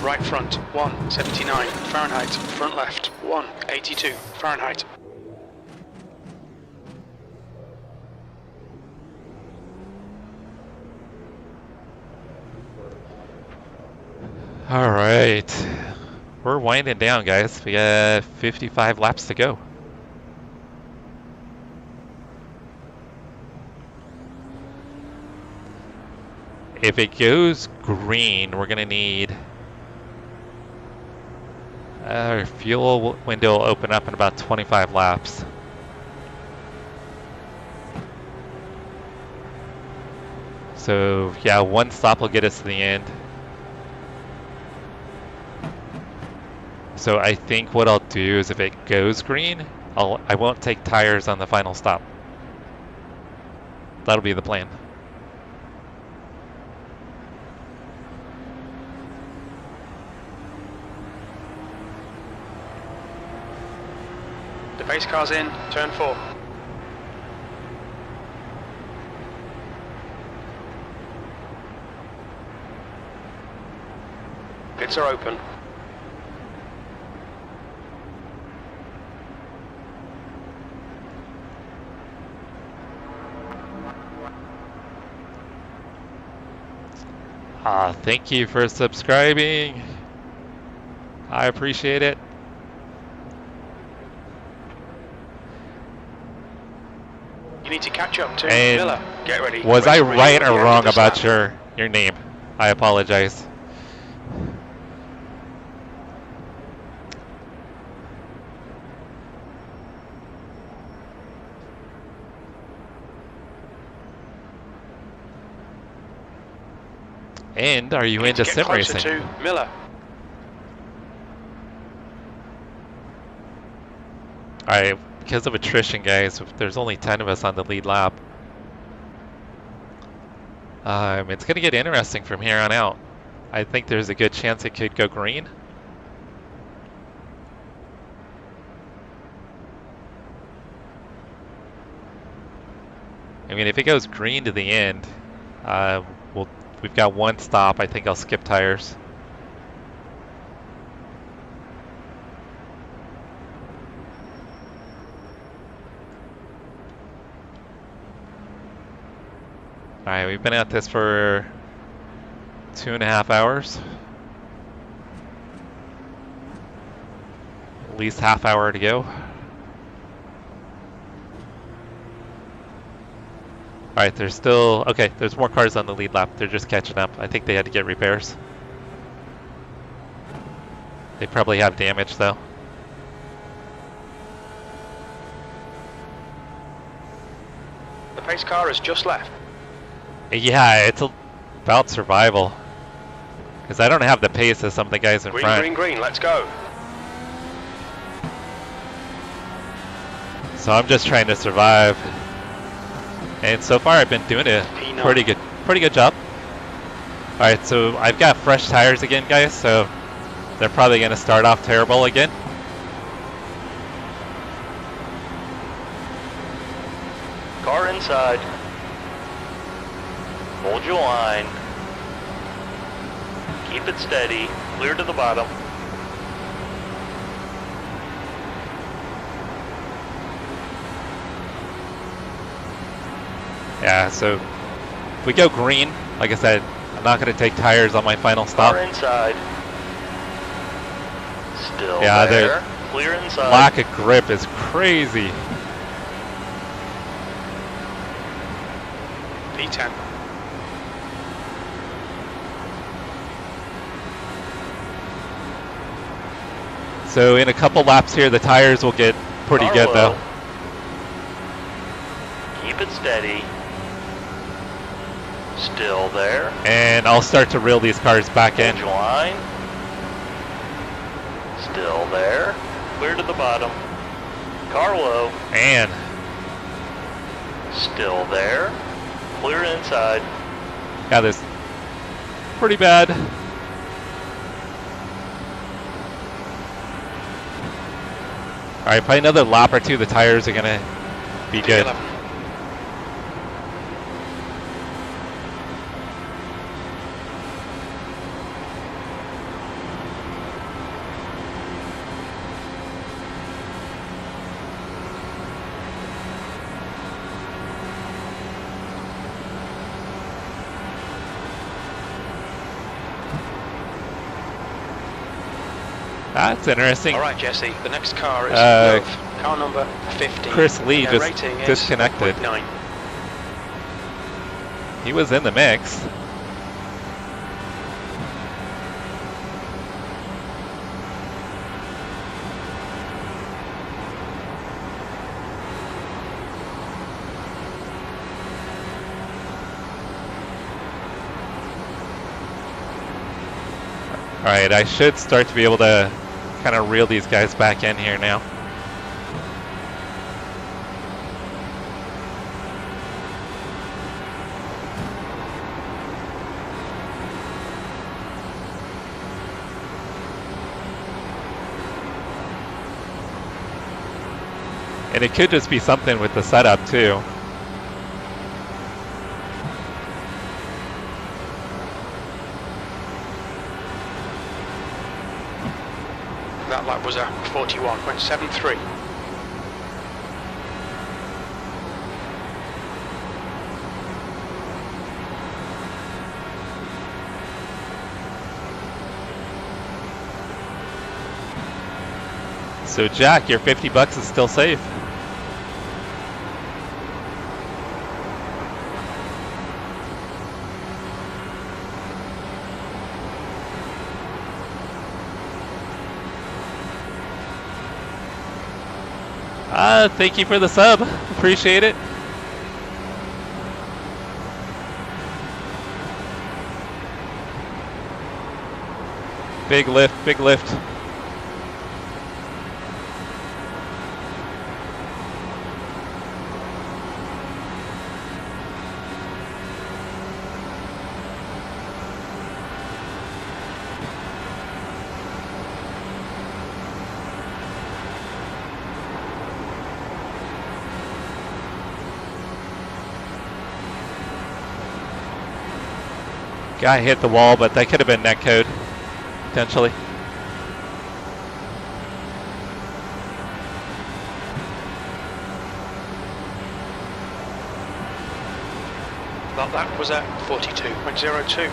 Right front, 179 Fahrenheit. Front left, 182 Fahrenheit. All right, we're winding down, guys. We got 55 laps to go. If it goes green, we're gonna need our fuel window will open up in about 25 laps. So yeah, one stop will get us to the end. So I think what I'll do is if it goes green, I won't take tires on the final stop. That'll be the plan. The pace car's in, turn 4. Pits are open. Thank you for subscribing. I appreciate it. You need to catch up to And Miller. Get ready. Was I right or wrong about your? your name? I apologize. And are you into sim racing? To Miller. Alright, because of attrition, guys, there's only 10 of us on the lead lap. It's going to get interesting from here on out. I think there's a good chance it could go green. I mean, if it goes green to the end, we've got one stop. I think I'll skip tires. Alright, we've been at this for 2.5 hours. At least half hour to go. Alright, there's still... Okay, there's more cars on the lead lap. They're just catching up. I think they had to get repairs. They probably have damage, though. The pace car has just left. Yeah, it's about survival. Because I don't have the pace of some of the guys in Green, front. green, green, let's go. So I'm just trying to survive. And so far I've been doing a pretty good job. Alright, so I've got fresh tires again, guys, so they're probably going to start off terrible again. Car inside. Hold your line. Keep it steady. Clear to the bottom. Yeah, so if we go green, like I said, I'm not going to take tires on my final stop. Car inside. Still Yeah, there. Clear inside. Lack of grip is crazy. P10. So in a couple laps here, the tires will get pretty Car good low. though. Keep it steady. Still there. And I'll start to reel these cars back in. Hold your line. Still there. Clear to the bottom. Car low. Man, Still there. Clear inside. yeah, this pretty bad. All right, probably another lap or two, the tires are gonna be good. P11. That's interesting. All right, Jesse. The next car is car number 50. Chris Lee Their just rating is disconnected. 1.9. He was in the mix. All right, I should start to be able to kind of reel these guys back in here now. And it could just be something with the setup too. That lap was a 41.73. So Jack, your $50 is still safe. Thank you for the sub. Appreciate it. Big lift, big lift. Guy hit the wall, but that could have been netcode, potentially. That was at 42.02.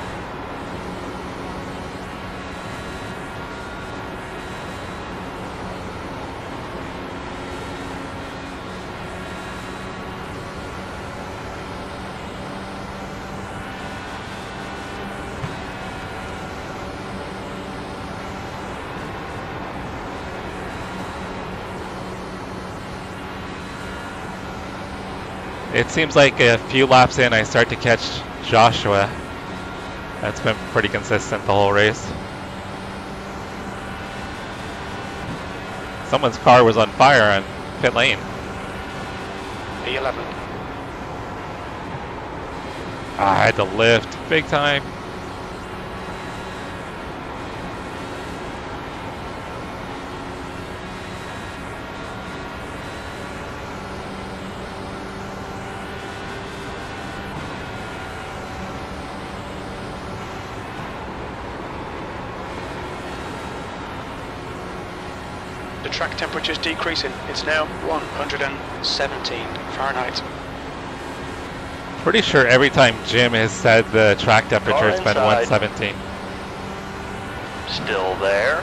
It seems like a few laps in, I start to catch Joshua. That's been pretty consistent the whole race. Someone's car was on fire on pit lane. P11. I had to lift big time. The track temperature is decreasing. It's now 117 Fahrenheit. Pretty sure every time Jim has said the track temperature has been inside. 117. Still there.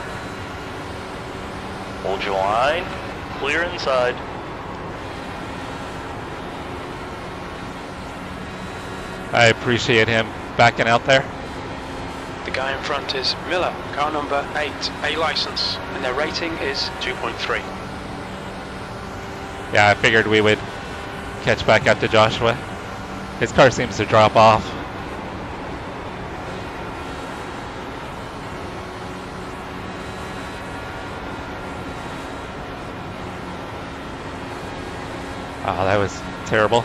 Hold your line. Clear inside. I appreciate him backing out there. The guy in front is Miller, car number 8, A license, and their rating is 2.3. Yeah, I figured we would catch back up to Joshua. His car seems to drop off. Oh, that was terrible.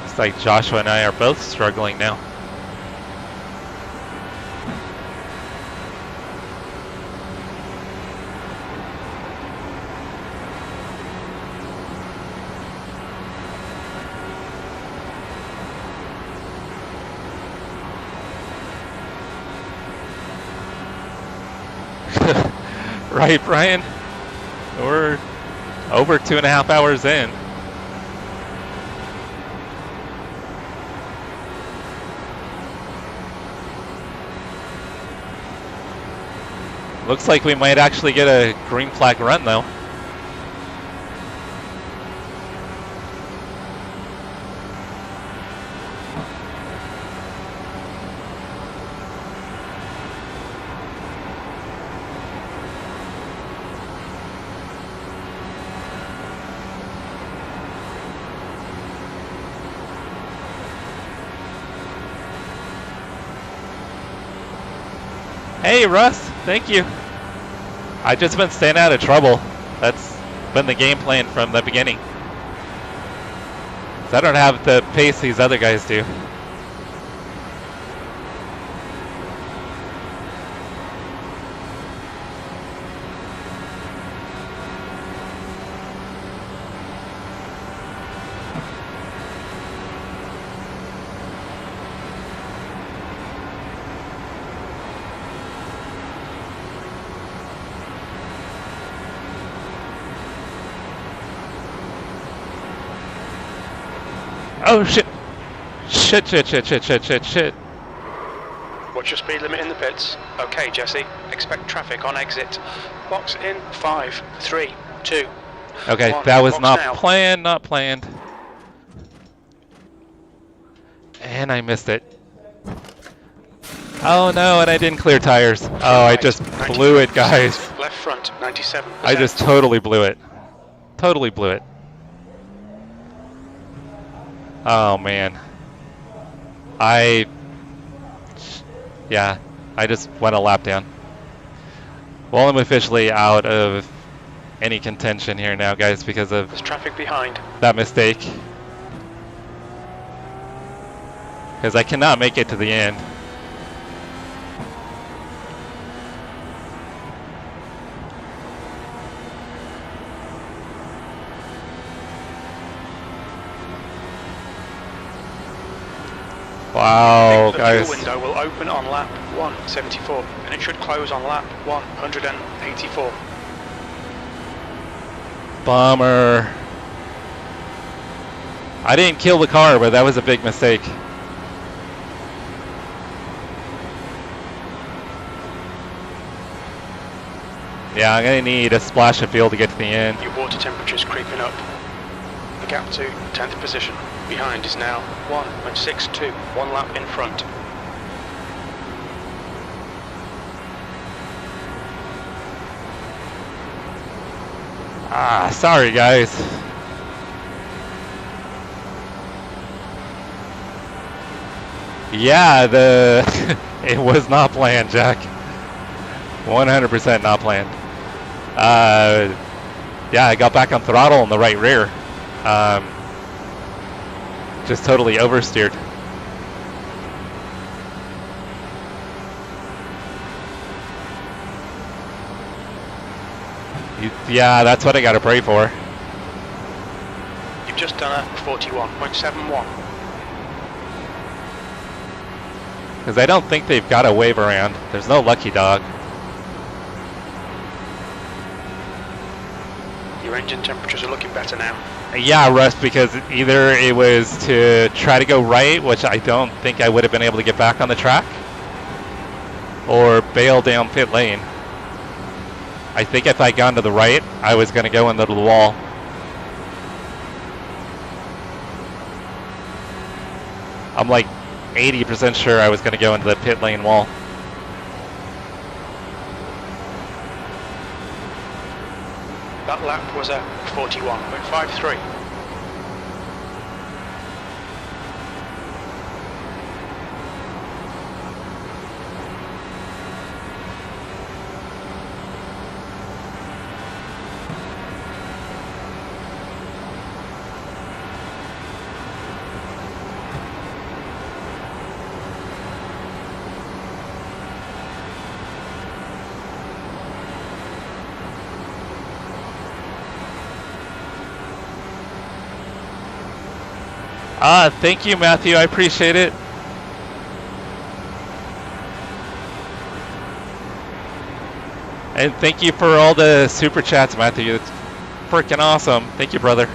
Looks like Joshua and I are both struggling now. Right, Brian? We're over 2.5 hours in. Looks like we might actually get a green flag run though. Hey Russ, thank you. I've just been staying out of trouble. That's been the game plan from the beginning. 'Cause I don't have the pace these other guys do. Oh shit! Shit, shit, shit, shit, shit, shit, shit. What's your speed limit in the pits? Okay, Jesse. Expect traffic on exit. Box in 5, 3, 2. Okay, 1. that was Box not now. planned, not planned. And I missed it. Oh no, and I didn't clear tires. Oh, I just blew it, guys. Left front, 97%. I just totally blew it. Totally blew it. Oh man. Yeah, I just went a lap down. Well, I'm officially out of any contention here now, guys, because of There's traffic behind. that mistake. Because I cannot make it to the end. Wow, The guys. fuel window will open on lap 174 and it should close on lap 184. Bummer. I didn't kill the car, but that was a big mistake. Yeah, I'm gonna need a splash of fuel to get to the end. Your water temperature's creeping up. The gap to 10th position behind is now 1.62, 1 lap in front. Ah, sorry guys. Yeah, it was not planned, Jack. 100% not planned. Yeah, I got back on throttle in the right rear. Just totally oversteered. Yeah, that's what I gotta pray for. You've just done a 41.71. Because I don't think they've got a wave around. There's no lucky dog. Your engine temperatures are looking better now. Yeah, Russ, because either it was to try to go right, which I don't think I would have been able to get back on the track, or bail down pit lane. I think if I'd gone to the right, I was going to go into the wall. I'm like 80% sure I was going to go into the pit lane wall. That lap was a 41.53. Thank you, Matthew. I appreciate it. And thank you for all the super chats, Matthew. It's freaking awesome. Thank you, brother.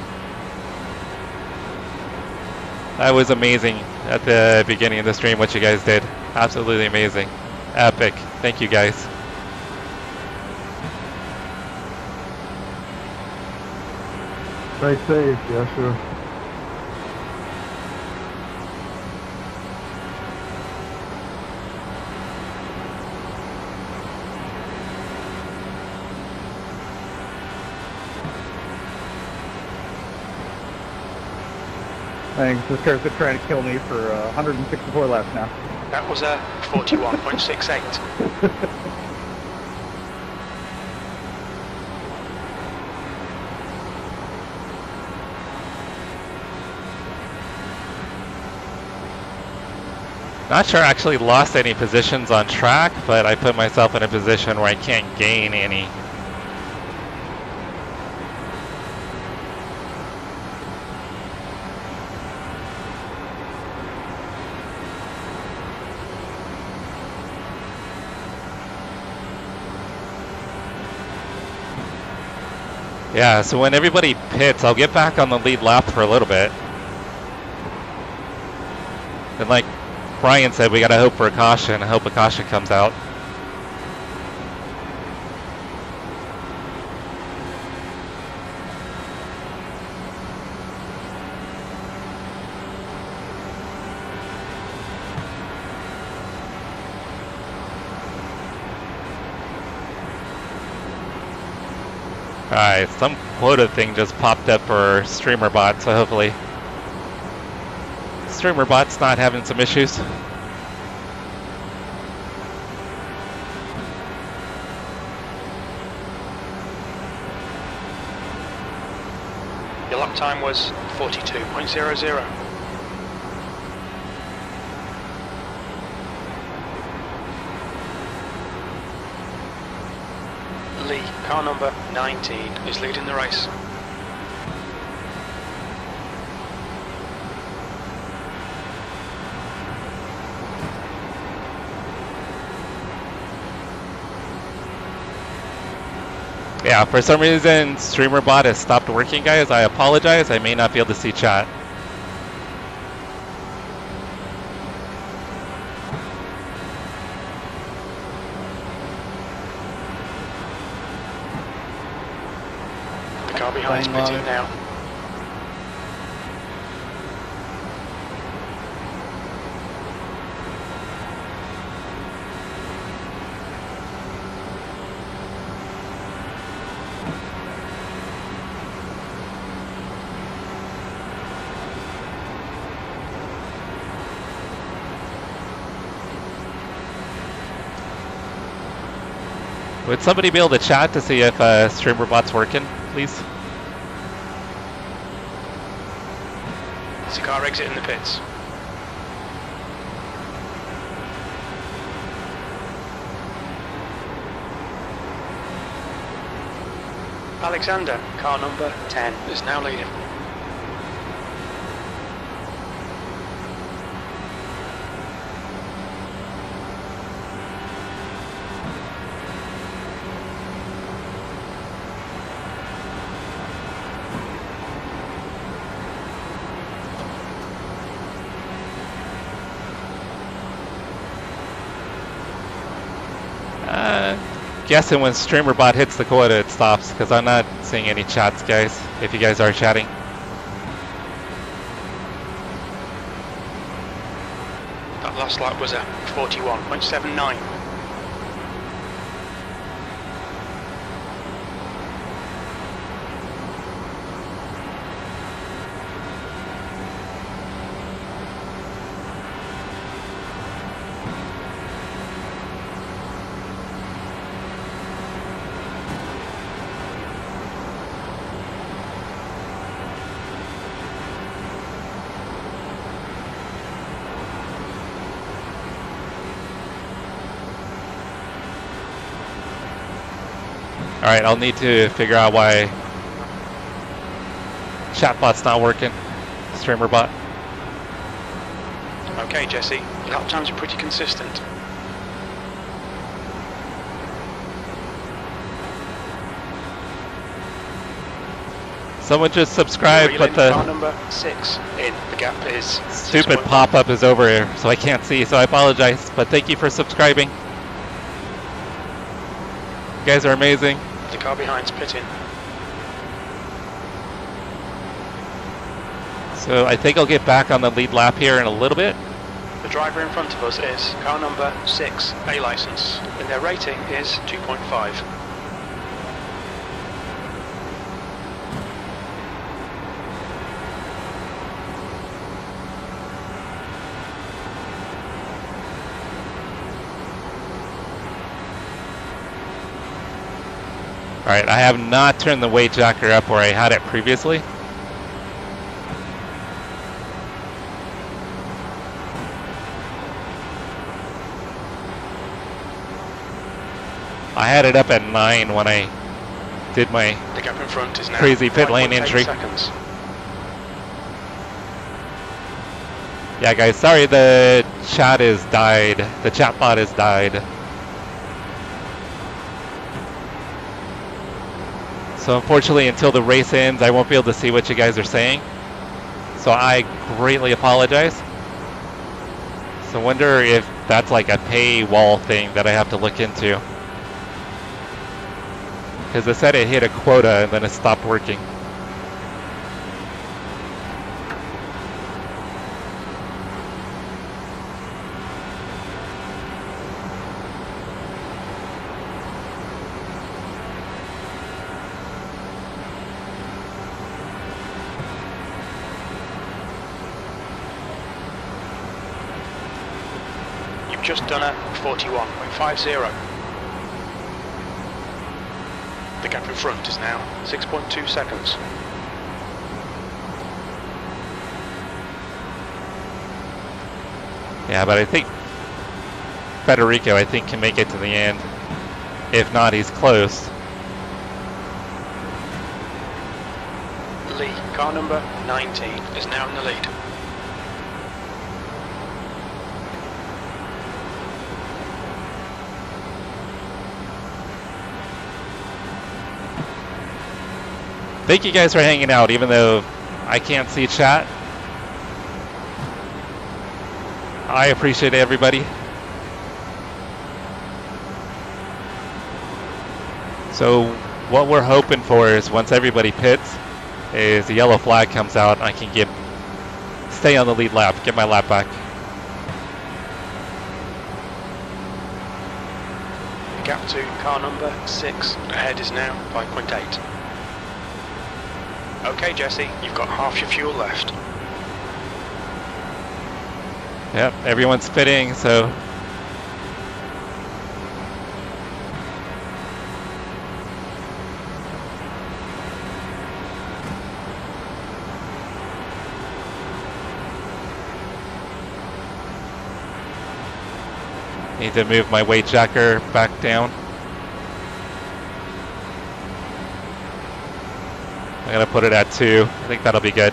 That was amazing at the beginning of the stream, what you guys did. Absolutely amazing. Epic. Thank you, guys. Stay safe, Joshua. Thanks. This car's been trying to kill me for 164 laps now. That was a 41.68. Not sure I actually lost any positions on track, but I put myself in a position where I can't gain any. Yeah, so when everybody pits, I'll get back on the lead lap for a little bit. And like Brian said, we gotta hope for a caution. I hope a caution comes out. Alright, some quota thing just popped up for streamer bot, so hopefully streamer bot's not having some issues. Your lap time was 42.00. Lee, car number 19, is leading the race. Yeah, for some reason, StreamerBot has stopped working, guys. I apologize. I may not be able to see chat. The car behind's pitting now. Would somebody be able to chat to see if StreamerBot's working, please? It's a car exiting the pits. Alexander, car number 10, is now leading. Guessing when StreamerBot hits the quota, it stops, because I'm not seeing any chats, guys, if you guys are chatting. That last lap was a 41.79. Alright, I'll need to figure out why chatbot's not working. StreamerBot. Okay, Jesse, lap times are pretty consistent. Someone just subscribed, but car the number 6 in. The gap is stupid 6.1. pop-up is over here, so I can't see, so I apologize. But thank you for subscribing. You guys are amazing. The car behind's pitting. So I think I'll get back on the lead lap here in a little bit. The driver in front of us is car number 6, A license, and their rating is 2.5. Alright, I have not turned the weight jacker up where I had it previously. I had it up at 9 when I did my The gap in front is now crazy pit lane 5.8 entry. seconds. Yeah, guys, sorry the chat is died. The chat bot is died. So unfortunately, until the race ends, I won't be able to see what you guys are saying. So I greatly apologize. So I wonder if that's like a paywall thing that I have to look into. Because it said it hit a quota and then it stopped working. Just done a 41.50. The gap in front is now 6.2 seconds. Yeah, but I think Federico, I think, can make it to the end. If not, he's close. Lee, car number 19, is now in the lead. Thank you guys for hanging out, even though I can't see chat. I appreciate everybody. So what we're hoping for is once everybody pits, is the yellow flag comes out and I can stay on the lead lap, get my lap back. Gap to car number 6, ahead is now 5.8. Okay, Jesse, you've got half your fuel left. Yep, everyone's pitting, so need to move my weight jacker back down. I'm gonna put it at 2. I think that'll be good.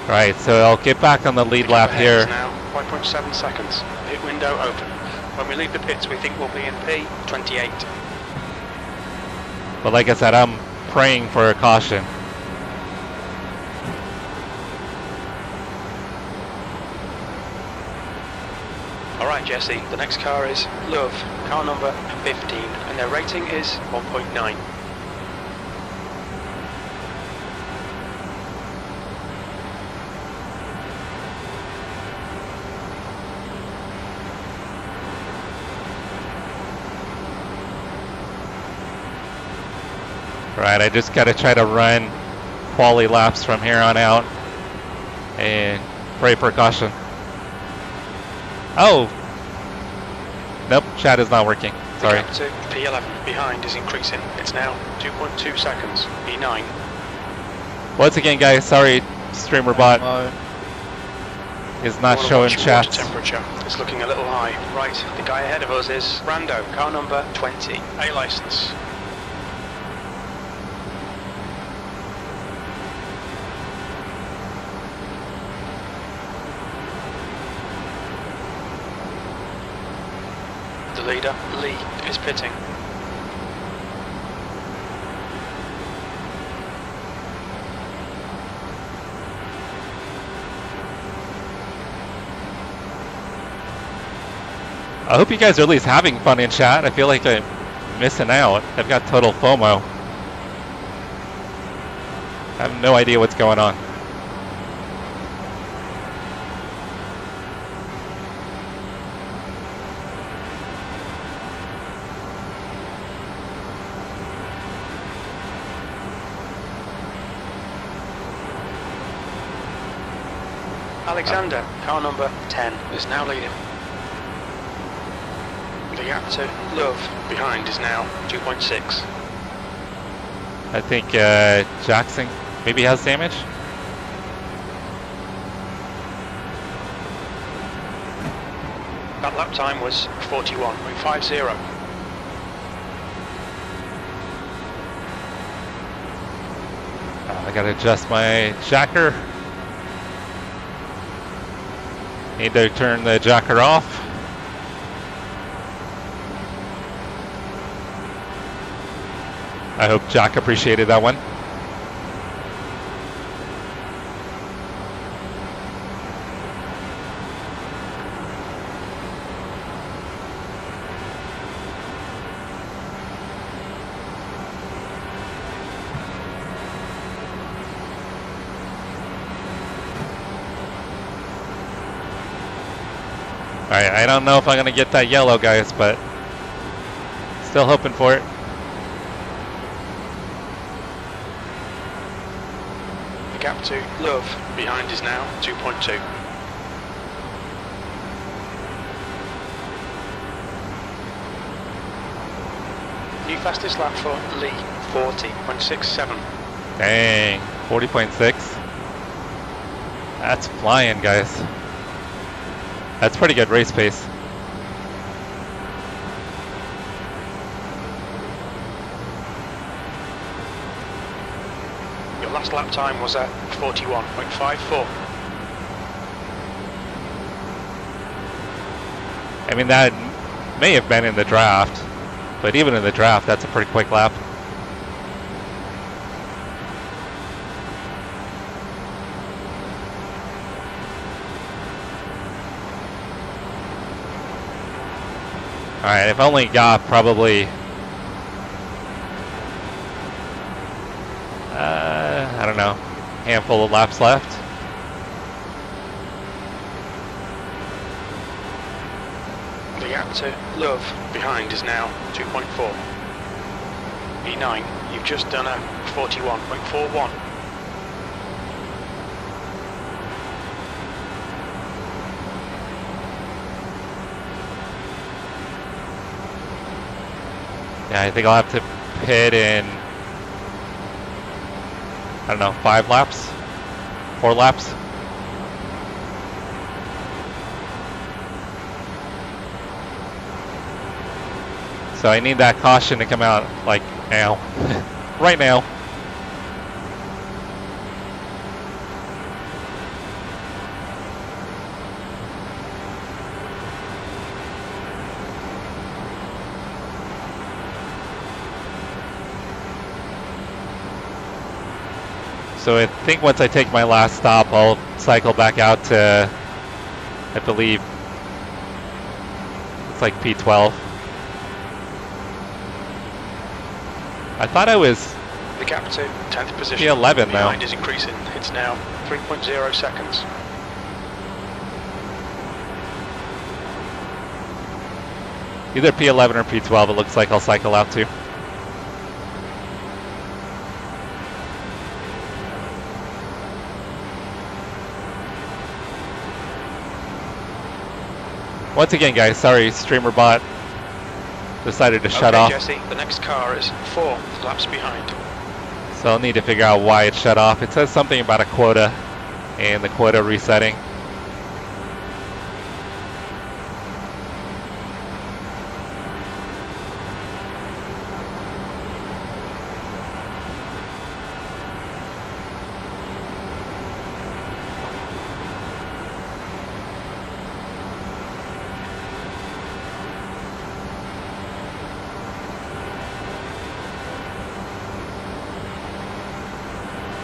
Right, so I'll get back on the lead lap here. Now 5.7 seconds. Pit window open. When we leave the pits, we think we'll be in P28. But like I said, I'm praying for a caution. Alright, Jesse, the next car is Love, car number 15, and their rating is 1.9. Right, I just gotta try to run quali laps from here on out and pray for caution. Oh! Nope, chat is not working. Sorry. The gap to P11 behind is increasing. It's now 2.2 seconds. P9. Once again, guys, sorry, streamer bot is not showing chat. Water temperature. It's looking a little high. Right, the guy ahead of us is Brando, car number 20, A license. The leader, Lee, is pitting. I hope you guys are at least having fun in chat. I feel like I'm missing out. I've got total FOMO. I have no idea what's going on. Alexander, car number 10, is now leading. The gap to Love behind is now 2.6. I think Jackson maybe has damage. That lap time was 41.50. I gotta adjust my jacker. Need to turn the jacker off. I hope Jack appreciated that one. Alright, I don't know if I'm going to get that yellow, guys, but still hoping for it. The gap to Love behind is now 2.2. New fastest lap for Lee, 40.67. Dang, 40.6. That's flying, guys. That's pretty good race pace. Your last lap time was at 41.54. I mean, that may have been in the draft, but even in the draft, that's a pretty quick lap. Alright, I've only got probably, I don't know, handful of laps left. The gap to Love behind is now 2.4. E9, you've just done a 41.41. Yeah, I think I'll have to pit in, I don't know, 5 laps? 4 laps? So I need that caution to come out, like, now. Right now. So I think once I take my last stop, I'll cycle back out to, I believe, it's like P12. I thought I was The gap to 10th position P11 now. behind is increasing. It's now 3.0 seconds. Either P11 or P12, it looks like I'll cycle out to. Once again, guys, sorry, streamer bot decided to shut off. Jesse, the next car is 4 laps behind. So I'll need to figure out why it shut off. It says something about a quota and the quota resetting.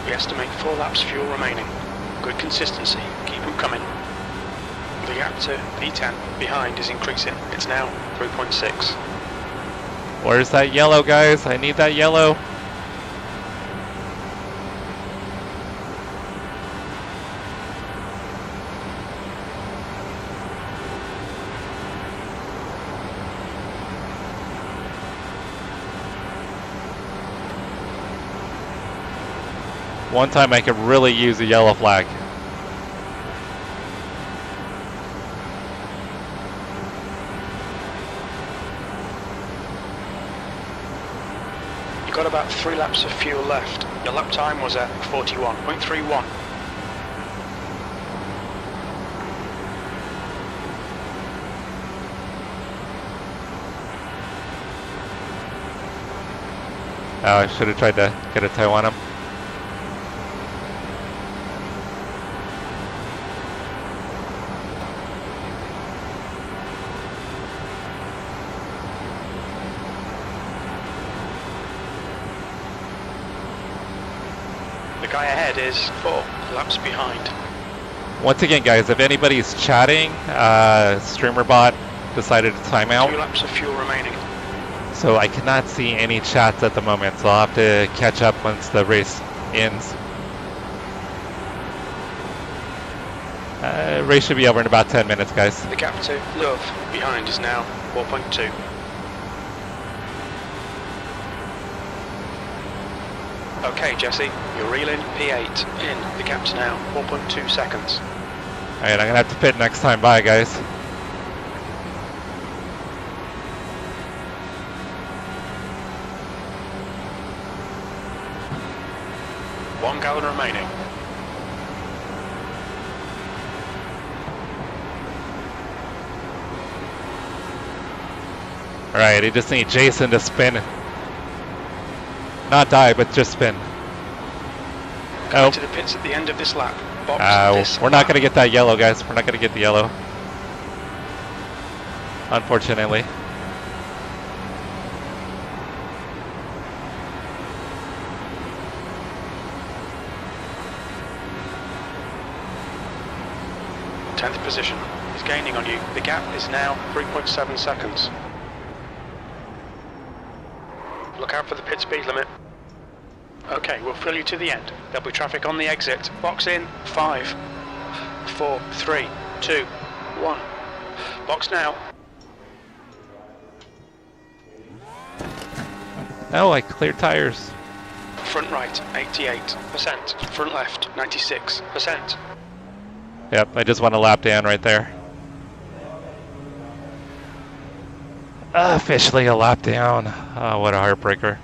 We estimate 4 laps fuel remaining. Good consistency, keep them coming. The gap to P10 behind is increasing. It's now 3.6. Where's that yellow, guys? I need that yellow. One time I could really use a yellow flag. You've got about 3 laps of fuel left. Your lap time was at 41.31. Oh, I should have tried to get a toe on him. The guy ahead is 4 laps behind. Once again, guys, if anybody's chatting, streamer bot decided to time 2 out. laps of fuel remaining. So I cannot see any chats at the moment, so I'll have to catch up once the race ends. Race should be over in about 10 minutes, guys. The gap to Love behind is now 4.2. Okay, Jesse, you're reeling P8 in. The gap's now 4.2 seconds. Alright, I'm gonna have to pit next time. Bye, guys. remaining. Alright, I just need Jason to spin. Not die, but just spin. Coming Oh. to the pits at the end of this lap. Box this We're not lap. going to get that yellow, guys. We're not going to get the yellow. Unfortunately. Tenth position. He's gaining on you. The gap is now 3.7 seconds. Look out for the pit speed limit. Okay, we'll fill you to the end. There'll be traffic on the exit. Box in. 5, 4, 3, 2, 1. Box now. Oh, I cleared tires. Front right, 88%. Front left, 96%. Yep, I just want a lap down right there. Officially a lap down. Oh, what a heartbreaker.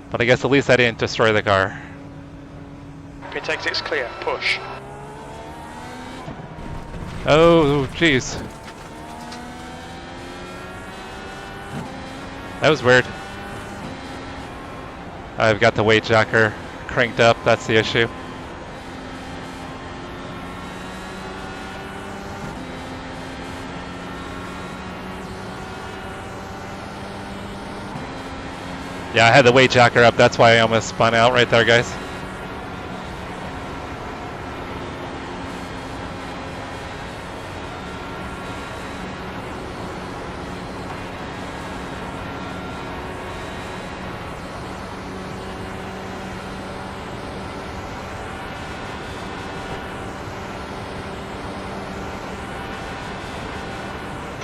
But I guess at least I didn't destroy the car. Pit exit's clear. Push. Oh, jeez. That was weird. I've got the weight jacker cranked up, that's the issue. Yeah, I had the weight jacker up, that's why I almost spun out right there, guys.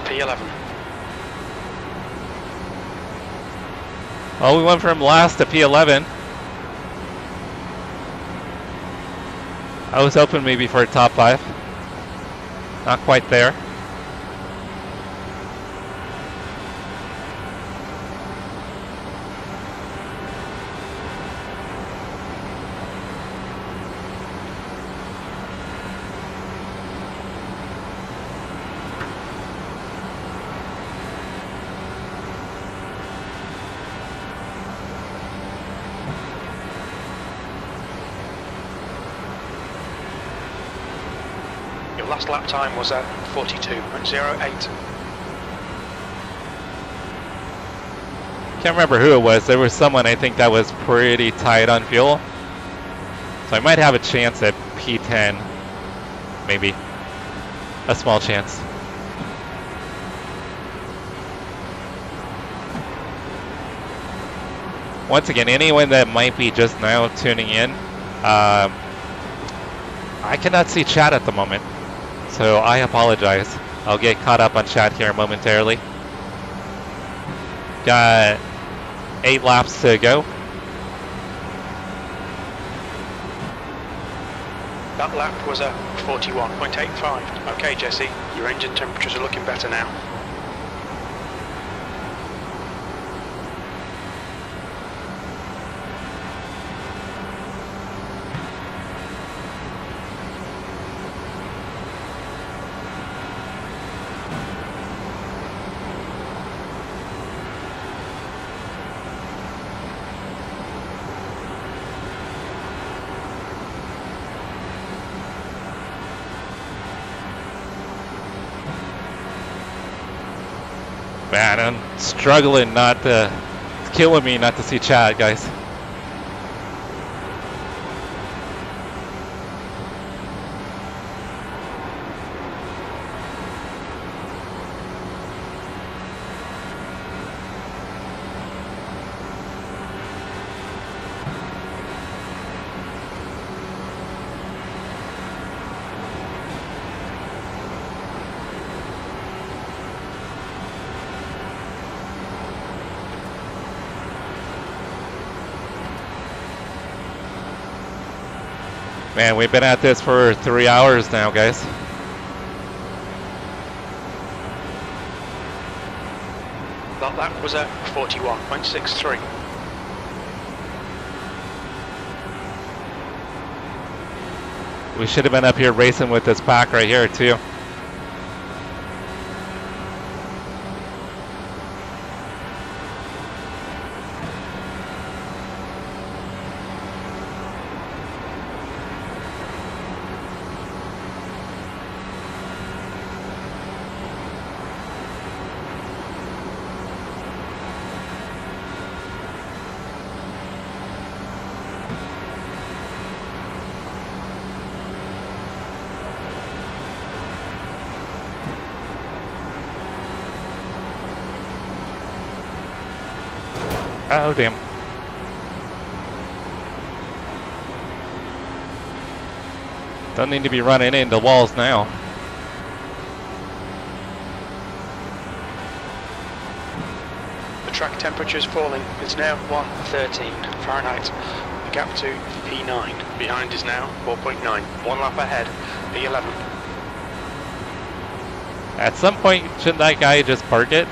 P11. Well, we went from last to P11. I was hoping maybe for a top 5. Not quite there. Your last lap time was at 42.08. Can't remember who it was. There was someone I think that was pretty tight on fuel. So I might have a chance at P10. Maybe. A small chance. Once again, anyone that might be just now tuning in, I cannot see chat at the moment. So I apologize. I'll get caught up on chat here momentarily. Got 8 laps to go. That lap was at 41.85. Okay, Jesse, your engine temperatures are looking better now. Man, I'm struggling not to, it's killing me not to see chat, guys. Man, we've been at this for 3 hours now, guys. That lap was at 41.63. We should have been up here racing with this pack right here too. Oh, damn. Don't need to be running into walls now. The track temperature is falling. It's now 113 Fahrenheit. The gap to P9 behind is now 4.9. One lap ahead, P11. At some point, shouldn't that guy just park it?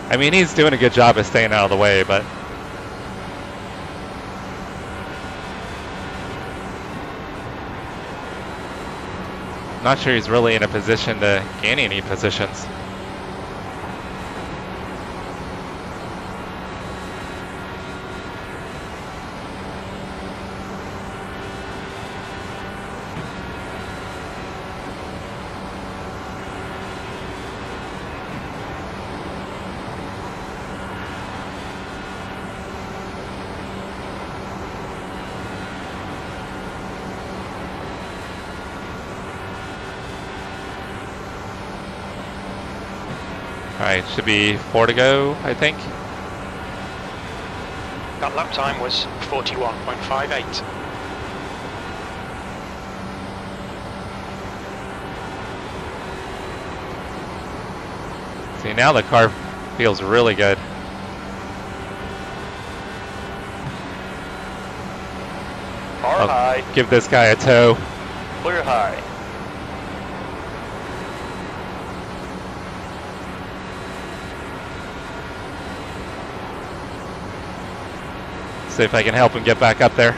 I mean, he's doing a good job of staying out of the way, but... not sure he's really in a position to gain any positions. Alright, should be 4 to go, I think. That lap time was 41.58. See, now the car feels really good. Car high, Give this guy a tow. clear high. See if I can help him get back up there.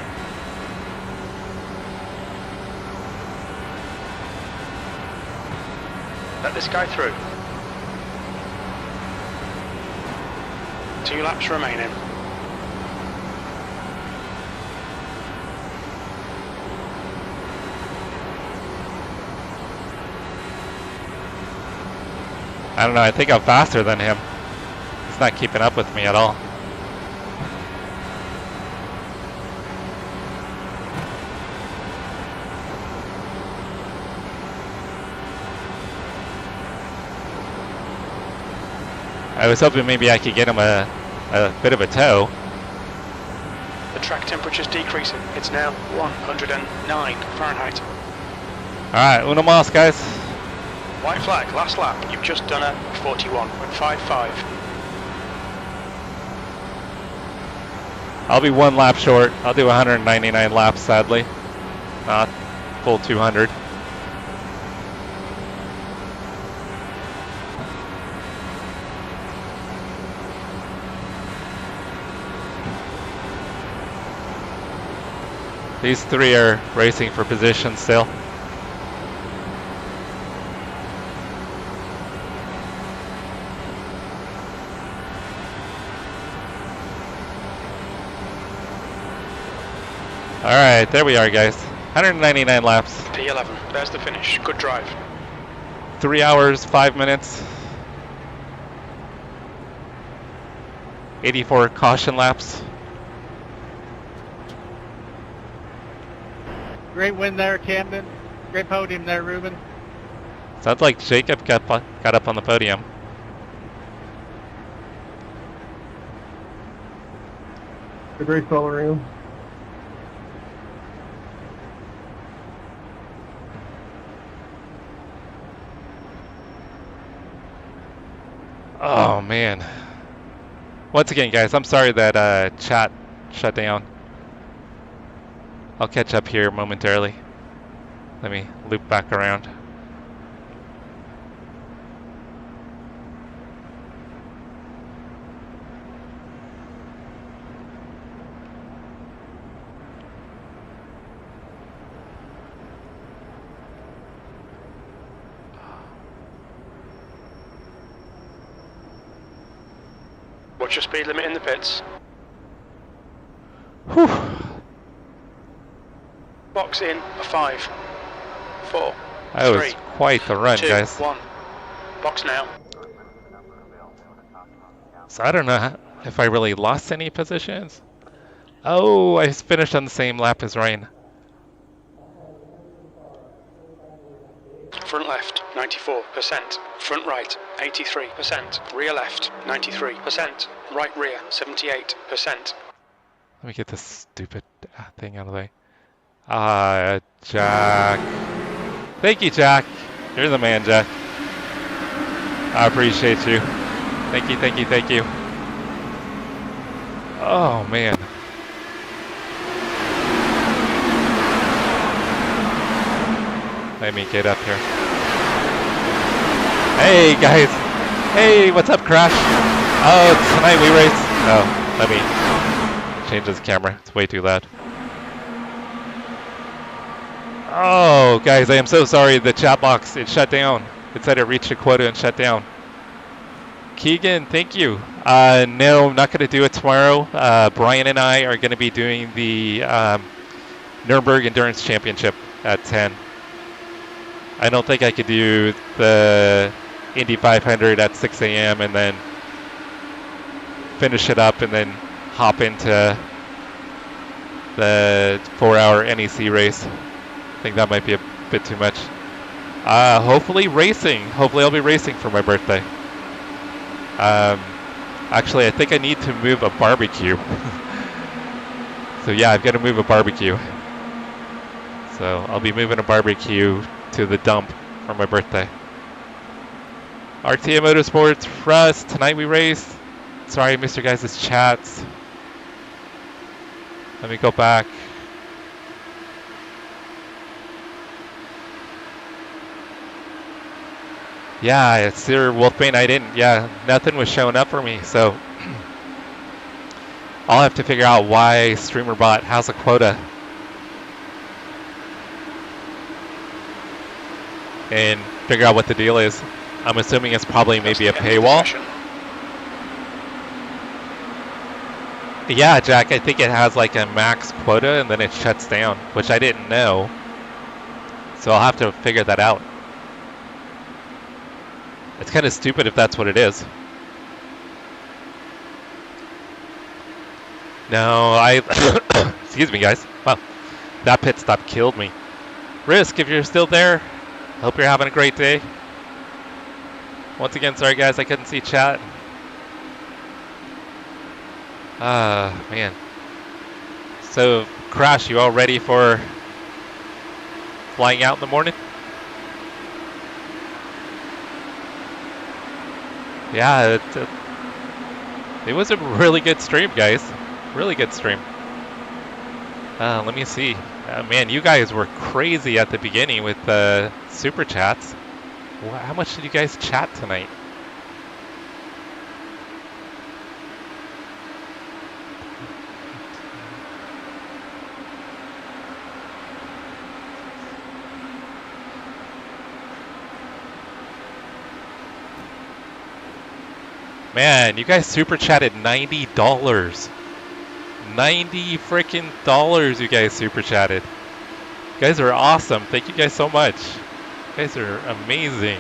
Let this guy through. 2 laps remaining. I don't know, I think I'm faster than him. He's not keeping up with me at all. I was hoping maybe I could get him a bit of a tow. The track temperature's decreasing. It's now 109 Fahrenheit. Alright, uno más, guys. White flag, last lap. You've just done a 41.55. I'll be 1 lap short. I'll do 199 laps, sadly. Not full 200. These 3 are racing for position still. Alright, there we are, guys. 199 laps. P11, there's the finish. Good drive. 3 hours, 5 minutes. 84 caution laps. Great win there, Camden. Great podium there, Ruben. Sounds like Jacob got up on the podium. A great fellow, Ram. Oh man. Once again, guys, I'm sorry that chat shut down. I'll catch up here momentarily. Let me loop back around. Watch your speed limit in the pits. Whew. Box in a 5, 4, That was 3, quite the run, 2, guys. 1. Box now. So I don't know if I really lost any positions. Oh, I finished on the same lap as Ryan. Front left, 94%. Front right, 83%. Rear left, 93%. Right rear, 78%. Let me get this stupid thing out of the way. Jack. Thank you, Jack. You're the man, Jack. I appreciate you. Thank you, thank you, thank you. Oh, man. Let me get up here. Hey, guys. Hey, what's up, Crash? Oh, tonight we race. Oh, let me change this camera. It's way too loud. Oh, guys, I am so sorry. The chat box, it shut down. It said it reached a quota and shut down. Keegan, thank you. No, I'm not going to do it tomorrow. Brian and I are going to be doing the Nürburgring Endurance Championship at 10. I don't think I could do the Indy 500 at 6 a.m. and then finish it up and then hop into the 4-hour NEC race. I think that might be a bit too much. Hopefully racing. Hopefully I'll be racing for my birthday. Actually, I think I need to move a barbecue. So yeah, I've got to move a barbecue. So I'll be moving a barbecue to the dump for my birthday. RTA Motorsports, Russ, tonight we race. Sorry I missed your guys' chats. Let me go back. Yeah, it's Sir Wolfbane. I didn't, yeah, nothing was showing up for me, so I'll have to figure out why StreamerBot has a quota and figure out what the deal is. I'm assuming it's probably maybe a paywall. Yeah, Jack, I think it has like a max quota and then it shuts down, which I didn't know. So I'll have to figure that out. It's kind of stupid if that's what it is. No, excuse me, guys. Wow, that pit stop killed me. Risk, if you're still there, hope you're having a great day. Once again, sorry guys, I couldn't see chat. Man. So, Crash, you all ready for flying out in the morning? Yeah, it was a really good stream, guys. Really good stream. Let me see. Man, you guys were crazy at the beginning with the super chats. How much did you guys chat tonight? Man, you guys super chatted $90. $90 freaking dollars you guys super chatted. You guys are awesome. Thank you guys so much. You guys are amazing.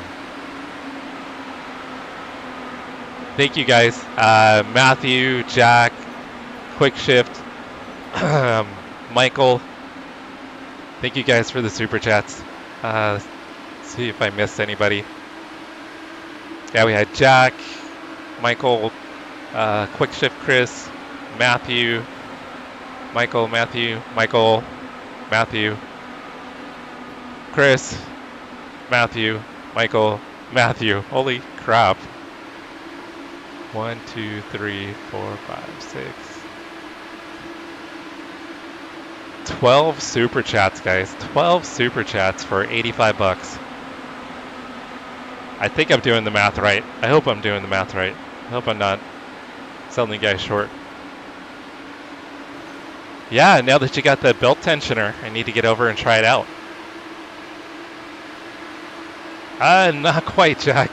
Thank you guys. Matthew, Jack, Quick Shift, Michael. Thank you guys for the super chats. Let's see if I missed anybody. Yeah, we had Jack, Michael, Quick Shift Chris, Matthew, Michael, Matthew, Michael, Matthew, Chris, Matthew, Michael, Matthew. Holy crap. 1, 2, 3, 4, 5, 6. 12 super chats, guys. 12 super chats for 85 bucks. I think I'm doing the math right. I hope I'm doing the math right. I hope I'm not selling the guy short. Yeah, now that you got the belt tensioner, I need to get over and try it out. Not quite, Jack.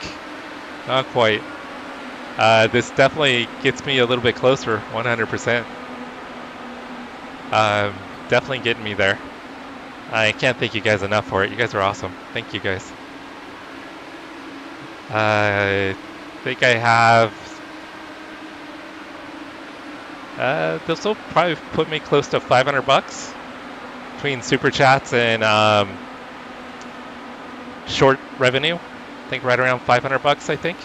Not quite. This definitely gets me a little bit closer, 100%. Definitely getting me there. I can't thank you guys enough for it. You guys are awesome. Thank you guys. I think I have... this will probably put me close to $500 between super chats and short revenue. I think right around $500, I think,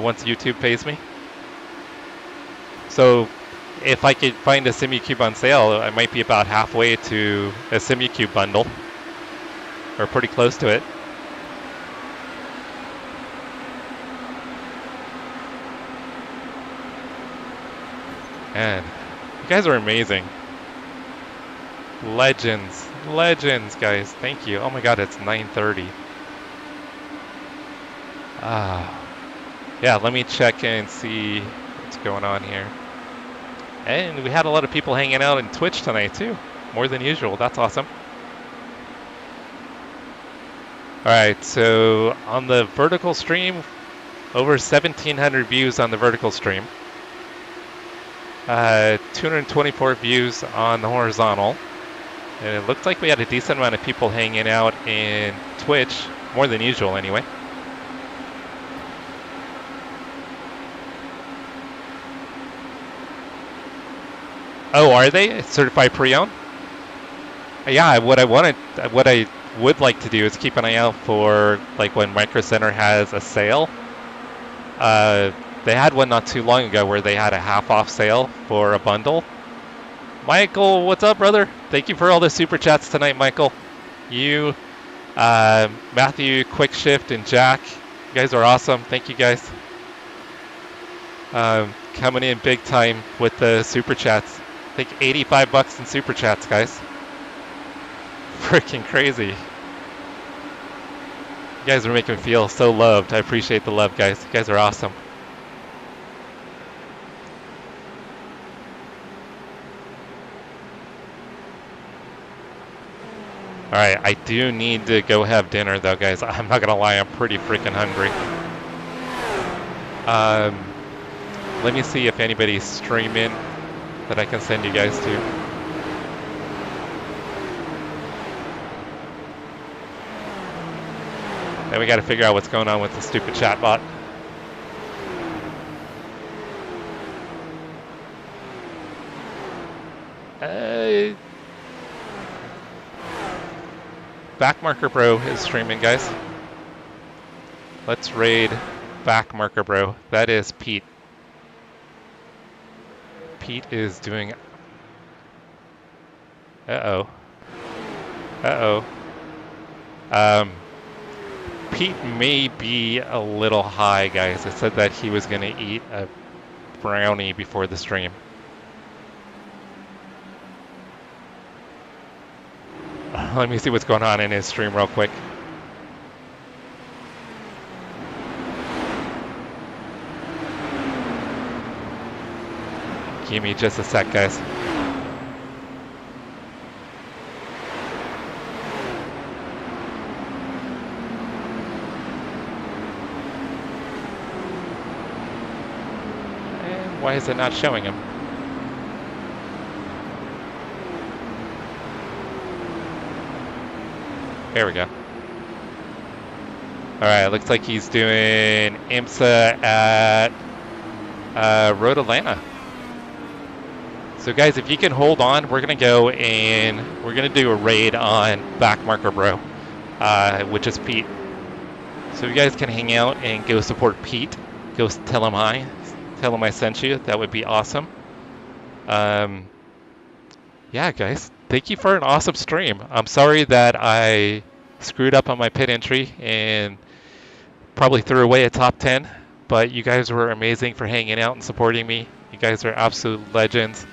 once YouTube pays me. So if I could find a SimuCube on sale, I might be about halfway to a SimuCube bundle, or pretty close to it. Man, you guys are amazing. Legends, legends, guys. Thank you. Oh my God, it's 9:30. Yeah, let me check and see what's going on here. And we had a lot of people hanging out in Twitch tonight too, more than usual. That's awesome. All right, so on the vertical stream, over 1,700 views on the vertical stream. 224 views on the horizontal. And it looked like we had a decent amount of people hanging out in Twitch, more than usual anyway. Oh, are they certified pre-owned? Yeah, what I would like to do is keep an eye out for like when Micro Center has a sale. They had one not too long ago where they had a half-off sale for a bundle. Michael, what's up, brother? Thank you for all the super chats tonight, Michael. You, Matthew, Quick Shift, and Jack, you guys are awesome. Thank you, guys. Coming in big time with the super chats. I think $85 in super chats, guys. Freaking crazy. You guys are making me feel so loved. I appreciate the love, guys. You guys are awesome. Alright, I do need to go have dinner though, guys. I'm not gonna lie, I'm pretty freaking hungry. Let me see if anybody's streaming that I can send you guys to. Then we gotta figure out what's going on with the stupid chat bot. Backmarker Bro is streaming, guys. Let's raid Backmarker Bro. That is Pete. Pete is doing... Uh-oh. Pete may be a little high, guys. It said that he was going to eat a brownie before the stream. Let me see what's going on in his stream real quick. Give me just a sec, guys. And why is it not showing him? There we go. Alright, looks like he's doing IMSA at Road Atlanta. So guys, if you can hold on, we're going to go and we're going to do a raid on Backmarker Bro, which is Pete. So you guys can hang out and go support Pete. Go tell him hi. Tell him I sent you. That would be awesome. Yeah, guys. Thank you for an awesome stream. I'm sorry that I screwed up on my pit entry and probably threw away a top 10, but you guys were amazing for hanging out and supporting me. You guys are absolute legends.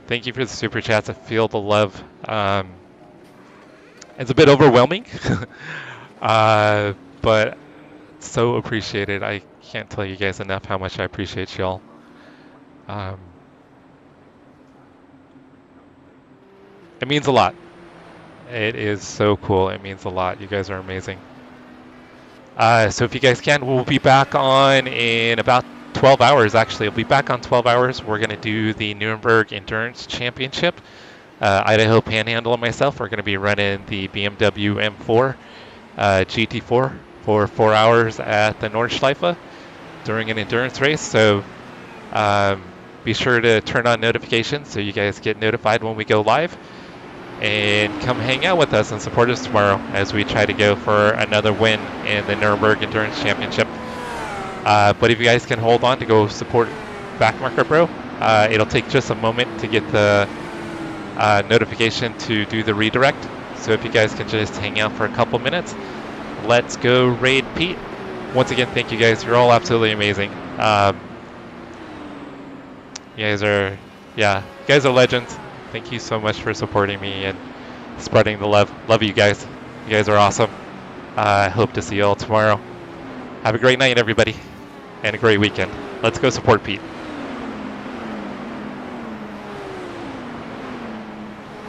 Thank you for the super chats. I feel the love. It's a bit overwhelming, but so appreciated. I can't tell you guys enough how much I appreciate y'all. It means a lot. It is so cool. It means a lot. You guys are amazing. So if you guys can, we'll be back on in about 12 hours, actually. We'll be back on 12 hours. We're going to do the Nuremberg Endurance Championship. Idaho Panhandle and myself are going to be running the BMW M4 GT4 for 4 hours at the Nordschleife during an endurance race. So be sure to turn on notifications so you guys get notified when we go live. And come hang out with us and support us tomorrow as we try to go for another win in the Nuremberg Endurance Championship. But if you guys can hold on to go support Backmarker Bro, it'll take just a moment to get the notification to do the redirect. So if you guys can just hang out for a couple minutes, let's go raid Pete. Once again, thank you guys. You're all absolutely amazing. You guys are legends. Thank you so much for supporting me and spreading the love. Love you guys. You guys are awesome. I hope to see you all tomorrow. Have a great night, everybody, and a great weekend. Let's go support Pete.